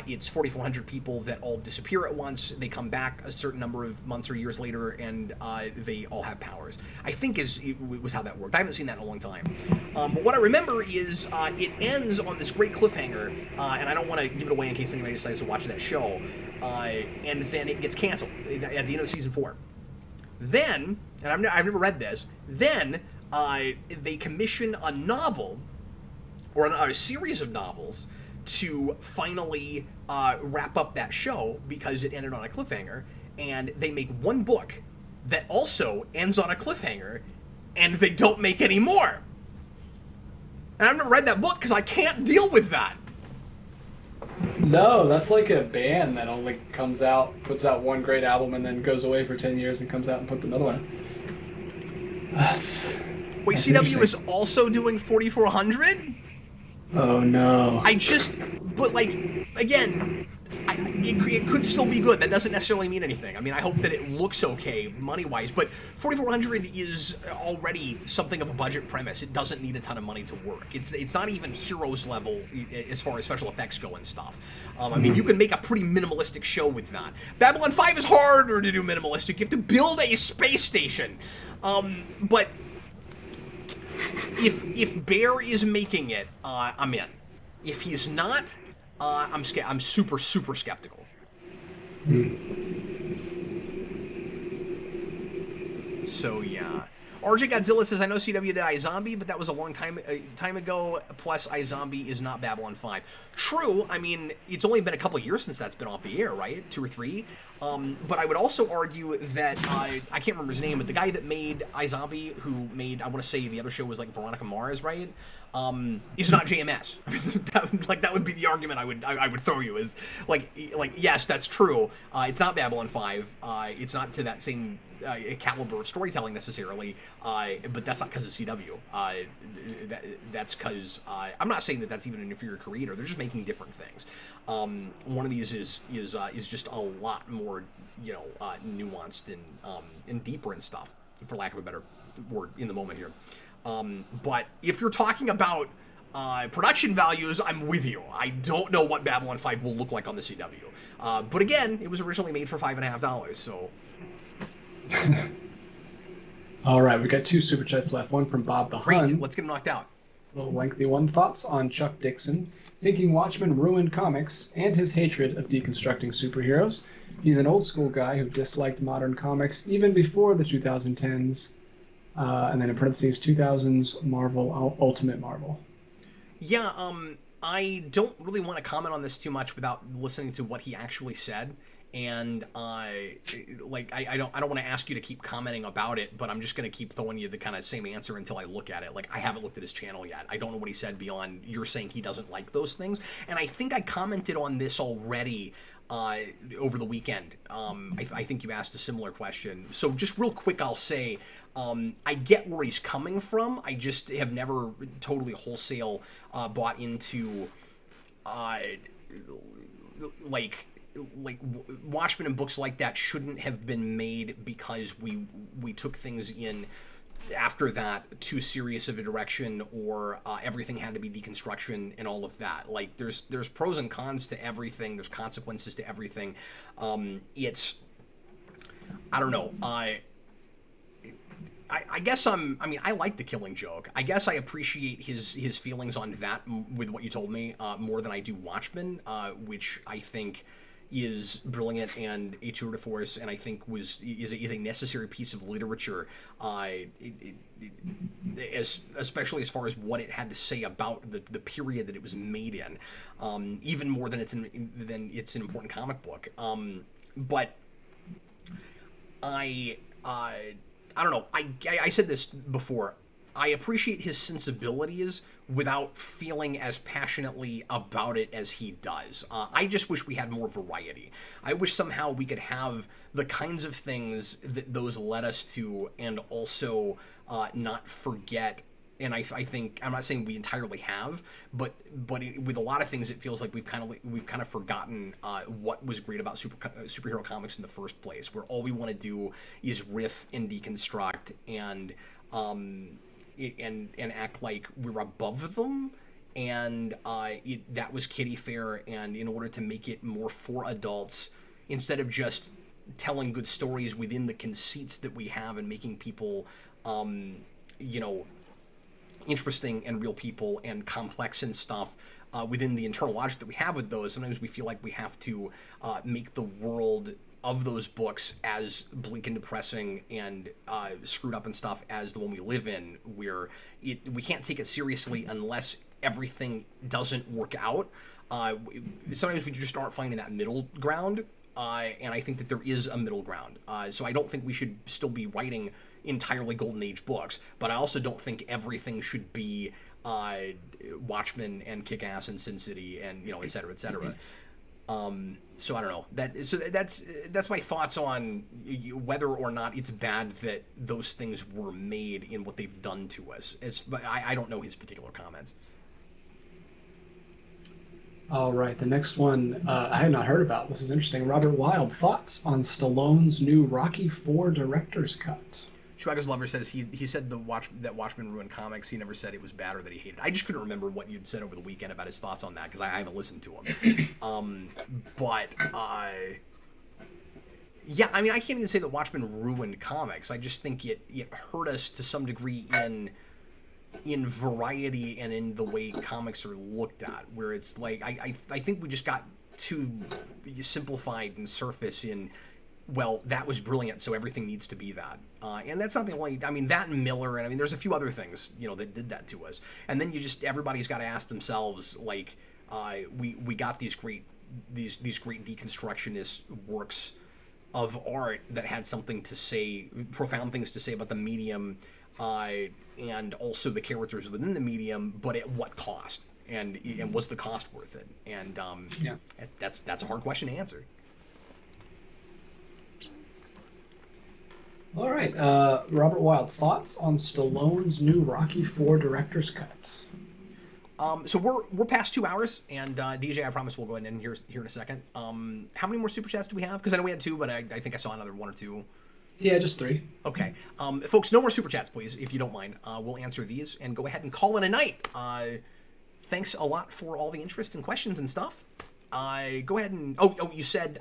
It's 4,400 people that all disappear at once. They come back a certain number of months or years later, and they all have powers. I think it was how that worked. I haven't seen that in a long time. But what I remember is it ends on this great cliffhanger, and I don't want to give it away in case anybody decides to watch that show. And then it gets canceled at the end of season 4. Then, and I've never read this, then they commission a novel, or a series of novels, to finally wrap up that show because it ended on a cliffhanger, and they make one book that also ends on a cliffhanger, and they don't make any more. And I've never read that book because I can't deal with that. No, that's like a band that only puts out one great album and then goes away for 10 years and comes out and puts another one. Wait, CW is also doing 4400? Oh no. But like, again, it could still be good. That doesn't necessarily mean anything. I mean, I hope that it looks okay money-wise, but 4400 is already something of a budget premise. It doesn't need a ton of money to work. It's not even Heroes level as far as special effects go and stuff. I mean, you can make a pretty minimalistic show with that. Babylon 5 is harder to do minimalistic. You have to build a space station. But if Bear is making it, I'm in. If he's not, I'm super skeptical. So yeah. RJ Godzilla says, I know CW did iZombie, but that was a long time ago. Plus, iZombie is not Babylon 5. True. I mean, it's only been a couple years since that's been off the air, right? 2 or 3. But I would also argue that, I can't remember his name, but the guy that made iZombie, who made, I want to say the other show was like Veronica Mars, right? Is not JMS. I mean, that would be the argument I would throw you is like yes, that's true. It's not Babylon 5. It's not to that same caliber of storytelling necessarily, but that's not because of CW. That's because I'm not saying that that's even an inferior creator. They're just making different things. One of these is just a lot more, nuanced and deeper and stuff, for lack of a better word in the moment here. But if you're talking about production values, I'm with you. I don't know what Babylon 5 will look like on the CW. But again, it was originally made for $5.50, so. All right, we got 2 super chats left. One from Bob the Great, Hun. let's get them knocked out. A little lengthy one. Thoughts on Chuck Dixon thinking Watchmen ruined comics and his hatred of deconstructing superheroes. He's an old school guy who disliked modern comics even before the 2010s. And then in parentheses, 2000s Marvel, Ultimate Marvel. Yeah, I don't really want to comment on this too much without listening to what he actually said. And I don't want to ask you to keep commenting about it, but I'm just going to keep throwing you the kind of same answer until I look at it. Like, I haven't looked at his channel yet. I don't know what he said beyond you're saying he doesn't like those things. And I think I commented on this already over the weekend. I think you asked a similar question. So just real quick, I'll say I get where he's coming from. I just have never totally wholesale bought into Watchmen and books like that shouldn't have been made because we took things in after that too serious of a direction, or everything had to be deconstruction and all of that. Like there's pros and cons to everything. There's consequences to everything. It's, I don't know. I guess I like The Killing Joke. I guess I appreciate his feelings on that with what you told me more than I do Watchmen, which I think is brilliant and a tour de force, and I think is a necessary piece of literature, especially as far as what it had to say about the period that it was made in, even more than it's an important comic book. But I don't know. I said this before. I appreciate his sensibilities without feeling as passionately about it as he does. I just wish we had more variety. I wish somehow we could have the kinds of things that those led us to, and also not forget. And I think, I'm not saying we entirely have, but with a lot of things, it feels like we've kind of forgotten what was great about superhero comics in the first place, where all we want to do is riff and deconstruct and act like we're above them, and that was kiddie fare. And in order to make it more for adults, instead of just telling good stories within the conceits that we have and making people, interesting and real people and complex and stuff within the internal logic that we have with those, sometimes we feel like we have to make the world of those books as bleak and depressing and screwed up and stuff as the one we live in, where we can't take it seriously unless everything doesn't work out. Sometimes we just aren't finding that middle ground, and I think that there is a middle ground. So I don't think we should still be writing entirely Golden Age books, but I also don't think everything should be Watchmen and Kick-Ass and Sin City and et cetera, et cetera. So I don't know. That's my thoughts on whether or not it's bad that those things were made in what they've done to us. But I don't know his particular comments. All right, the next one I had not heard about. This is interesting. Robert Wild, thoughts on Stallone's new Rocky IV director's cut? Schwager's Lover says he said that Watchmen ruined comics. He never said it was bad or that he hated it. I just couldn't remember what you'd said over the weekend about his thoughts on that because I haven't listened to him. Yeah, I mean, I can't even say that Watchmen ruined comics. I just think it hurt us to some degree in variety and in the way comics are looked at, where it's like I think we just got too simplified and surface in well, that was brilliant, so everything needs to be that. And that's not the only, I mean, that and Miller, and I mean, there's a few other things, that did that to us. And then everybody's got to ask themselves, like, we got these great deconstructionist works of art that had something to say, profound things to say about the medium, and also the characters within the medium, but at what cost? And was the cost worth it? And that's a hard question to answer. All right, Robert Wild, thoughts on Stallone's new Rocky IV director's cut? So we're past 2 hours, and DJ, I promise we'll go ahead and end here in a second. How many more super chats do we have? Because I know we had 2, but I think I saw another 1 or 2. Yeah, just 3. Okay. Folks, no more super chats, please, if you don't mind. We'll answer these and go ahead and call it a night. Thanks a lot for all the interest and questions and stuff. Go ahead and... Oh, you said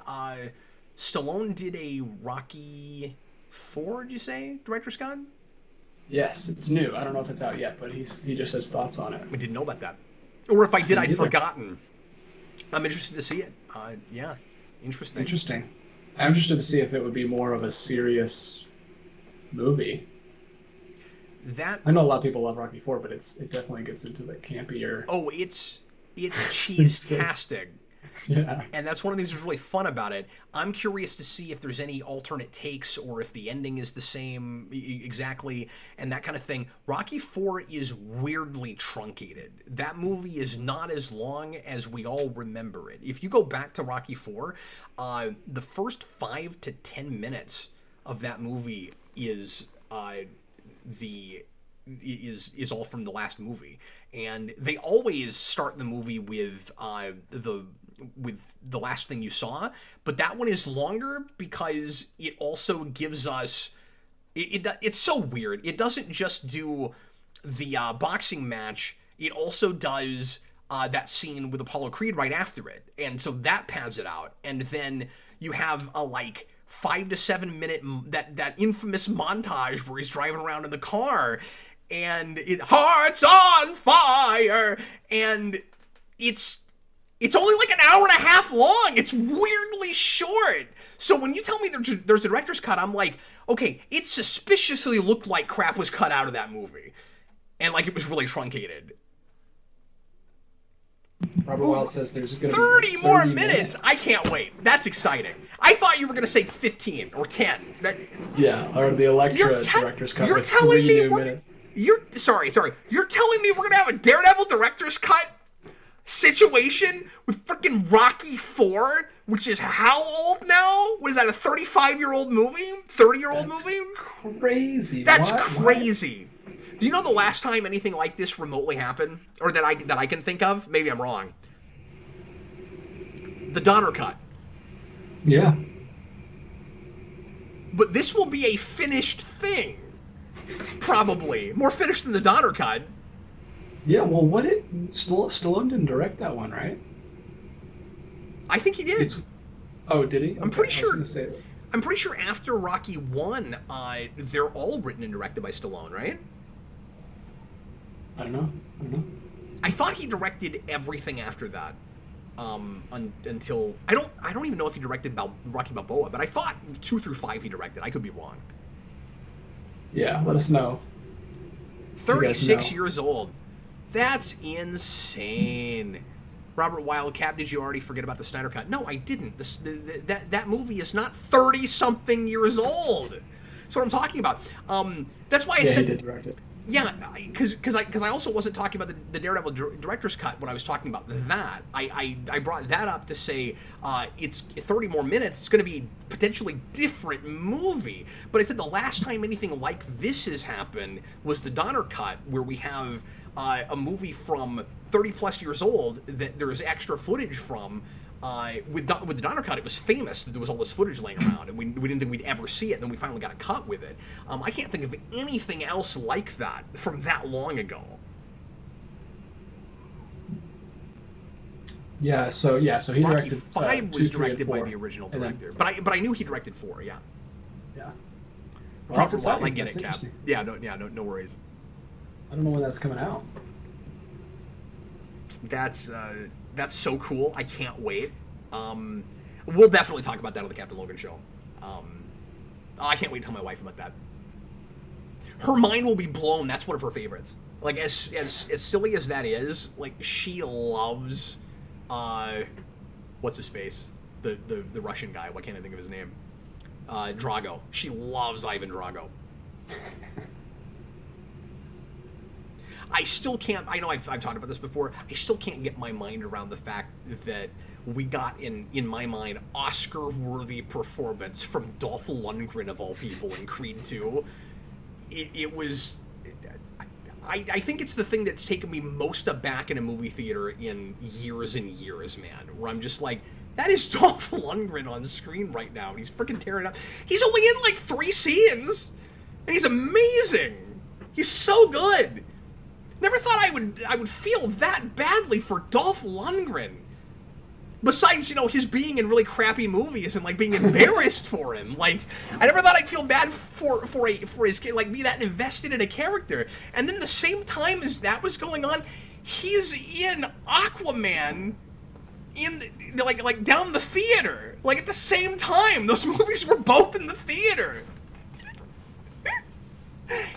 Stallone did a Rocky 4, did you say, Director Scott? Yes, it's new. I don't know if it's out yet, but he just has thoughts on it. I didn't know about that. Or if I did, I'd forgotten. I'm interested to see it. Yeah, interesting. Interesting. I'm interested to see if it would be more of a serious movie. I know a lot of people love Rocky IV, but it definitely gets into the campier. Oh, it's cheese-tastic. Yeah. And that's one of the things that's really fun about it. I'm curious to see if there's any alternate takes or if the ending is the same exactly and that kind of thing. Rocky IV is weirdly truncated. That movie is not as long as we all remember it. If you go back to Rocky IV, the first 5 to 10 minutes of that movie is all from the last movie. And they always start the movie with the last thing you saw, but that one is longer because it also gives us it's so weird. It doesn't just do the boxing match, it also does that scene with Apollo Creed right after it, and so that pads it out. And then you have a 5 to 7 minute that infamous montage where he's driving around in the car and hearts on fire, and it's only an hour and a half long. It's weirdly short. So when you tell me there's a director's cut, I'm like, okay, it suspiciously looked like crap was cut out of that movie. And it was really truncated. Robert Wild says there's going to be 30 more minutes. I can't wait. That's exciting. I thought you were going to say 15 or 10. Yeah, or the Elektra director's cut with 3 new minutes. Sorry. You're telling me we're going to have a Daredevil director's cut situation with freaking Rocky IV, which is how old now? What is that, a 35-year-old movie? 30-year-old movie? Crazy. That's crazy. Do you know the last time anything like this remotely happened? Or that I can think of? Maybe I'm wrong. The Donner Cut. Yeah. But this will be a finished thing. Probably. More finished than the Donner Cut. Yeah, well, Stallone didn't direct that one, right? I think he did. Oh, did he? Okay, I'm pretty sure. I'm pretty sure after Rocky 1, they're all written and directed by Stallone, right? I don't know. I thought he directed everything after that. Until I don't even know if he directed Rocky Balboa, but I thought 2 through 5 he directed. I could be wrong. Yeah, let us know. 36 years old. That's insane. Robert Wildcat, did you already forget about the Snyder Cut? No, I didn't. That movie is not 30-something years old. That's what I'm talking about. That's why I said... he did direct it. Yeah, because I also wasn't talking about the Daredevil director's cut when I was talking about that. I brought that up to say it's 30 more minutes. It's going to be a potentially different movie. But I said the last time anything like this has happened was the Donner Cut, where we have a movie from 30 plus years old that there's extra footage from. With the Donner Cut, it was famous that there was all this footage laying around, and we didn't think we'd ever see it, and then we finally got a cut with it. I can't think of anything else like that from that long ago. Yeah, so he Rocky directed 5 was 2, 3, directed and 4. by the original director, but I knew he directed 4. Yeah. Yeah. Well, That's exciting. I get That's it, Cap. Yeah, no worries. I don't know when that's coming out. That's so cool. I can't wait. We'll definitely talk about that on the Captain Logan show. I can't wait to tell my wife about that. Her mind will be blown. That's one of her favorites. Like, as silly as that is, like, she loves, what's his face? The Russian guy. Why can't I think of his name? Drago. She loves Ivan Drago. I still can't, I know I've talked about this before, I still can't get my mind around the fact that we got, in my mind, Oscar-worthy performance from Dolph Lundgren, of all people, in Creed 2. It was... I think it's the thing that's taken me most aback in a movie theater in years and years, man. Where I'm just like, that is Dolph Lundgren on screen right now, and he's freaking tearing it up. He's only in like 3 scenes, and he's amazing. He's so good. Never thought I would feel that badly for Dolph Lundgren. Besides, you know, his being in really crappy movies and, like, being embarrassed for him. Like, I never thought I'd feel bad for his kid, like, be that invested in a character. And then the same time as that was going on, he's in Aquaman like down the theater. Like, at the same time. Those movies were both in the theater.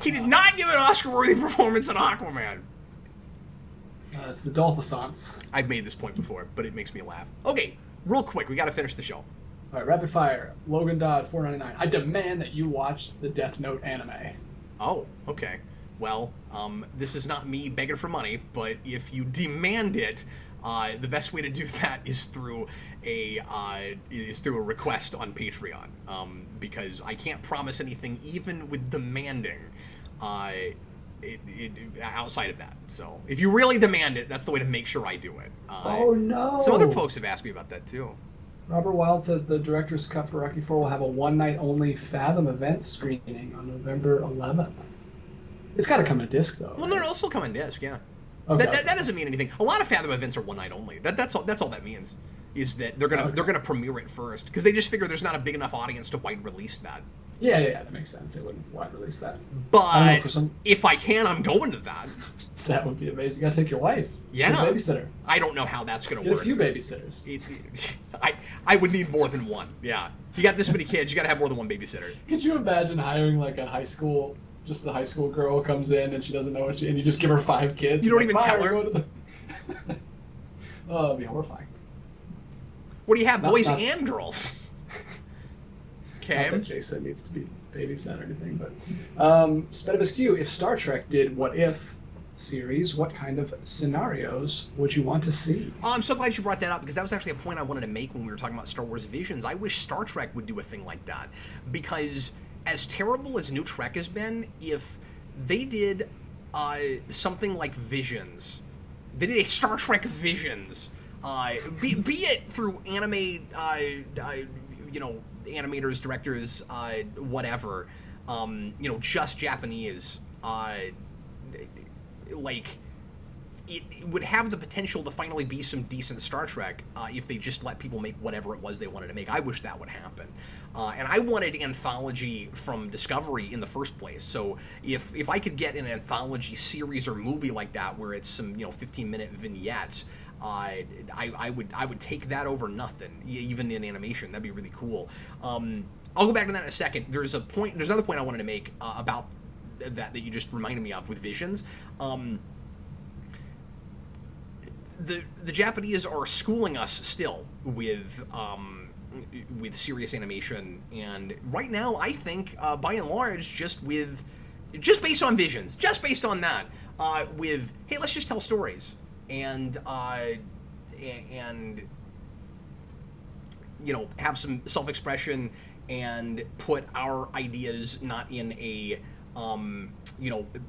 He did not give an Oscar-worthy performance in Aquaman. It's the Dolphissance. I've made this point before, but it makes me laugh. Okay, real quick, we got to finish the show. All right, rapid fire. Logan Dodd, $4.99. I demand that you watch the Death Note anime. Oh, okay. Well, this is not me begging for money, but if you demand it, the best way to do that is through a request on Patreon, because I can't promise anything even with demanding. Outside of that. So if you really demand it, that's the way to make sure I do it. Oh no! Some other folks have asked me about that too. Robert Wild says the director's cut for Rocky IV will have a one-night only Fathom event screening on November 11th. It's got to come in disc though. Well, right? no, it'll still come in disc, yeah. Okay. That doesn't mean anything. A lot of Fathom events are one night only. That's all that means. Is that they're gonna premiere it first because they just figure there's not a big enough audience to wide release that. Yeah, that makes sense. They wouldn't wide release that. But if I can, I'm going to that. That would be amazing. You gotta take your wife. Yeah. Get a babysitter. I don't know how that's gonna Get work. a few babysitters. I would need more than one. Yeah. You got this many kids, you gotta have more than one babysitter. Could you imagine hiring like a high school girl comes in and she doesn't know and you just give her 5 kids? You don't even tell her. Oh, that'd be horrifying. What do you have, boys and girls? Okay. Not that Jason needs to be babysat or anything, but Spedibus Q, if Star Trek did What If series, what kind of scenarios would you want to see? Oh, I'm so glad you brought that up because that was actually a point I wanted to make when we were talking about Star Wars Visions. I wish Star Trek would do a thing like that because as terrible as New Trek has been, if they did something like Visions, they did a Star Trek Visions, be it through animators, directors, whatever, just Japanese, it would have the potential to finally be some decent Star Trek if they just let people make whatever it was they wanted to make. I wish that would happen. And I wanted anthology from Discovery in the first place. So if I could get an anthology series or movie like that where it's some 15-minute vignettes, I would take that over nothing, even in animation. That'd be really cool. I'll go back to that in a second. There's another point I wanted to make about that you just reminded me of with Visions. The Japanese are schooling us still with serious animation, and right now I think by and large just based on Visions, just based on that, with hey, let's just tell stories and have some self-expression and put our ideas not in a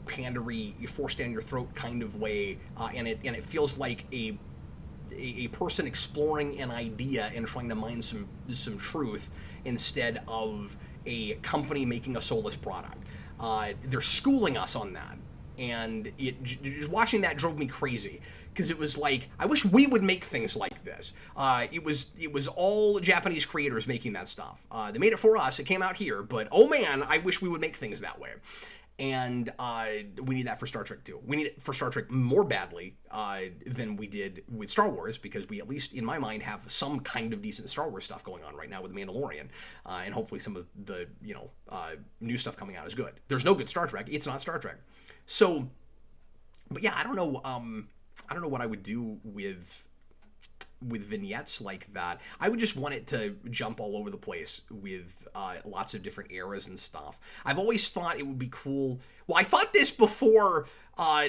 pandery, forced down your throat kind of way, and it feels like a person exploring an idea and trying to mine some truth instead of a company making a soulless product. They're schooling us on that, and just watching that drove me crazy. Because it was like, I wish we would make things like this. It was all Japanese creators making that stuff. They made it for us. It came out here. But, oh man, I wish we would make things that way. And we need that for Star Trek too. We need it for Star Trek more badly than we did with Star Wars, because we, at least in my mind, have some kind of decent Star Wars stuff going on right now with The Mandalorian, and hopefully some of the new stuff coming out is good. There's no good Star Trek. It's not Star Trek. So, but yeah, I don't know. I don't know what I would do with vignettes like that. I would just want it to jump all over the place with lots of different eras and stuff. I've always thought it would be cool. Well, I thought this before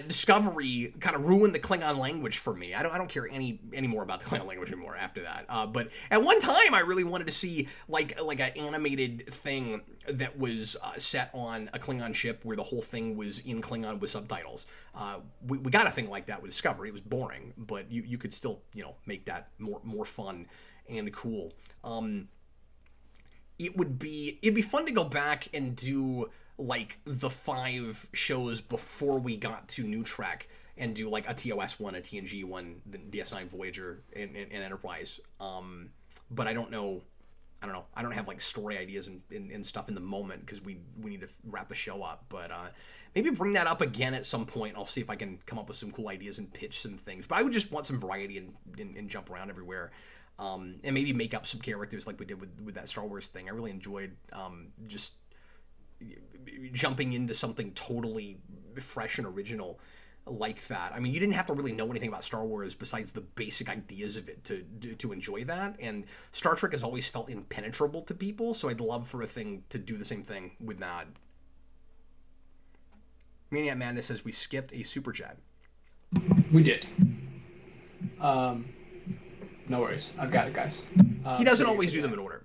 Discovery kind of ruined the Klingon language for me. I don't care any more about the Klingon language anymore after that. But at one time, I really wanted to see like an animated thing that was set on a Klingon ship where the whole thing was in Klingon with subtitles. We got a thing like that with Discovery. It was boring, but you could still make that more fun and cool. It'd be fun to go back and do like the 5 shows before we got to New Trek and do like a TOS one, a TNG one, the DS9, Voyager, and Enterprise. But I don't know. I don't have like story ideas and stuff in the moment because we need to wrap the show up. But maybe bring that up again at some point. I'll see if I can come up with some cool ideas and pitch some things. But I would just want some variety and jump around everywhere. And maybe make up some characters like we did with that Star Wars thing. I really enjoyed just jumping into something totally fresh and original like that. I mean, you didn't have to really know anything about Star Wars besides the basic ideas of it to enjoy that. And Star Trek has always felt impenetrable to people, so I'd love for a thing to do the same thing with that. Maniac Madness says we skipped a super chat. We did. No worries. I've got it, guys. He doesn't always do them in order.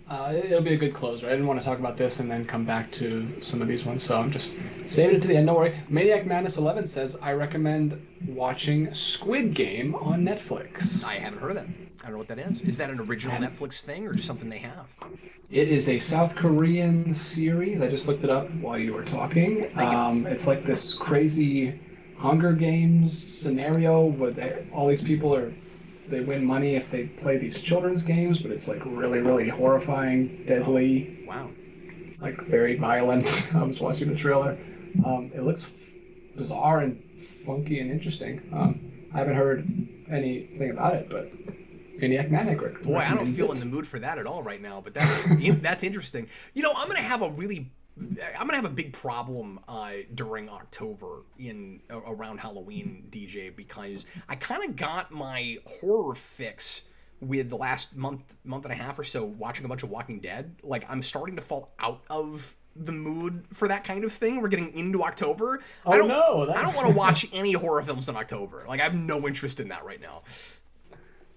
It'll be a good close, right? I didn't want to talk about this and then come back to some of these ones, so I'm just saving it to the end. Don't worry. Maniac Madness 11 says, I recommend watching Squid Game on Netflix. I haven't heard of that. I don't know what that is. Is that an original Netflix thing or just something they have? It is a South Korean series. I just looked it up while you were talking. It's like this crazy Hunger Games scenario where all these people they win money if they play these children's games, but it's like really, really horrifying, deadly. Oh, wow. Like very violent. I was watching the trailer. It looks bizarre and funky and interesting. I haven't heard anything about it, but Maniac Manic. Boy, I don't feel in the mood for that at all right now, but that's interesting. I'm gonna have a big problem during October around Halloween, DJ, because I kind of got my horror fix with the last month and a half or so watching a bunch of Walking Dead. Like, I'm starting to fall out of the mood for that kind of thing. We're getting into October. I don't want to watch any horror films in October. Like, I have no interest in that right now.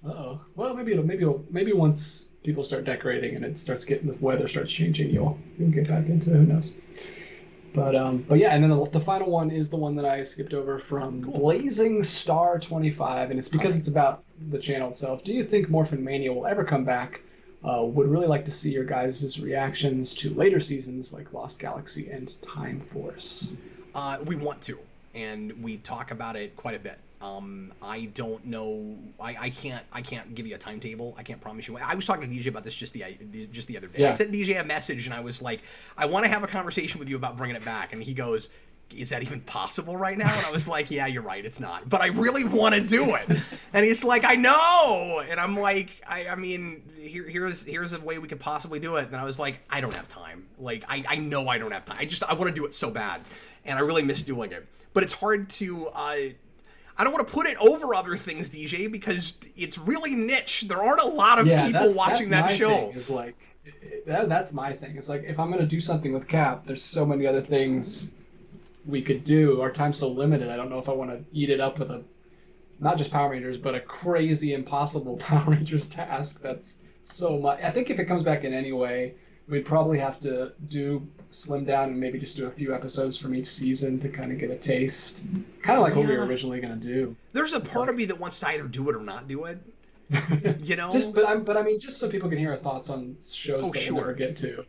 Uh-oh. Well, maybe once people start decorating and the weather starts changing, you'll get back into it. Who knows? But yeah, and then the final one is the one that I skipped over from Blazing Star 25, and it's because it's about the channel itself. Do you think Morphin Mania will ever come back? Would really like to see your guys' reactions to later seasons like Lost Galaxy and Time Force. We want to, and we talk about it quite a bit. I don't know. I can't give you a timetable. I can't promise you. I was talking to DJ about this just the other day. Yeah. I sent DJ a message and I was like, I want to have a conversation with you about bringing it back. And he goes, is that even possible right now? And I was like, yeah, you're right. It's not. But I really want to do it. And he's like, I know. And I'm like, I mean, here's a way we could possibly do it. And I was like, I don't have time. Like, I know I don't have time. I want to do it so bad. And I really miss doing it. But it's hard to... I don't want to put it over other things, DJ, because it's really niche. There aren't a lot of people watching that show. That's my thing. It's like, if I'm going to do something with Cap, there's so many other things we could do. Our time's so limited. I don't know if I want to eat it up with not just Power Rangers, but a crazy, impossible Power Rangers task. That's so much. I think if it comes back in any way, we'd probably have to slim down and maybe just do a few episodes from each season to kind of get a taste. Kind of like what we were originally going to do. There's a part of me that wants to either do it or not do it. But I mean, just so people can hear our thoughts on shows that we'll never get to.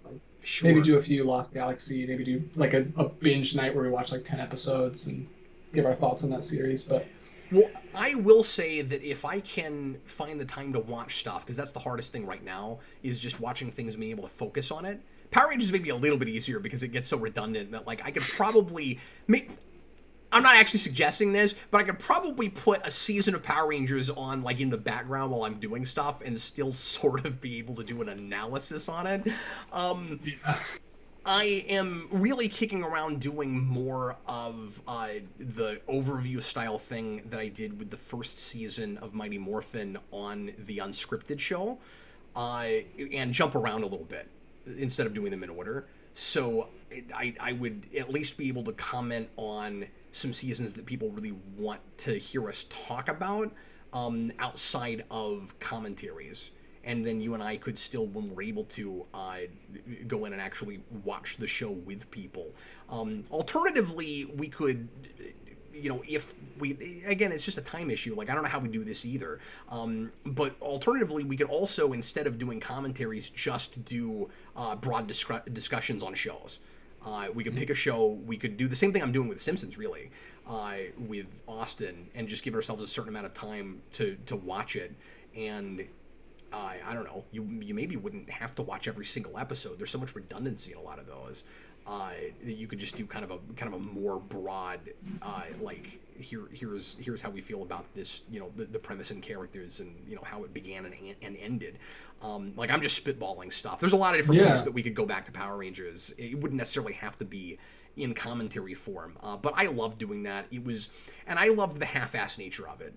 Maybe do a few Lost Galaxy, maybe do like a binge night where we watch like 10 episodes and give our thoughts on that series. But well, I will say that if I can find the time to watch stuff, because that's the hardest thing right now, is just watching things and being able to focus on it. Power Rangers may be a little bit easier because it gets so redundant that, like, I could probably I'm not actually suggesting this, but I could probably put a season of Power Rangers on, like, in the background while I'm doing stuff and still sort of be able to do an analysis on it. I am really kicking around doing more of the overview style thing that I did with the first season of Mighty Morphin on the Unscripted show, and jump around a little bit instead of doing them in order. So I would at least be able to comment on some seasons that people really want to hear us talk about outside of commentaries. And then you and I could still, when we're able to, go in and actually watch the show with people. Alternatively, we could, if we, again, it's just a time issue. Like, I don't know how we do this either. But alternatively, we could also, instead of doing commentaries, just do broad discussions on shows. We could pick a show. We could do the same thing I'm doing with The Simpsons, really, with Austin, and just give ourselves a certain amount of time to watch it. And I don't know, you maybe wouldn't have to watch every single episode. There's so much redundancy in a lot of those that you could just do kind of a more broad, like, here's how we feel about this, the premise and characters, and how it began and ended. Like, I'm just spitballing stuff. There's a lot of different ways that we could go back to Power Rangers. It wouldn't necessarily have to be in commentary form, but I love doing that. And I loved the half-ass nature of it.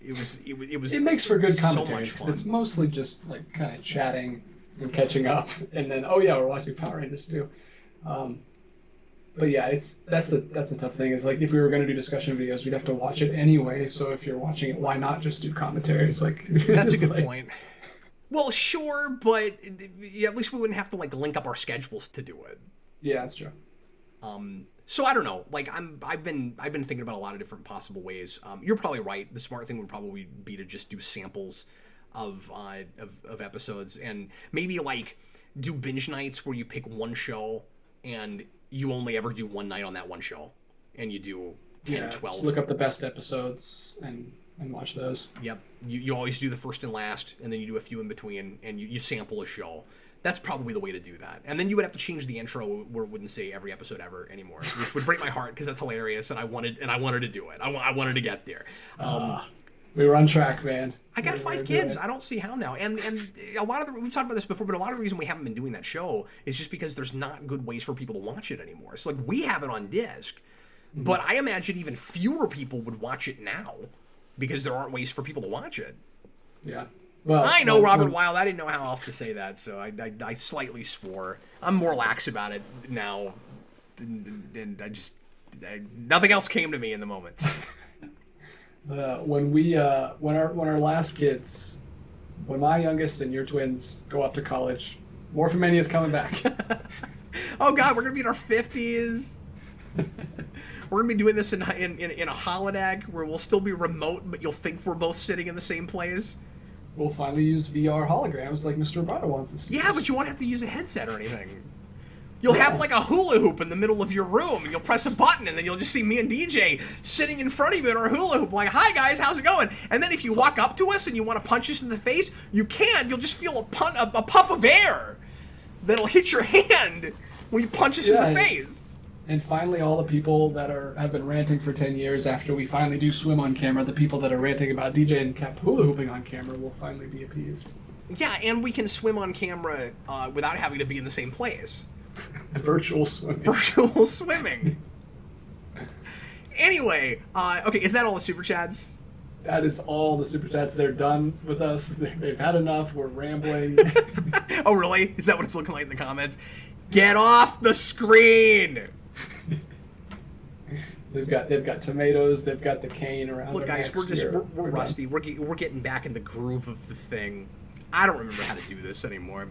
It makes for good commentary because it's mostly just, like, kind of chatting and catching up, and then we're watching Power Rangers too. But yeah, that's the tough thing, is, like, if we were going to do discussion videos, we'd have to watch it anyway. So if you're watching it, why not just do commentaries? Like, that's a good point. Well, sure, but at least we wouldn't have to, like, link up our schedules to do it. Yeah, that's true. So I don't know. Like, I've been thinking about a lot of different possible ways. You're probably right. The smart thing would probably be to just do samples of episodes, and maybe, like, do binge nights where you pick one show and you only ever do one night on that one show, and you do 10, 12. Just look up the best episodes and watch those. Yep. You always do the first and last, and then you do a few in between, and you sample a show. That's probably the way to do that. And then you would have to change the intro where it wouldn't say every episode ever anymore, which would break my heart because that's hilarious, and I wanted to do it. I wanted to get there. We were on track, man. I got 5 kids. I don't see how now. And a lot of we've talked about this before, but a lot of the reason we haven't been doing that show is just because there's not good ways for people to watch it anymore. So, like, we have it on disc, but I imagine even fewer people would watch it now because there aren't ways for people to watch it. Yeah. Well, I know, Robert Wild. I didn't know how else to say that, so I slightly swore. I'm more lax about it now, and nothing else came to me in the moment. When our last kids, when my youngest and your twins go up to college, Morphin is coming back. Oh God, we're gonna be in our 50s. We're gonna be doing this in a holodeck where we'll still be remote, but you'll think we're both sitting in the same place. We'll finally use VR holograms like Mr. Roboto wants us to. Yeah, but you won't have to use a headset or anything. You'll have, like, a hula hoop in the middle of your room, and you'll press a button, and then you'll just see me and DJ sitting in front of you in our hula hoop, like, "Hi guys, how's it going?" And then if you walk up to us and you want to punch us in the face, you can. You'll just feel a puff of air that'll hit your hand when you punch us in the face. And finally, all the people that have been ranting for 10 years after we finally do swim on camera, the people that are ranting about DJ and Cap hula hooping on camera will finally be appeased. Yeah, and we can swim on camera without having to be in the same place. Virtual swimming. Virtual swimming. Anyway, okay, is that all the Super Chats? That is all the Super Chats. They're done with us. They've had enough. We're rambling. Oh, really? Is that what it's looking like in the comments? Get off the screen! They've got tomatoes. They've got the cane around. Look, guys, we're rusty. We're getting back in the groove of the thing. I don't remember how to do this anymore.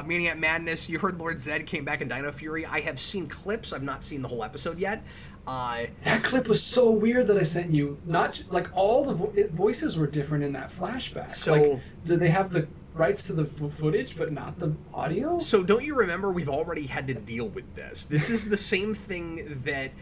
Maniac Madness. You heard Lord Zed came back in Dino Fury. I have seen clips. I've not seen the whole episode yet. That clip was so weird that I sent you. Not like all the voices were different in that flashback. So like, did they have the rights to the footage but not the audio? So don't you remember we've already had to deal with this? This is the same thing that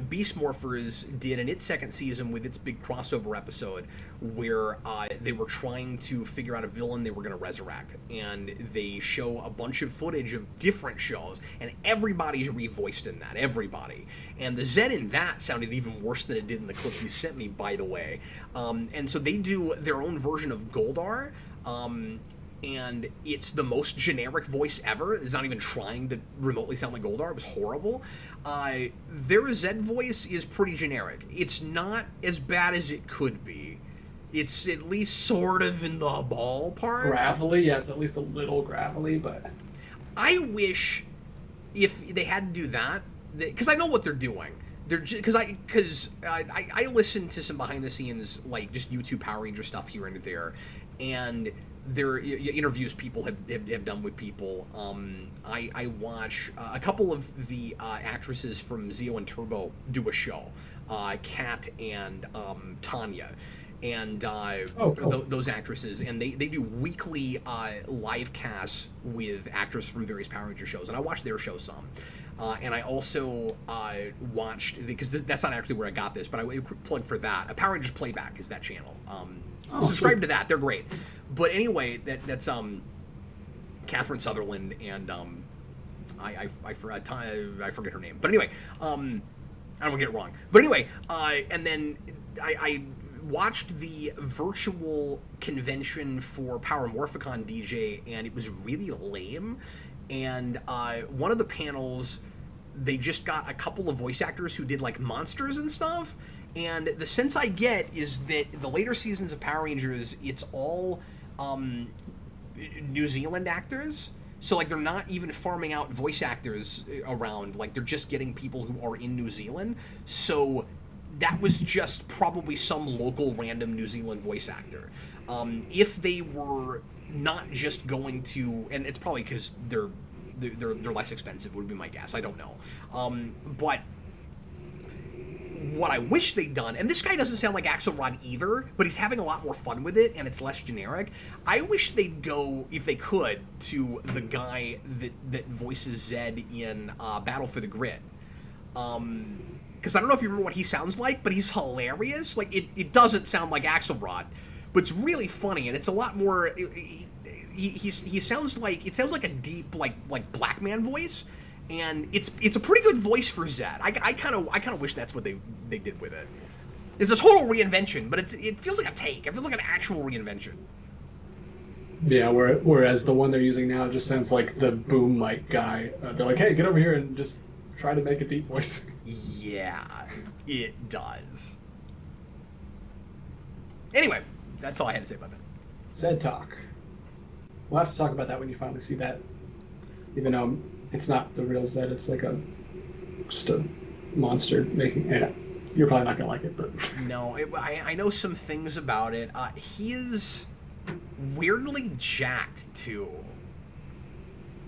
Beast Morphers did in its second season with its big crossover episode where they were trying to figure out a villain they were going to resurrect, and they show a bunch of footage of different shows, and everybody's revoiced in that, everybody. And the Zed in that sounded even worse than it did in the clip you sent me, by the way. And so they do their own version of Goldar, and it's the most generic voice ever. It's not even trying to remotely sound like Goldar. It was horrible. Their Zed voice is pretty generic. It's not as bad as it could be. It's at least sort of in the ballpark. Gravelly, yeah, it's at least a little gravelly, but... I wish if they had to do that, because I know what they're doing. Because I listen to some behind the scenes, like, just YouTube Power Ranger stuff here and there, and there interviews people have done with people. I watch a couple of the actresses from Zeo and Turbo do a show, Kat and Tanya, and cool. those actresses, and they do weekly live casts with actors from various Power Ranger shows, and I watch their show some. And I also watched, because that's not actually where I got this, but I plug for that. A Power Rangers Playback is that channel. Subscribe to that; they're great. But anyway, that's Catherine Sutherland and I forget her name. But anyway, I don't want to get it wrong. But anyway, and then I watched the virtual convention for Power Morphicon DJ, and it was really lame. And one of the panels, they just got a couple of voice actors who did like monsters and stuff. And the sense I get is that the later seasons of Power Rangers, it's all New Zealand actors. So, like, they're not even farming out voice actors around. Like, they're just getting people who are in New Zealand. So that was just probably some local random New Zealand voice actor. If they were not just going to, and it's probably because they're less expensive, would be my guess. I don't know. But what I wish they'd done, and this guy doesn't sound like Axelrod either, but he's having a lot more fun with it, and it's less generic. I wish they'd go, if they could, to the guy that voices Zed in Battle for the Grid. Because I don't know if you remember what he sounds like, but he's hilarious. Like, it doesn't sound like Axelrod, but it's really funny, and it's a lot more... He sounds like... It sounds like a deep, like black man voice, and it's a pretty good voice for Zed. I kind of wish that's what they did with it. It's a total reinvention, but it feels like a take. It feels like an actual reinvention. Yeah, whereas the one they're using now just sounds like the boom mic guy. They're like, hey, get over here and just try to make a deep voice. Yeah, it does. Anyway, that's all I had to say about that. Zed talk. We'll have to talk about that when you finally see that. Even though it's not the real Zed, it's like just a monster making. Yeah, you're probably not gonna like it, but no, I know some things about it. He is weirdly jacked too.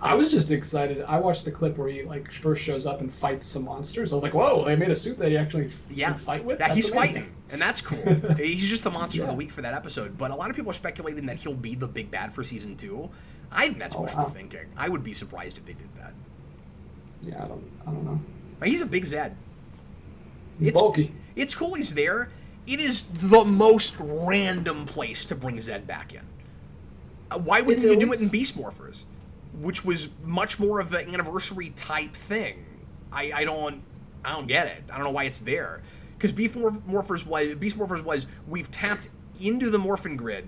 I was just excited. I watched the clip where he like first shows up and fights some monsters. I was like, whoa, they made a suit that he actually can fight with? Yeah, he's amazing. fighting, and that's cool. He's just the monster of the week for that episode. But a lot of people are speculating that he'll be the big bad for season 2. I think that's wishful thinking. I would be surprised if they did that. Yeah, I don't know. But he's a big Zed. He's bulky. It's cool he's there. It is the most random place to bring Zed back in. Why wouldn't you do it in Beast Morphers, which was much more of an anniversary type thing? I don't get it. I don't know why it's there. Because Beast Morphers was we've tapped into the Morphin Grid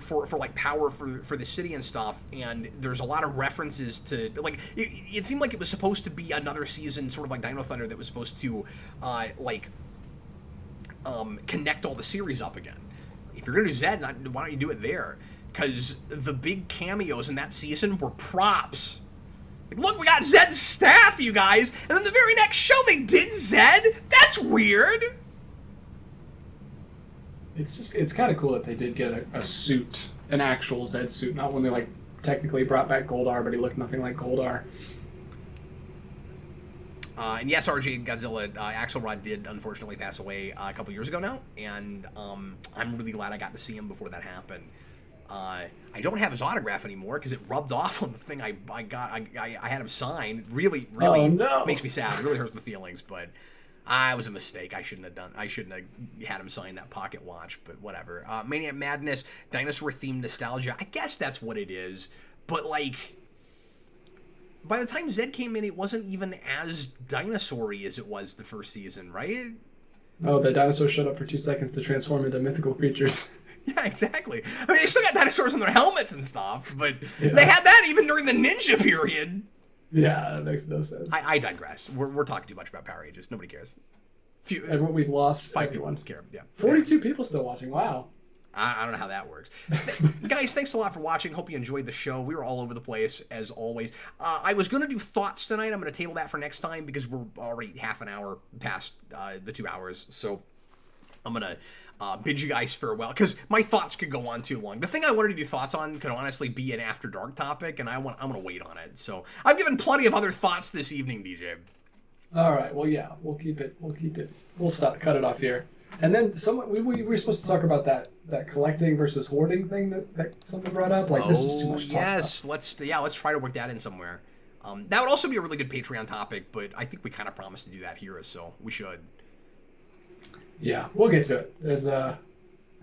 for like power for the city and stuff, and there's a lot of references to like it seemed like it was supposed to be another season, sort of like Dino Thunder, that was supposed to connect all the series up again. If you're gonna do Zed, why don't you do it there? Because the big cameos in that season were props. Like, look, we got Zed's staff, you guys! And then the very next show they did Zed? That's weird! It's kind of cool that they did get a suit, an actual Zed suit, not when they like technically brought back Goldar, but he looked nothing like Goldar. And yes, RJ Godzilla, Axelrod did unfortunately pass away a couple years ago now, and I'm really glad I got to see him before that happened. I don't have his autograph anymore because it rubbed off on the thing I got. I had him sign. Really makes me sad. It really hurts my feelings, but it was a mistake. I shouldn't have had him sign that pocket watch, but whatever. Maniac Madness, dinosaur themed nostalgia. I guess that's what it is. But like, by the time Zed came in, it wasn't even as dinosaur-y as it was the first season, right? Oh, the dinosaurs showed up for 2 seconds to transform into mythical creatures. Yeah, exactly. I mean, they still got dinosaurs on their helmets and stuff, but they had that even during the ninja period. Yeah, that makes no sense. I digress. We're talking too much about Power Rangers. Nobody cares. And we've lost 5 everyone. people care. Yeah. 42 people still watching. Wow. I don't know how that works. Guys, thanks a lot for watching. Hope you enjoyed the show. We were all over the place, as always. I was going to do thoughts tonight. I'm going to table that for next time because we're already half an hour past the 2 hours. So I'm going to bid you guys farewell because my thoughts could go on too long. The thing I wanted to do thoughts on could honestly be an After Dark topic, and I'm going to wait on it. So I've given plenty of other thoughts this evening, DJ. All right. Well, yeah, we'll keep it. We'll cut it off here. And then we were supposed to talk about that collecting versus hoarding thing that someone brought up. Like, this is too much to talk about. Let's try to work that in somewhere. That would also be a really good Patreon topic, but I think we kind of promised to do that here, so we should. Yeah, we'll get to it. There's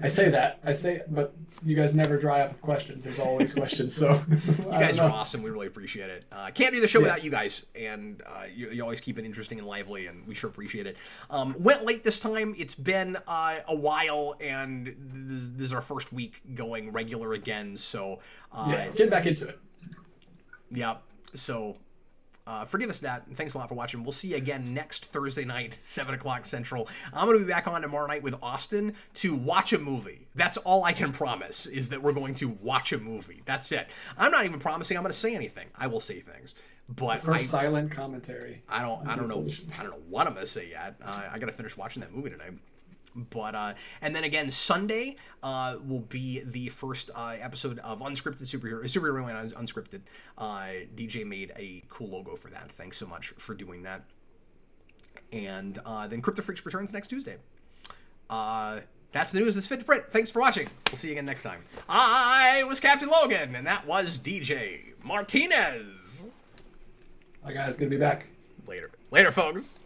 I say, but you guys never dry up with questions. There's always questions. So you guys are awesome. We really appreciate it. Can't do the show without you guys, and you always keep it interesting and lively, and we sure appreciate it. Went late this time. It's been a while, and this is our first week going regular again. So get back into it. Yeah. So. Forgive us that, and thanks a lot for watching. We'll see you again next Thursday night, 7 o'clock Central. I'm going to be back on tomorrow night with Austin to watch a movie. That's all I can promise, is that we're going to watch a movie. That's it. I'm not even promising I'm going to say anything. I will say things. But silent commentary. I don't know what I'm going to say yet. I got to finish watching that movie tonight. But and then again, Sunday will be the first episode of Unscripted Superhero and Unscripted. DJ made a cool logo for that. Thanks so much for doing that. And then Crypto Freaks returns next Tuesday. That's the news that's fit to print. Thanks for watching. We'll see you again next time. I was Captain Logan, and that was DJ Martinez. Hi guys, good to be back. Later, folks.